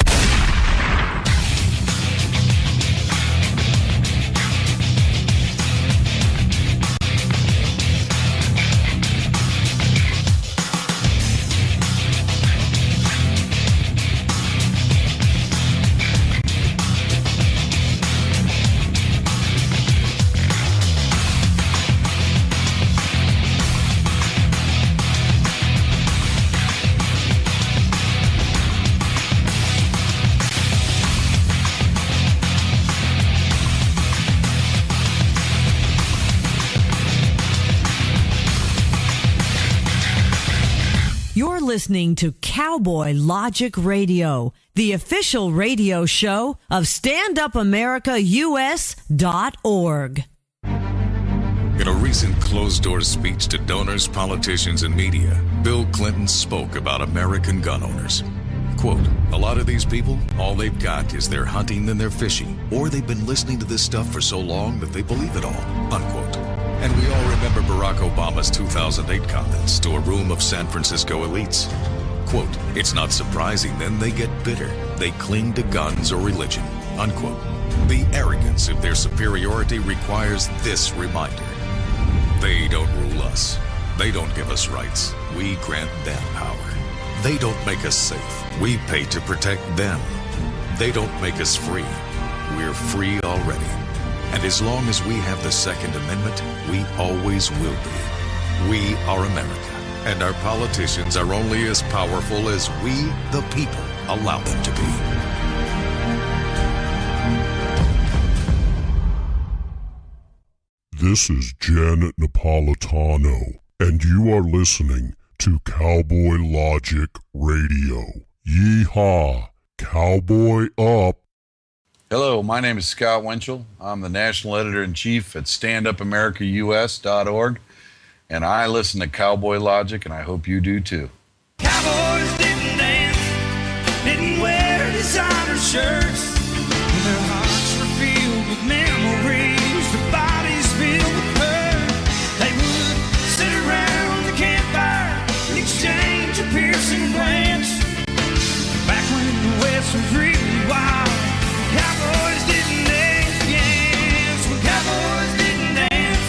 You're listening to Cowboy Logic Radio, the official radio show of StandUpAmericaUS.org. In a recent closed-door speech to donors, politicians, and media, Bill Clinton spoke about American gun owners. Quote, a lot of these people, all they've got is their hunting and their fishing, or they've been listening to this stuff for so long that they believe it all, unquote. And we all remember Barack Obama's 2008 comments to a room of San Francisco elites. Quote, it's not surprising then they get bitter. They cling to guns or religion, unquote. The arrogance of their superiority requires this reminder. They don't rule us. They don't give us rights. We grant them power. They don't make us safe. We pay to protect them. They don't make us free. We're free already. And as long as we have the Second Amendment, we always will be. We are America, and our politicians are only as powerful as we, the people, allow them to be. This is Janet Napolitano, and you are listening to Cowboy Logic Radio. Yeehaw! Cowboy up! Hello, my name is Scott Winchell. I'm the National Editor-in-Chief at StandUpAmericaUS.org, and I listen to Cowboy Logic, and I hope you do too. Cowboys didn't dance, didn't wear designer shirts. Their hearts were filled with memories, their bodies filled with hurt. They would sit around the campfire and exchange a piercing glance. Back when the West was really wild, cowboys didn't dance, yes. When cowboys didn't dance,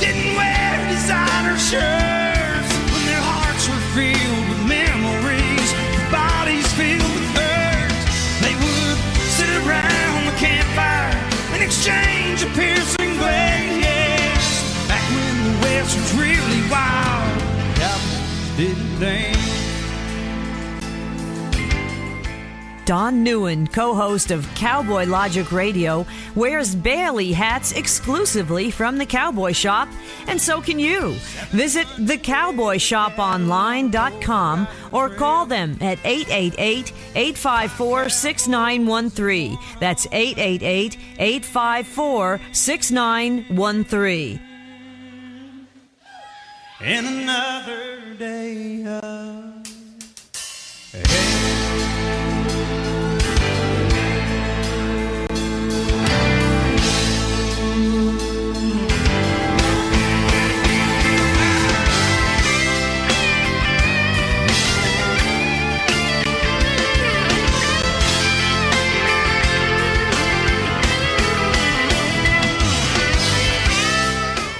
didn't wear designer shirts. When their hearts were filled with memories, their bodies filled with hurt. They would sit around the campfire and exchange a piercing glance, yes. Back when the West was really wild, cowboys didn't dance. Don NEUEN, co-host of Cowboy Logic Radio, wears Vallely hats exclusively from the Cowboy Shop, and so can you. Visit thecowboyshoponline.com or call them at 888-854-6913. That's 888-854-6913. And another day of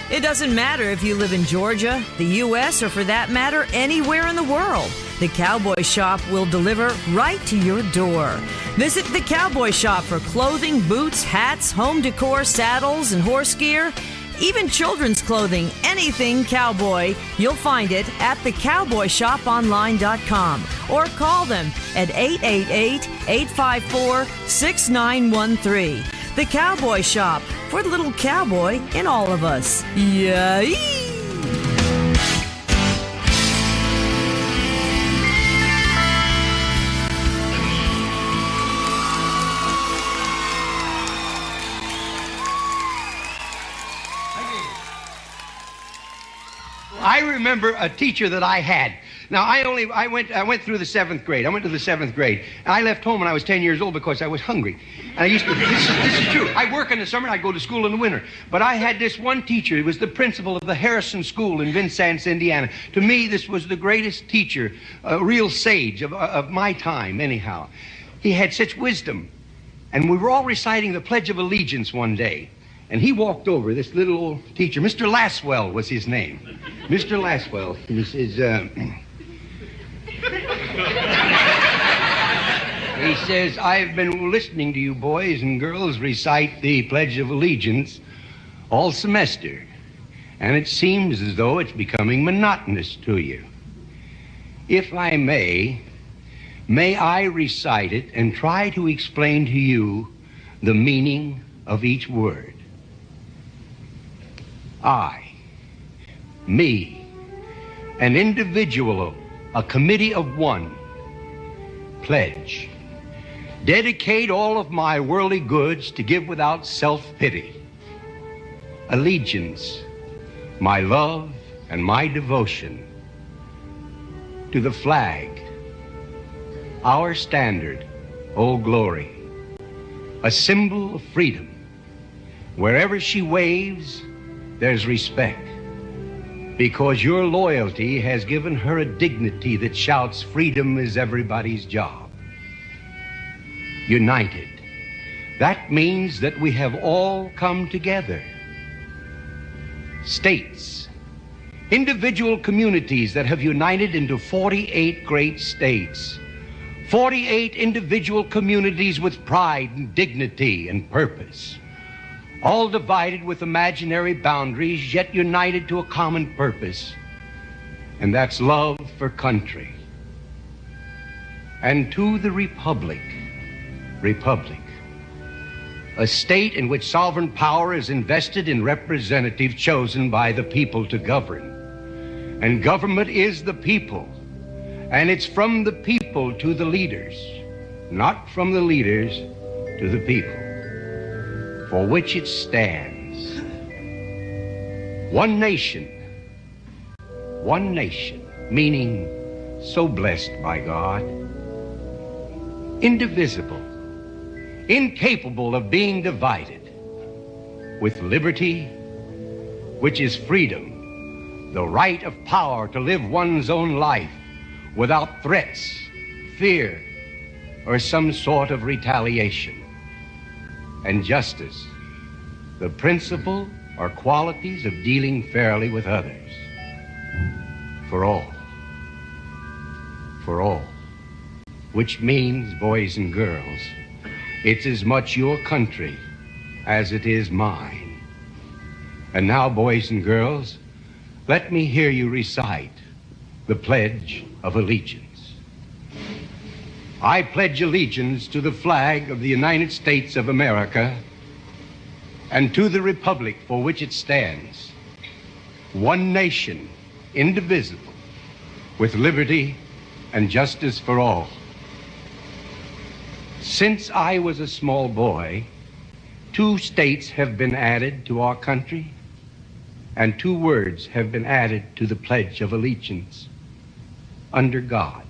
It doesn't matter if you live in Georgia, the U.S., or for that matter, anywhere in the world. The Cowboy Shop will deliver right to your door. Visit the Cowboy Shop for clothing, boots, hats, home decor, saddles, and horse gear. Even children's clothing, anything cowboy, you'll find it at thecowboyshoponline.com or call them at 888-854-6913. The Cowboy Shop, for the little cowboy in all of us. Yay! I remember a teacher that I had. Now, I went through the 7th grade. I went to the 7th grade. And I left home when I was 10 years old because I was hungry. And I used to, this is true. I work in the summer and I go to school in the winter. But I had this one teacher. He was the principal of the Harrison School in Vincennes, Indiana. To me, this was the greatest teacher, a real sage of my time, anyhow. He had such wisdom. And we were all reciting the Pledge of Allegiance one day. And he walked over, this little old teacher. Mr. Laswell was his name. Mr. Laswell. And he says, I've been listening to you boys and girls recite the Pledge of Allegiance all semester. And it seems as though it's becoming monotonous to you. If I may I recite it and try to explain to you the meaning of each word. I, me, an individual, a committee of one, pledge, dedicate all of my worldly goods to give without self-pity, allegiance, my love and my devotion to the flag, our standard, Old Glory, a symbol of freedom. Wherever she waves, there's respect, because your loyalty has given her a dignity that shouts freedom is everybody's job. United. That means that we have all come together. States, individual communities that have united into 48 great states, 48 individual communities with pride and dignity and purpose, all divided with imaginary boundaries, yet united to a common purpose, and that's love for country. And to the republic, a state in which sovereign power is invested in representatives chosen by the people to govern. And government is the people, and it's from the people to the leaders, not from the leaders to the people, for which it stands. One nation, meaning so blessed by God, indivisible, incapable of being divided, with liberty, which is freedom, the right of power to live one's own life without threats, fear, or some sort of retaliation. And justice, the principle or qualities of dealing fairly with others. For all, which means, boys and girls, it's as much your country as it is mine. And now, boys and girls, let me hear you recite the Pledge of Allegiance. I pledge allegiance to the flag of the United States of America and to the republic for which it stands, one nation, indivisible, with liberty and justice for all. Since I was a small boy, 2 states have been added to our country, and 2 words have been added to the Pledge of Allegiance: under God.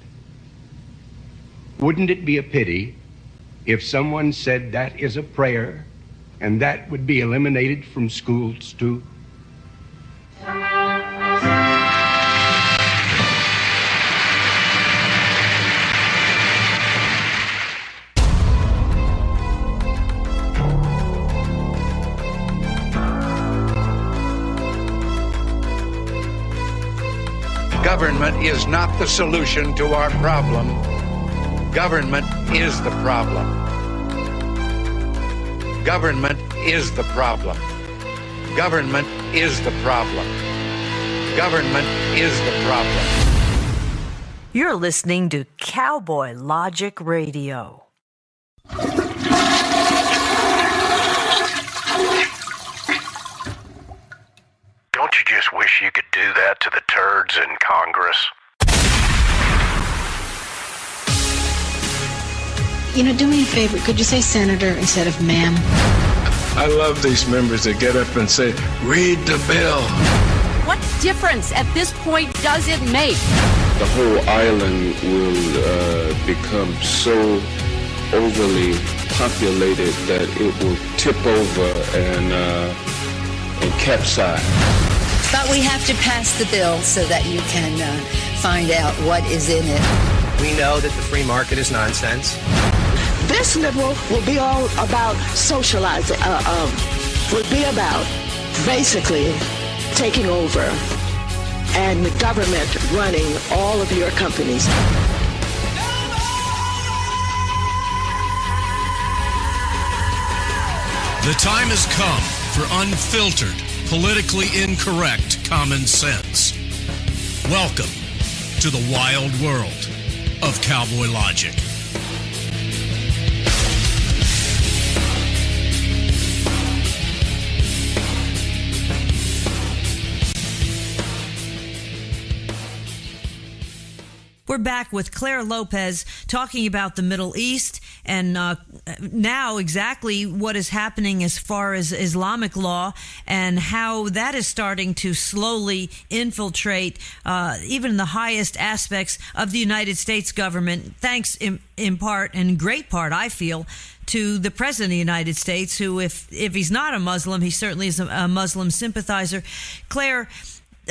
Wouldn't it be a pity if someone said that is a prayer and that would be eliminated from schools too? Government is not the solution to our problem. Government is the problem. Government is the problem. Government is the problem. Government is the problem. You're listening to Cowboy Logic Radio. Don't you just wish you could do that to the turds in Congress? You know, do me a favor. Could you say senator instead of ma'am? I love these members that get up and say, read the bill. What difference at this point does it make? The whole island will become so overly populated that it will tip over and capsize. But we have to pass the bill so that you can find out what is in it. We know that the free market is nonsense. This liberal will be all about socializing, will be about basically taking over and the government running all of your companies. The time has come for unfiltered, politically incorrect common sense. Welcome to the wild world of Cowboy Logic. We're back with Clare Lopez talking about the Middle East and now exactly what is happening as far as Islamic law and how that is starting to slowly infiltrate even the highest aspects of the United States government, thanks in part, and great part, I feel, to the President of the United States, who, if he's not a Muslim, he certainly is a Muslim sympathizer. Clare,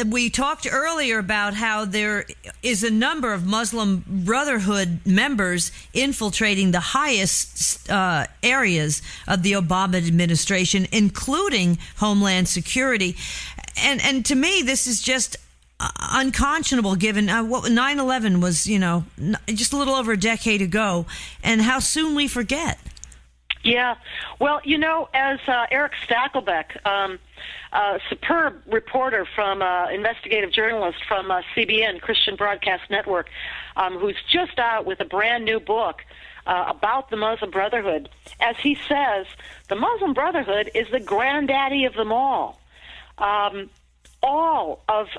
we talked earlier about how there is a number of Muslim Brotherhood members infiltrating the highest areas of the Obama administration, including Homeland Security. And to me, this is just unconscionable given what 9/11 was, just a little over a decade ago, and how soon we forget. Yeah. Well, as Eric Stakelbeck, a superb reporter from investigative journalist from CBN, Christian Broadcast Network, who's just out with a brand new book about the Muslim Brotherhood. As he says, the Muslim Brotherhood is the granddaddy of them all. All of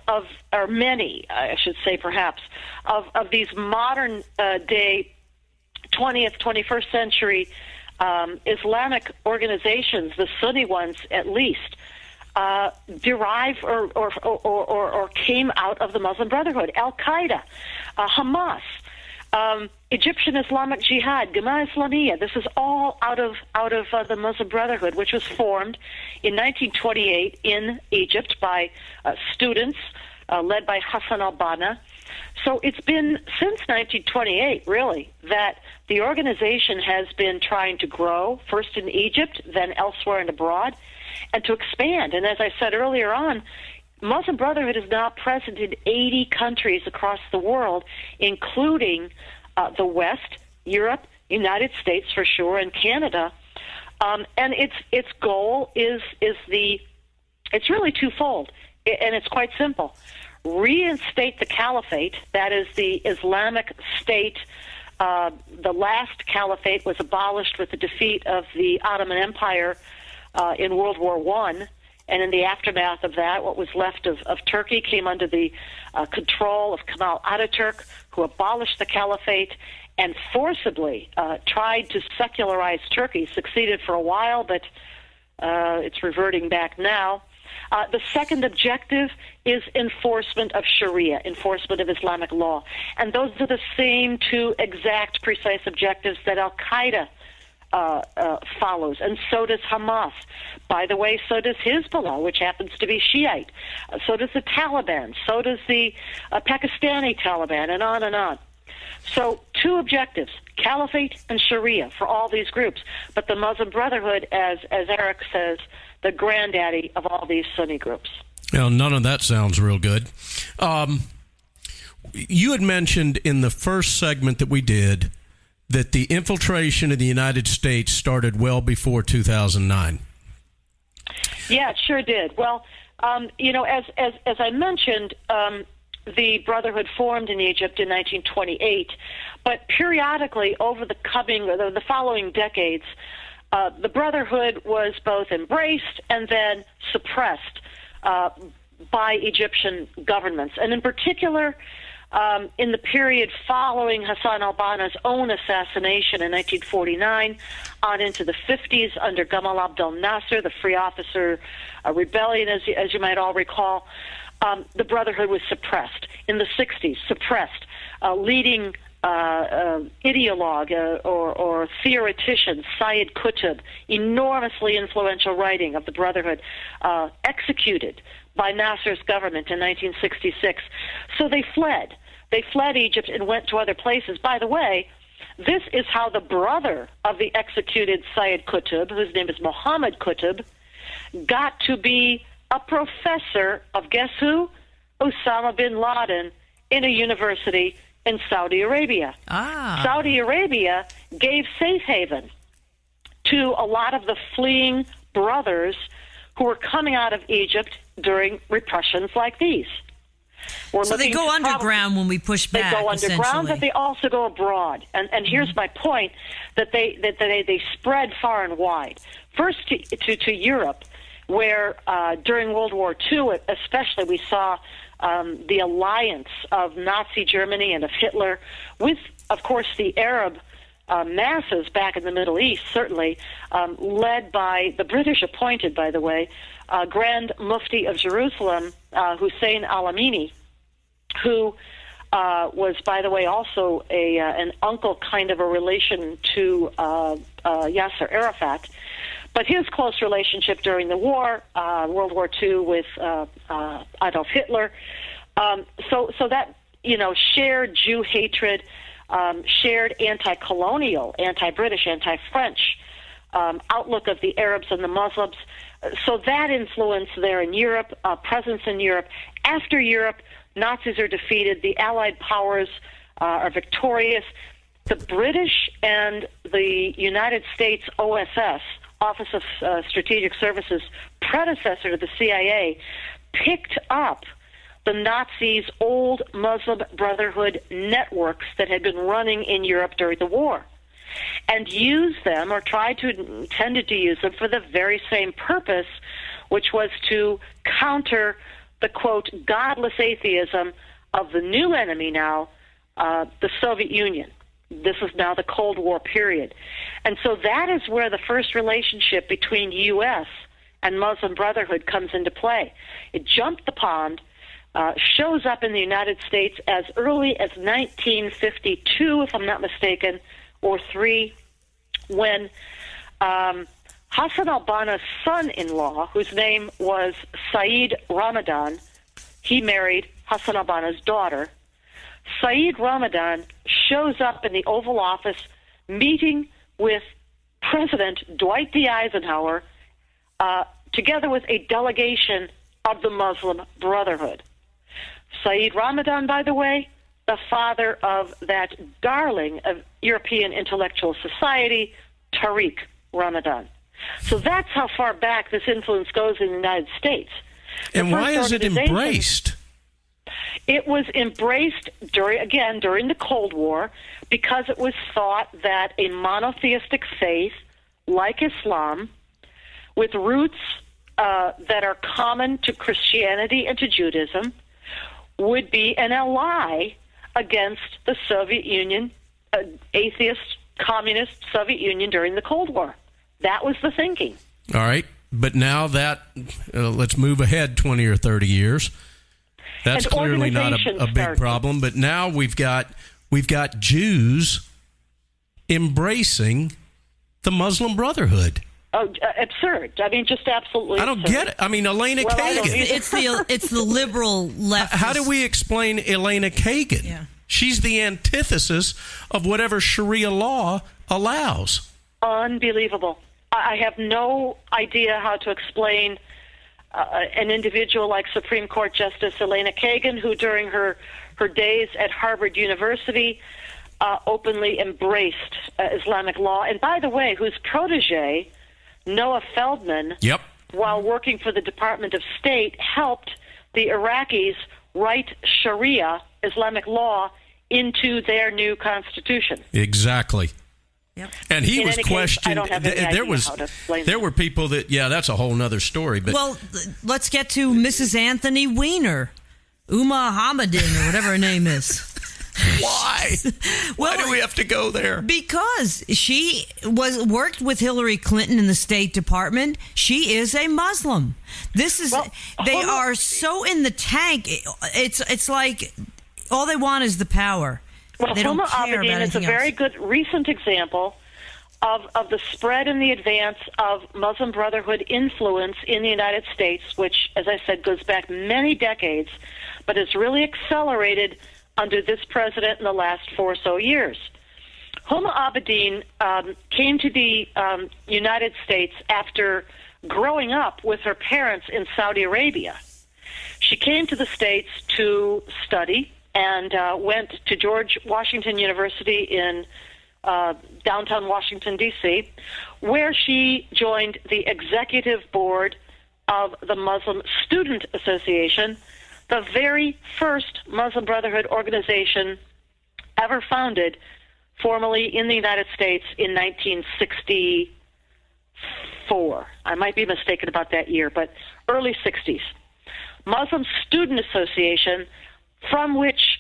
or many, I should say perhaps, of these modern day 20th, 21st century Islamic organizations, the Sunni ones at least, derive or came out of the Muslim Brotherhood. Al-Qaeda, Hamas, Egyptian Islamic Jihad, Gama Islamiyah. This is all out of the Muslim Brotherhood, which was formed in 1928 in Egypt by students led by Hassan al-Banna. So it's been since 1928, really, that the organization has been trying to grow, first in Egypt, then elsewhere and abroad, and to expand. And as I said earlier on, Muslim Brotherhood is now present in 80 countries across the world, including the West, Europe, United States for sure, and Canada. And its goal is it's really twofold, and it's quite simple. Reinstate the caliphate, that is the Islamic State. The last caliphate was abolished with the defeat of the Ottoman Empire in World War I, and in the aftermath of that, what was left of Turkey came under the control of Kemal Ataturk, who abolished the caliphate and forcibly tried to secularize Turkey. Succeeded for a while, but it's reverting back now. The second objective is enforcement of Sharia, enforcement of Islamic law. And those are the same two exact, precise objectives that Al-Qaeda follows, and so does Hamas. By the way, so does Hezbollah, which happens to be Shiite. So does the Taliban. So does the Pakistani Taliban, and on and on. So two objectives, caliphate and Sharia for all these groups. But the Muslim Brotherhood, as Eric says, the granddaddy of all these Sunni groups. Well, none of that sounds real good. you had mentioned in the first segment that we did that the infiltration of the United States started well before 2009. Yeah, it sure did. Well, as I mentioned, the Brotherhood formed in Egypt in 1928, but periodically over the following decades, the Brotherhood was both embraced and then suppressed by Egyptian governments, and in particular, in the period following Hassan al-Banna's own assassination in 1949 on into the 50s under Gamal Abdel Nasser, the Free Officer Rebellion, as you might all recall, the Brotherhood was suppressed. In the 60s, suppressed. Leading ideologue or theoretician Sayyid Qutb, enormously influential writing of the Brotherhood, executed by Nasser's government in 1966. So they fled. They fled Egypt and went to other places. By the way, this is how the brother of the executed Sayyid Qutb, whose name is Mohammed Qutb, got to be a professor of, guess who? Osama bin Laden in a university in Saudi Arabia. Saudi Arabia gave safe haven to a lot of the fleeing brothers who were coming out of Egypt during repressions like these. So they go underground when we push back. They go underground, but they also go abroad. And here's my point: that they spread far and wide. First to Europe, where during World War II, especially, we saw the alliance of Nazi Germany and of Hitler with, of course, the Arab masses back in the Middle East, certainly, led by the British appointed, by the way, Grand Mufti of Jerusalem, Hussein al-Amini, who was, by the way, also an uncle kind of a relation to Yasser Arafat. But his close relationship during the war, World War II, with Adolf Hitler, so that, shared Jew hatred, shared anti-colonial, anti-British, anti-French outlook of the Arabs and the Muslims. So that influence there in Europe, presence in Europe. After Europe, Nazis are defeated. The Allied powers are victorious. The British and the United States OSS, Office of Strategic Services, predecessor to the CIA, picked up the Nazis' old Muslim Brotherhood networks that had been running in Europe during the war, and used them, or intended to use them, for the very same purpose, which was to counter the, quote, godless atheism of the new enemy now, the Soviet Union. This is now the Cold War period. And so that is where the first relationship between U.S. and Muslim Brotherhood comes into play. It jumped the pond, shows up in the United States as early as 1952, if I'm not mistaken, or 3, when Hassan al-Banna's son-in-law, whose name was Saeed Ramadan, he married Hassan al-Banna's daughter. Saeed Ramadan shows up in the Oval Office meeting with President Dwight D. Eisenhower, together with a delegation of the Muslim Brotherhood. Saeed Ramadan, by the way, the father of that darling of European intellectual society, Tariq Ramadan. So that's how far back this influence goes in the United States. And why is it embraced? It was embraced during the Cold War, because it was thought that a monotheistic faith like Islam, with roots that are common to Christianity and to Judaism, would be an ally against the Soviet Union, atheist, communist Soviet Union during the Cold War. That was the thinking. All right. But now that, let's move ahead 20 or 30 years. That's clearly not a big problem. But now we've got Jews embracing the Muslim Brotherhood. Oh, absurd. I mean, just absolutely absurd. I don't get it. I mean, Elena Kagan. It's the liberal left. How do we explain Elena Kagan? Yeah. She's the antithesis of whatever Sharia law allows. Unbelievable. I have no idea how to explain an individual like Supreme Court Justice Elena Kagan, who during her her days at Harvard University, openly embraced Islamic law. And by the way, whose protege, Noah Feldman, while working for the Department of State, helped the Iraqis write Sharia, Islamic law, into their new constitution. Exactly. Yep. And he was questioned. There were people that, that's a whole nother story. But well, let's get to Mrs. Anthony Weiner, Hamadan, or whatever her name is. Why? Why do we have to go there? Because she worked with Hillary Clinton in the State Department. She is a Muslim. They are so in the tank. It's like all they want is the power. Well, they don't care Abedin about is a very good recent example of the spread and the advance of Muslim Brotherhood influence in the United States, which, as I said, goes back many decades, but has really accelerated under this president in the last 4 or so years. Huma Abedin came to the United States after growing up with her parents in Saudi Arabia. She came to the States to study and went to George Washington University in downtown Washington, D.C., where she joined the executive board of the Muslim Student Association, the very first Muslim Brotherhood organization ever founded formally in the United States in 1964. I might be mistaken about that year, but early 60s. Muslim Student Association, from which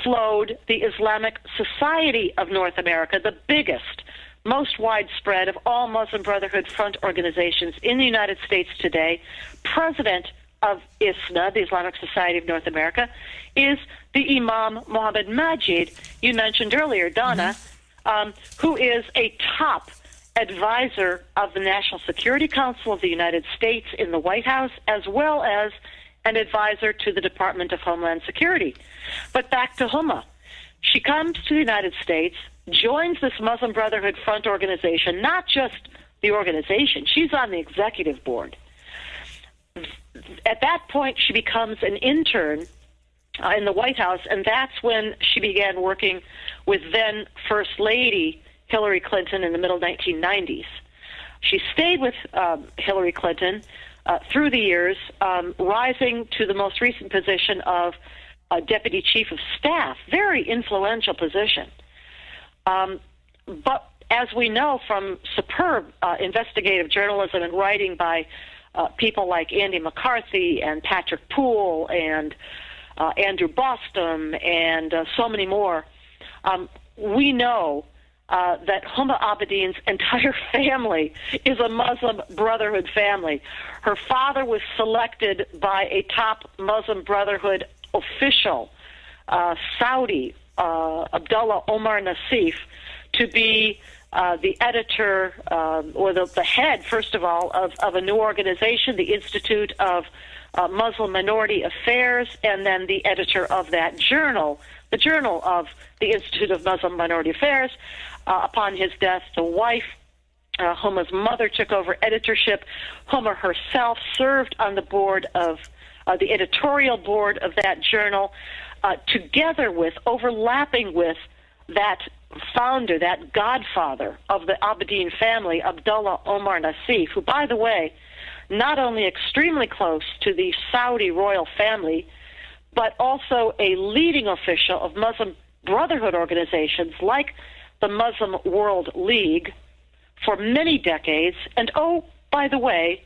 flowed the Islamic Society of North America, the biggest, most widespread of all Muslim Brotherhood front organizations in the United States today. President of ISNA, the Islamic Society of North America, is the Imam Mohammed Majid, you mentioned earlier, Donna, who is a top advisor of the National Security Council of the United States in the White House, as well as an advisor to the Department of Homeland Security. But back to Huma. She comes to the United States, joins this Muslim Brotherhood front organization, not just the organization, she's on the executive board. At that point, she becomes an intern in the White House, and that's when she began working with then First Lady Hillary Clinton in the middle 1990s. She stayed with Hillary Clinton through the years, rising to the most recent position of Deputy Chief of Staff, very influential position. But as we know from superb investigative journalism and writing by people like Andy McCarthy and Patrick Poole and Andrew Bostom and so many more, we know that Huma Abedin's entire family is a Muslim Brotherhood family. Her father was selected by a top Muslim Brotherhood official, Saudi, Abdullah Omar Nassif, to be the editor or the head, first of all, of a new organization, the Institute of Muslim Minority Affairs, and then the editor of that journal, the Journal of the Institute of Muslim Minority Affairs. Upon his death, the wife, Huma's mother, took over editorship. Huma herself served on the board of the editorial board of that journal, together with, overlapping with that founder, that godfather of the Abedin family, Abdullah Omar Nassif, who, by the way, not only extremely close to the Saudi royal family, but also a leading official of Muslim Brotherhood organizations like the Muslim World League for many decades. And oh, by the way,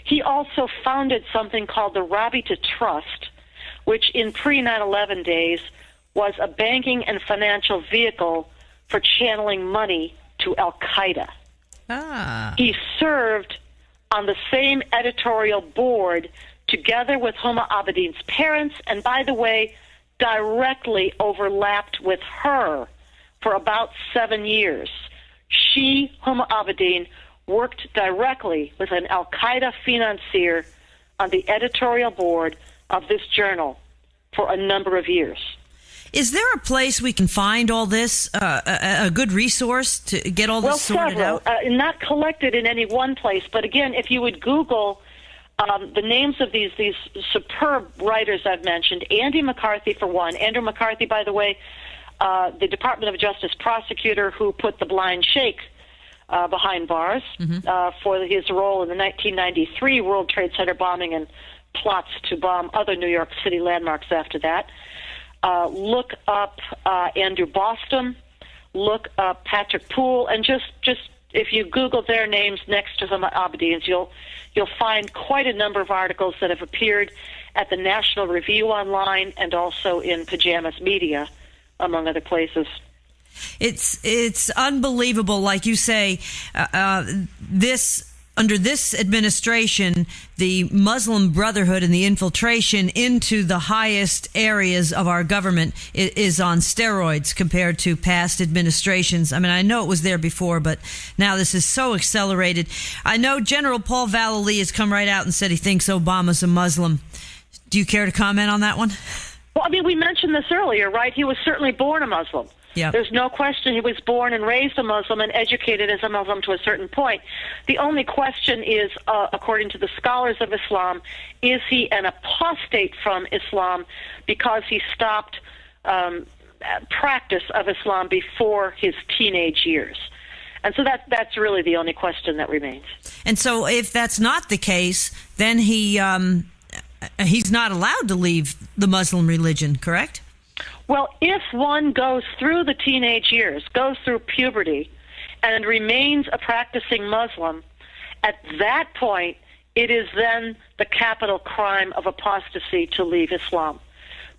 he also founded something called the Rabita Trust, which in pre-9/11 days was a banking and financial vehicle for channeling money to Al-Qaeda. He served on the same editorial board together with Huma Abedin's parents, and by the way, directly overlapped with her for about 7 years. She, Huma Abedin, worked directly with an Al-Qaeda financier on the editorial board of this journal for a number of years. Is there a place we can find all this, a good resource to get all this sorted out? Not collected in any one place, but again, if you would Google the names of these superb writers I've mentioned, Andy McCarthy for one. Andrew McCarthy, by the way, the Department of Justice prosecutor who put the blind sheikh behind bars for his role in the 1993 World Trade Center bombing and plots to bomb other New York City landmarks after that. Look up Andrew Boston, look up Patrick Poole, and just if you Google their names next to Huma Abedin's, you'll find quite a number of articles that have appeared at the National Review Online and also in Pajamas Media, among other places. It's unbelievable, like you say. Under this administration, the Muslim Brotherhood and the infiltration into the highest areas of our government is on steroids compared to past administrations. I mean, I know it was there before, but now this is so accelerated. I know General Paul Vallely has come right out and said he thinks Obama's a Muslim. Do you care to comment on that one? Well, I mean, we mentioned this earlier, right? He was certainly born a Muslim. Yeah. There's no question he was born and raised a Muslim and educated as a Muslim to a certain point. The only question is, according to the scholars of Islam, is he an apostate from Islam because he stopped practice of Islam before his teenage years? And so that's really the only question that remains. And so if that's not the case, then he's not allowed to leave the Muslim religion, correct? Well, if one goes through the teenage years, goes through puberty, and remains a practicing Muslim, at that point, it is then the capital crime of apostasy to leave Islam.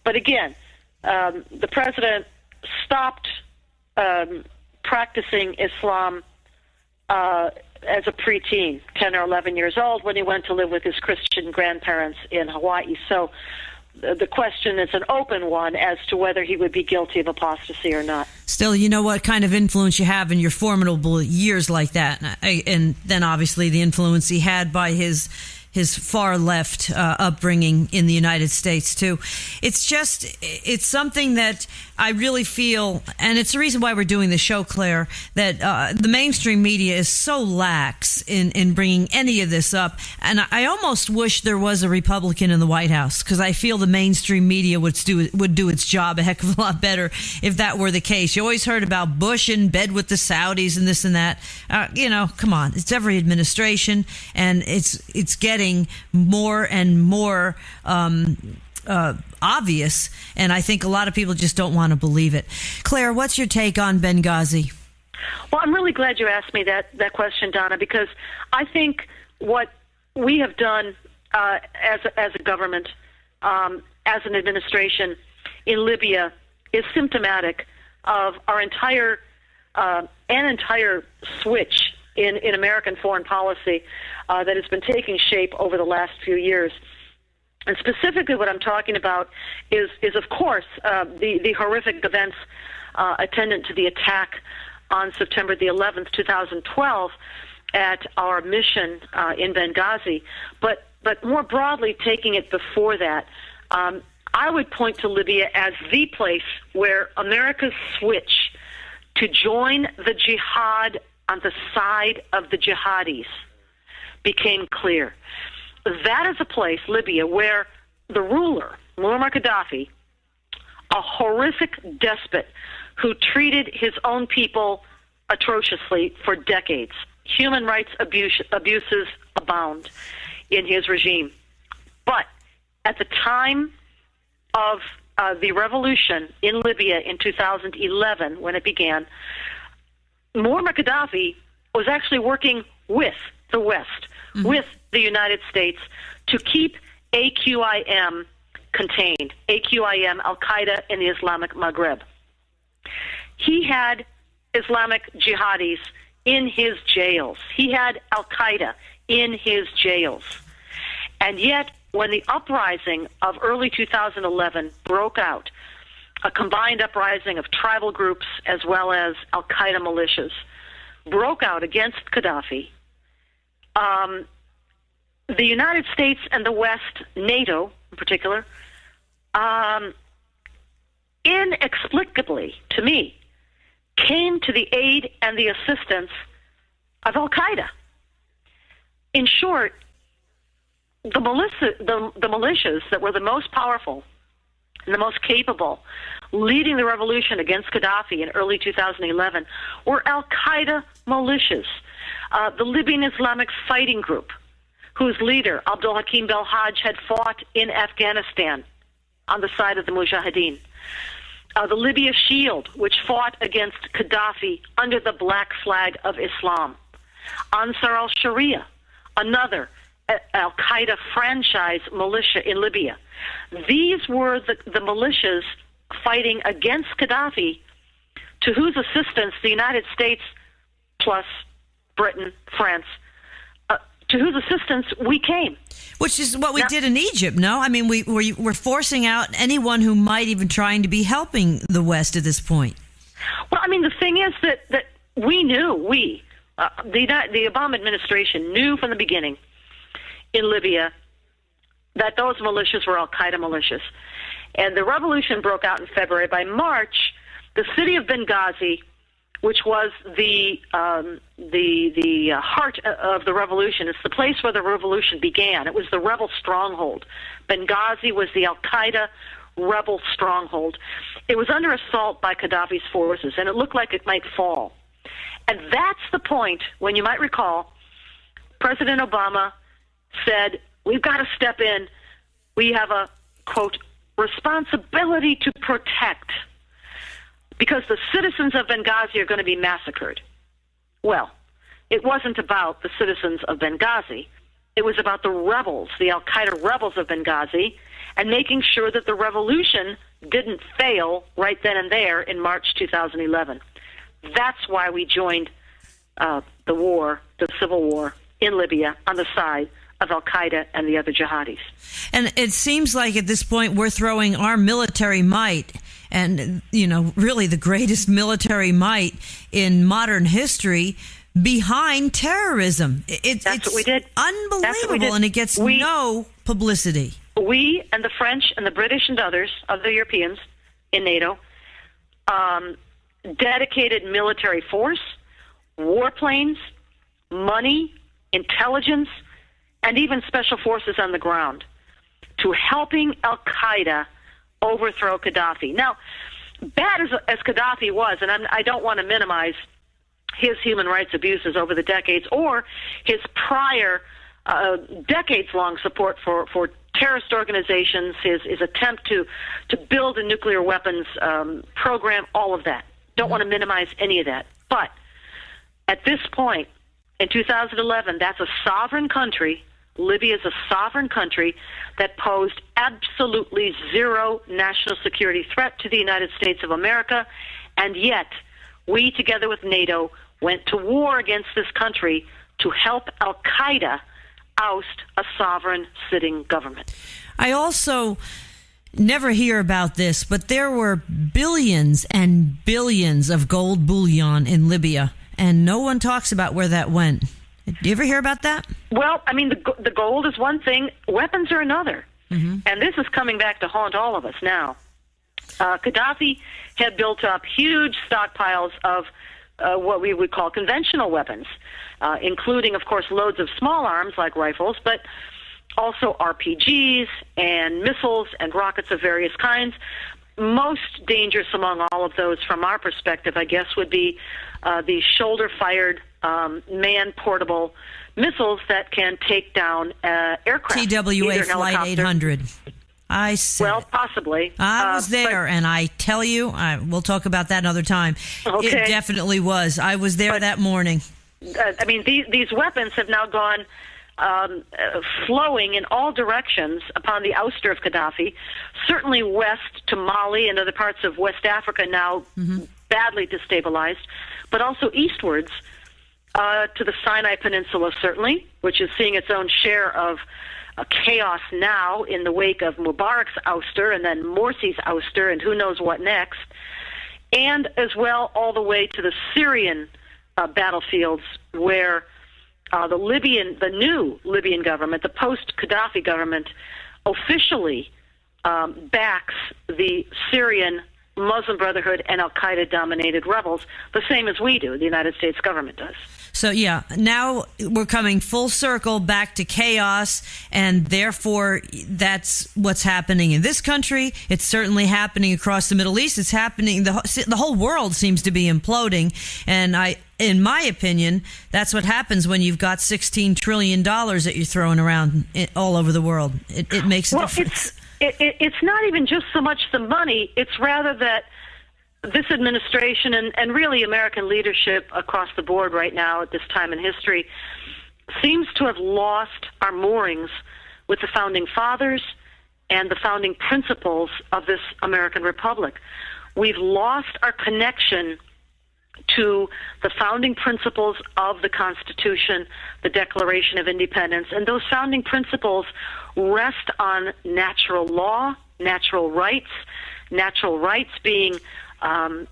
But again, the president stopped practicing Islam as a preteen, 10 or 11 years old, when he went to live with his Christian grandparents in Hawaii. So the question is an open one as to whether he would be guilty of apostasy or not. Still, you know what kind of influence you have in your formidable years like that. And then obviously the influence he had by his far left upbringing in the United States, too. It's something that I really feel, and it's the reason why we're doing the show, Claire, that the mainstream media is so lax in bringing any of this up. And I almost wish there was a Republican in the White House, because I feel the mainstream media would do its job a heck of a lot better if that were the case. You always heard about Bush in bed with the Saudis and this and that. Come on. It's every administration, and it's getting more and more obvious, and I think a lot of people just don't want to believe it. Claire, what's your take on Benghazi? Well, I'm really glad you asked me that question, Donna, because I think what we have done as a government, as an administration in Libya, is symptomatic of our entire switch in American foreign policy that has been taking shape over the last few years. And specifically what I'm talking about is of course, the horrific events attendant to the attack on September the 11th, 2012, at our mission in Benghazi. But more broadly, taking it before that, I would point to Libya as the place where America's switch to join the jihad on the side of the jihadis became clear. That is a place, Libya, where the ruler, Muammar Gaddafi, a horrific despot who treated his own people atrociously for decades. Human rights abuses abound in his regime. But at the time of the revolution in Libya in 2011, when it began, Muammar Gaddafi was actually working with the West, with the United States, to keep AQIM contained, AQIM, Al-Qaeda in the Islamic Maghreb. He had Islamic jihadis in his jails. He had Al-Qaeda in his jails. And yet, when the uprising of early 2011 broke out, a combined uprising of tribal groups as well as Al-Qaeda militias broke out against Gaddafi, the United States and the West, NATO in particular, inexplicably, to me, came to the aid and the assistance of Al-Qaeda. In short, the militias that were the most powerful and the most capable, leading the revolution against Gaddafi in early 2011, were al-Qaeda militias. The Libyan Islamic Fighting Group, whose leader, Abdul Hakim Belhaj, had fought in Afghanistan on the side of the Mujahideen. The Libya Shield, which fought against Gaddafi under the black flag of Islam. Ansar al-Sharia, another al-Qaeda franchise militia in Libya. These were the militias fighting against Gaddafi, to whose assistance the United States, plus Britain, France, to whose assistance we came. Which is what we did in Egypt, no? I mean, we're forcing out anyone who might even trying to be helping the West at this point. Well, I mean, the thing is that we knew, the Obama administration knew from the beginning in Libya that those militias were al-Qaeda militias. And the revolution broke out in February. By March, the city of Benghazi, which was the heart of the revolution, it's the place where the revolution began. It was the rebel stronghold. Benghazi was the al-Qaeda rebel stronghold. It was under assault by Gaddafi's forces, and it looked like it might fall. And that's the point when, you might recall, President Obama said, we've got to step in. We have a, quote, responsibility to protect, because the citizens of Benghazi are going to be massacred. Well, it wasn't about the citizens of Benghazi. It was about the rebels, the al-Qaeda rebels of Benghazi, and making sure that the revolution didn't fail right then and there in March 2011. That's why we joined the civil war in Libya on the side of al-Qaeda and the other jihadis. And it seems like at this point we're throwing our military might, and, really the greatest military might in modern history, behind terrorism. That's what we did. Unbelievable, and it gets no publicity. We and the French and the British and others, other Europeans in NATO, dedicated military force, warplanes, money, intelligence, and even special forces on the ground to helping al-Qaeda overthrow Gaddafi. Now, bad as Gaddafi was, and I don't want to minimize his human rights abuses over the decades or his prior decades-long support for terrorist organizations, his attempt to build a nuclear weapons program, all of that. Don't want to minimize any of that. But at this point, in 2011, that's a sovereign country. Libya is a sovereign country that posed absolutely zero national security threat to the United States of America, and yet we, together with NATO, went to war against this country to help al-Qaeda oust a sovereign sitting government. I also never hear about this, but there were billions and billions of gold bullion in Libya, and no one talks about where that went. Do you ever hear about that? Well, I mean, the gold is one thing. Weapons are another. Mm-hmm. And this is coming back to haunt all of us now. Gaddafi had built up huge stockpiles of what we would call conventional weapons, including, of course, loads of small arms like rifles, but also RPGs and missiles and rockets of various kinds. Most dangerous among all of those, from our perspective, I guess, would be the shoulder-fired man-portable missiles that can take down aircraft. TWA Flight 800. I said well, possibly. I was there, and I tell you, we'll talk about that another time. Okay. It definitely was. I was there that morning. I mean, these weapons have now gone flowing in all directions upon the ouster of Gaddafi, certainly west to Mali and other parts of West Africa now badly destabilized, but also eastwards to the Sinai Peninsula, certainly, which is seeing its own share of chaos now in the wake of Mubarak's ouster and then Morsi's ouster and who knows what next, and as well all the way to the Syrian battlefields where the new Libyan government, the post-Gaddafi government, officially backs the Syrian Muslim Brotherhood and al-Qaeda-dominated rebels, the same as we do, the United States government does. So, yeah, now we're coming full circle back to chaos, and therefore that's what's happening in this country. It's certainly happening across the Middle East. It's happening, the whole world seems to be imploding, and in my opinion, that's what happens when you've got $16 trillion that you're throwing around all over the world. It makes a difference. It's not even just so much the money, it's rather that this administration and really American leadership across the board right now at this time in history seems to have lost our moorings with the founding fathers and the founding principles of this American republic. We've lost our connection to the founding principles of the Constitution, the Declaration of Independence, and those founding principles rest on natural law, natural rights being the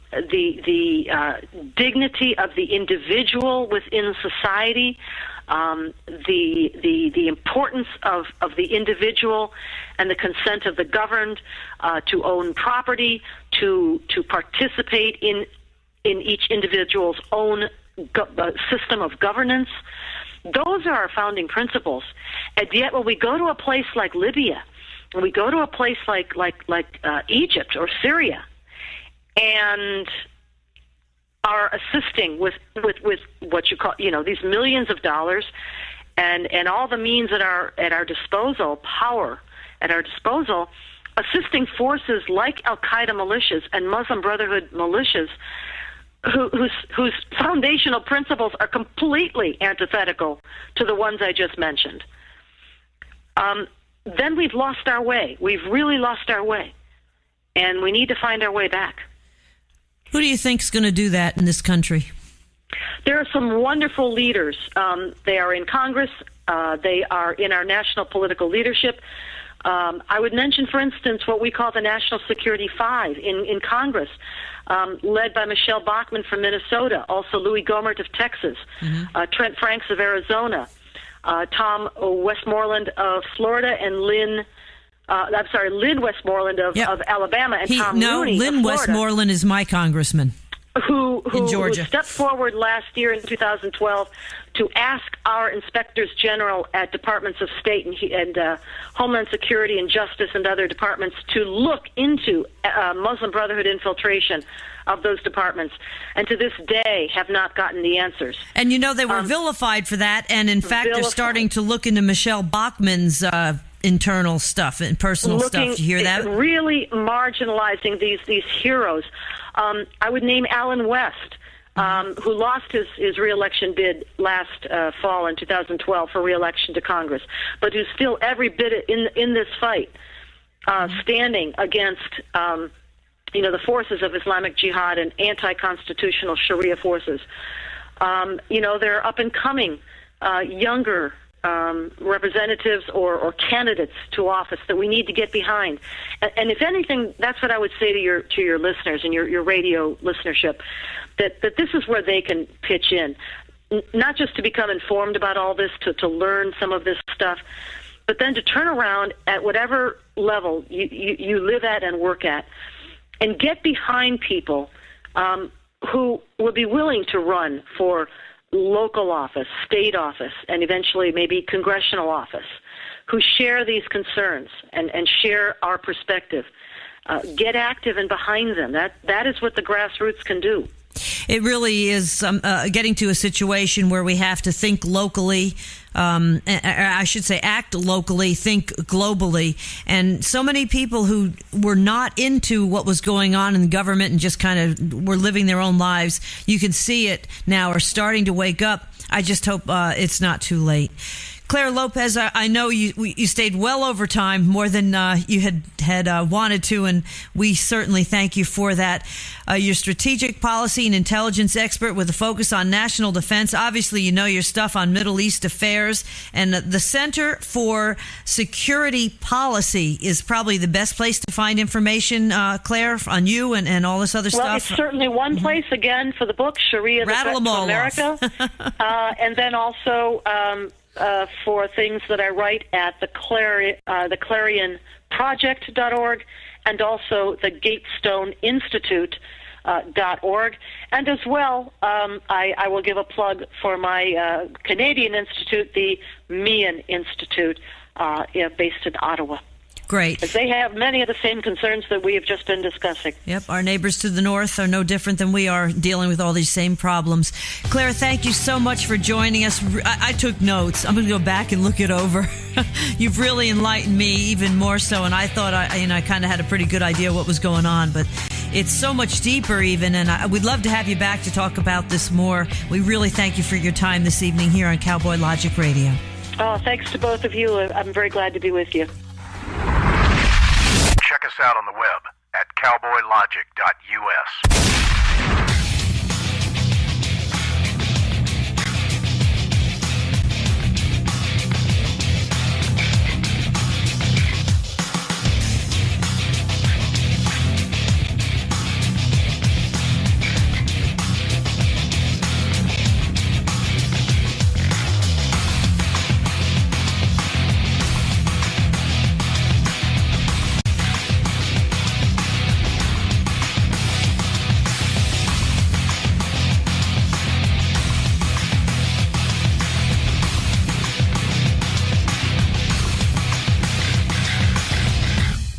dignity of the individual within society, the importance of the individual and the consent of the governed to own property, to participate in each individual's own system of governance. Those are our founding principles. And yet when we go to a place like Libya, when we go to a place like Egypt or Syria, and are assisting with what you call, these millions of dollars and all the means at our disposal, power at our disposal, assisting forces like Al-Qaeda militias and Muslim Brotherhood militias whose foundational principles are completely antithetical to the ones I just mentioned, then we've lost our way. We've really lost our way. And we need to find our way back. Who do you think is going to do that in this country? There are some wonderful leaders. They are in Congress. They are in our national political leadership. I would mention, for instance, what we call the National Security Five in Congress, led by Michelle Bachmann from Minnesota, also Louis Gohmert of Texas, Trent Franks of Arizona, Tom Westmoreland of Florida, and Lynn Westmoreland of Alabama, and Tom Rooney Lynn of Florida. Westmoreland is my congressman. Who Georgia. stepped forward last year in 2012 to ask our inspectors general at departments of state and Homeland Security and Justice and other departments to look into Muslim Brotherhood infiltration of those departments, and to this day have not gotten the answers. And they were vilified for that, and in fact they're starting to look into Michelle Bachmann's internal stuff and personal stuff. Did you hear that? Really marginalizing these heroes. I would name Alan West, who lost his re-election bid last fall in 2012 for re-election to Congress, but who's still every bit in this fight, standing against the forces of Islamic Jihad and anti-constitutional Sharia forces. They're up-and-coming younger representatives or candidates to office that we need to get behind. And if anything, that's what I would say to your listeners and your radio listenership, that this is where they can pitch in, not just to become informed about all this, to learn some of this stuff, but then to turn around at whatever level you live at and work at and get behind people who will be willing to run for local office, state office, and eventually maybe congressional office, who share these concerns and share our perspective. Get active and behind them. That is what the grassroots can do. It really is getting to a situation where we have to think locally, I should say act locally, think globally. And so many people who were not into what was going on in the government and just kind of were living their own lives, you can see it now, are starting to wake up. I just hope it's not too late. Clare Lopez, I know you stayed well over time, more than you had wanted to, and we certainly thank you for that. You're strategic policy and intelligence expert with a focus on national defense. Obviously, you know your stuff on Middle East affairs, and the Center for Security Policy is probably the best place to find information, Clare, on you and all this other stuff. Well, it's certainly one place, again, for the book, Sharia, the Threat to America, and then also for things that I write at the ClarionProject.org and also the Gatestone Institute.org. And as well, I will give a plug for my Canadian institute, the NEUEN Institute, based in Ottawa. Great. They have many of the same concerns that we have just been discussing. Yep, our neighbors to the north are no different than we are, dealing with all these same problems. Claire, thank you so much for joining us. I took notes. I'm going to go back and look it over. You've really enlightened me even more so, and I thought I kind of had a pretty good idea what was going on, but it's so much deeper even, and we'd love to have you back to talk about this more. We really thank you for your time this evening here on Cowboy Logic Radio. Oh, thanks to both of you. I'm very glad to be with you. Check us out on the web at cowboylogic.us.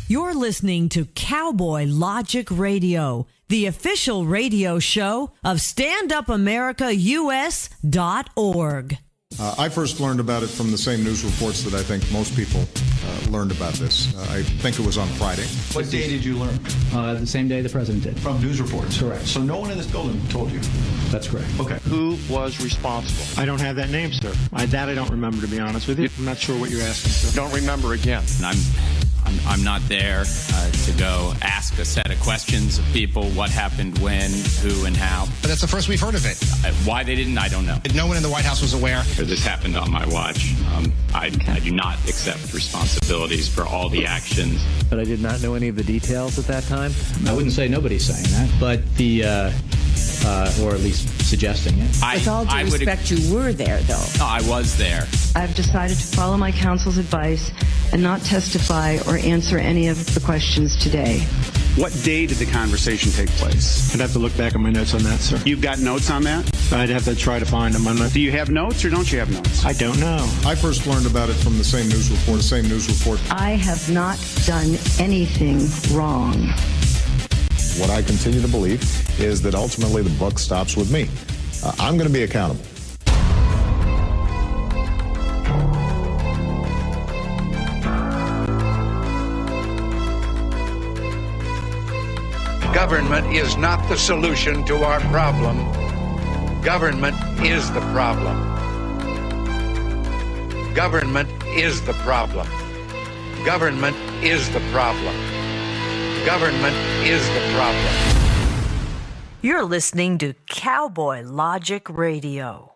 You're listening to Cowboy Logic Radio, the official radio show of StandUpAmericaUS.org. I first learned about it from the same news reports that I think most people learned about this. I think it was on Friday. What day did you learn? The same day the president did. From news reports? Correct. So no one in this building told you? That's correct. Okay. Who was responsible? I don't have that name, sir. I don't remember, to be honest with you. I'm not sure what you're asking, sir. Don't remember again. I'm not there to go ask a set of questions of people, what happened, when, who, and how. But that's the first we've heard of it. Why they didn't, I don't know. No one in the White House was aware. This happened on my watch. I do not accept responsibilities for all the actions. But I did not know any of the details at that time. I wouldn't say nobody's saying that, but or at least suggesting it. With all due respect, you were there, though. No, I was there. I've decided to follow my counsel's advice and not testify or answer any of the questions today. What day did the conversation take place? I'd have to look back at my notes on that, sir. You've got notes on that? I'd have to try to find them. Do you have notes or don't you have notes? I don't know. I first learned about it from the same news report. I have not done anything wrong. What I continue to believe is that ultimately the buck stops with me. I'm going to be accountable. Government is not the solution to our problem. Government is the problem. Government is the problem. Government is the problem. Government is the problem. You're listening to Cowboy Logic Radio.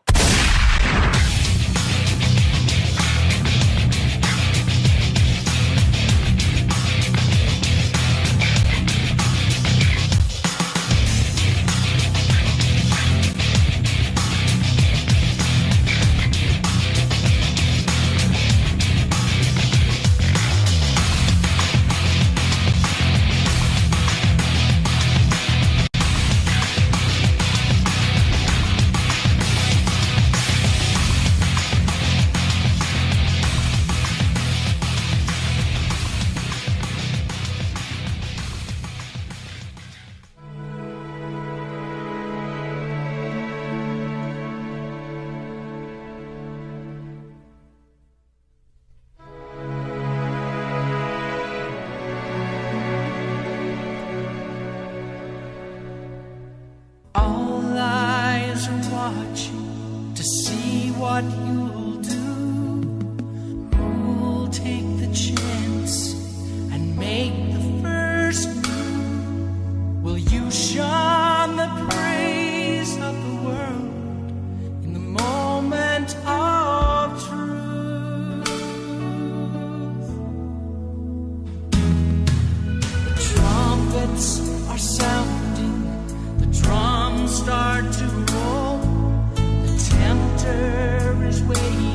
Start to roll. The tempter is waiting.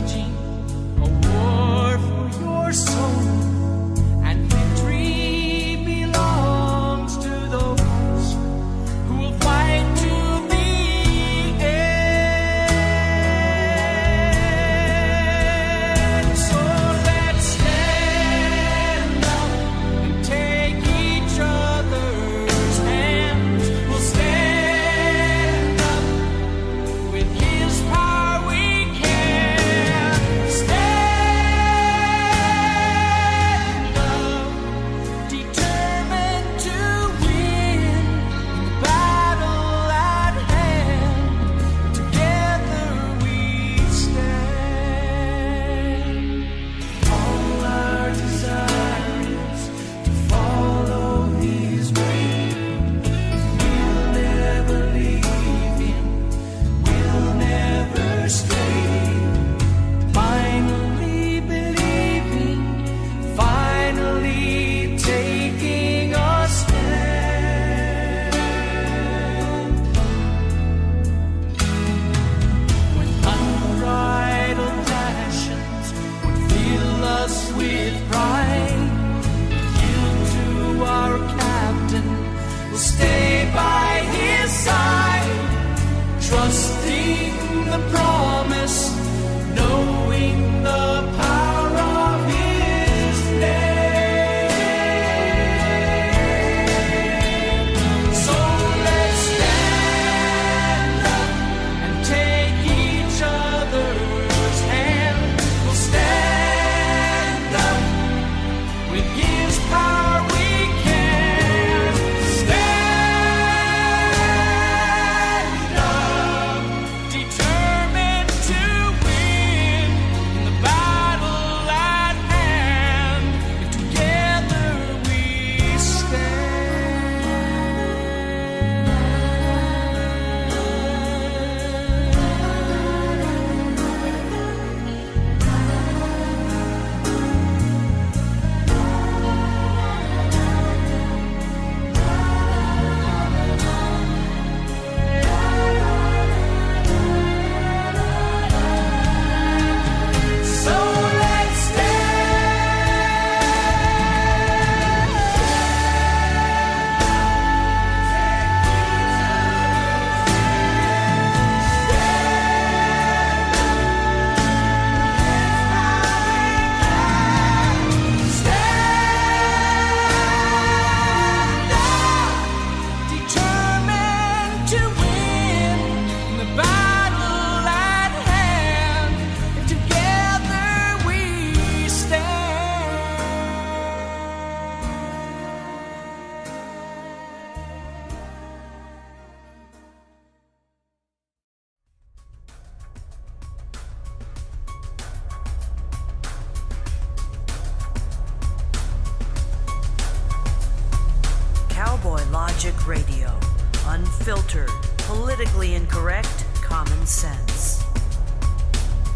Logic Radio. Unfiltered, politically incorrect, common sense.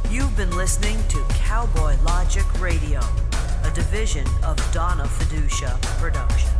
You've been listening to Cowboy Logic Radio, a division of Donna Fiducia Production.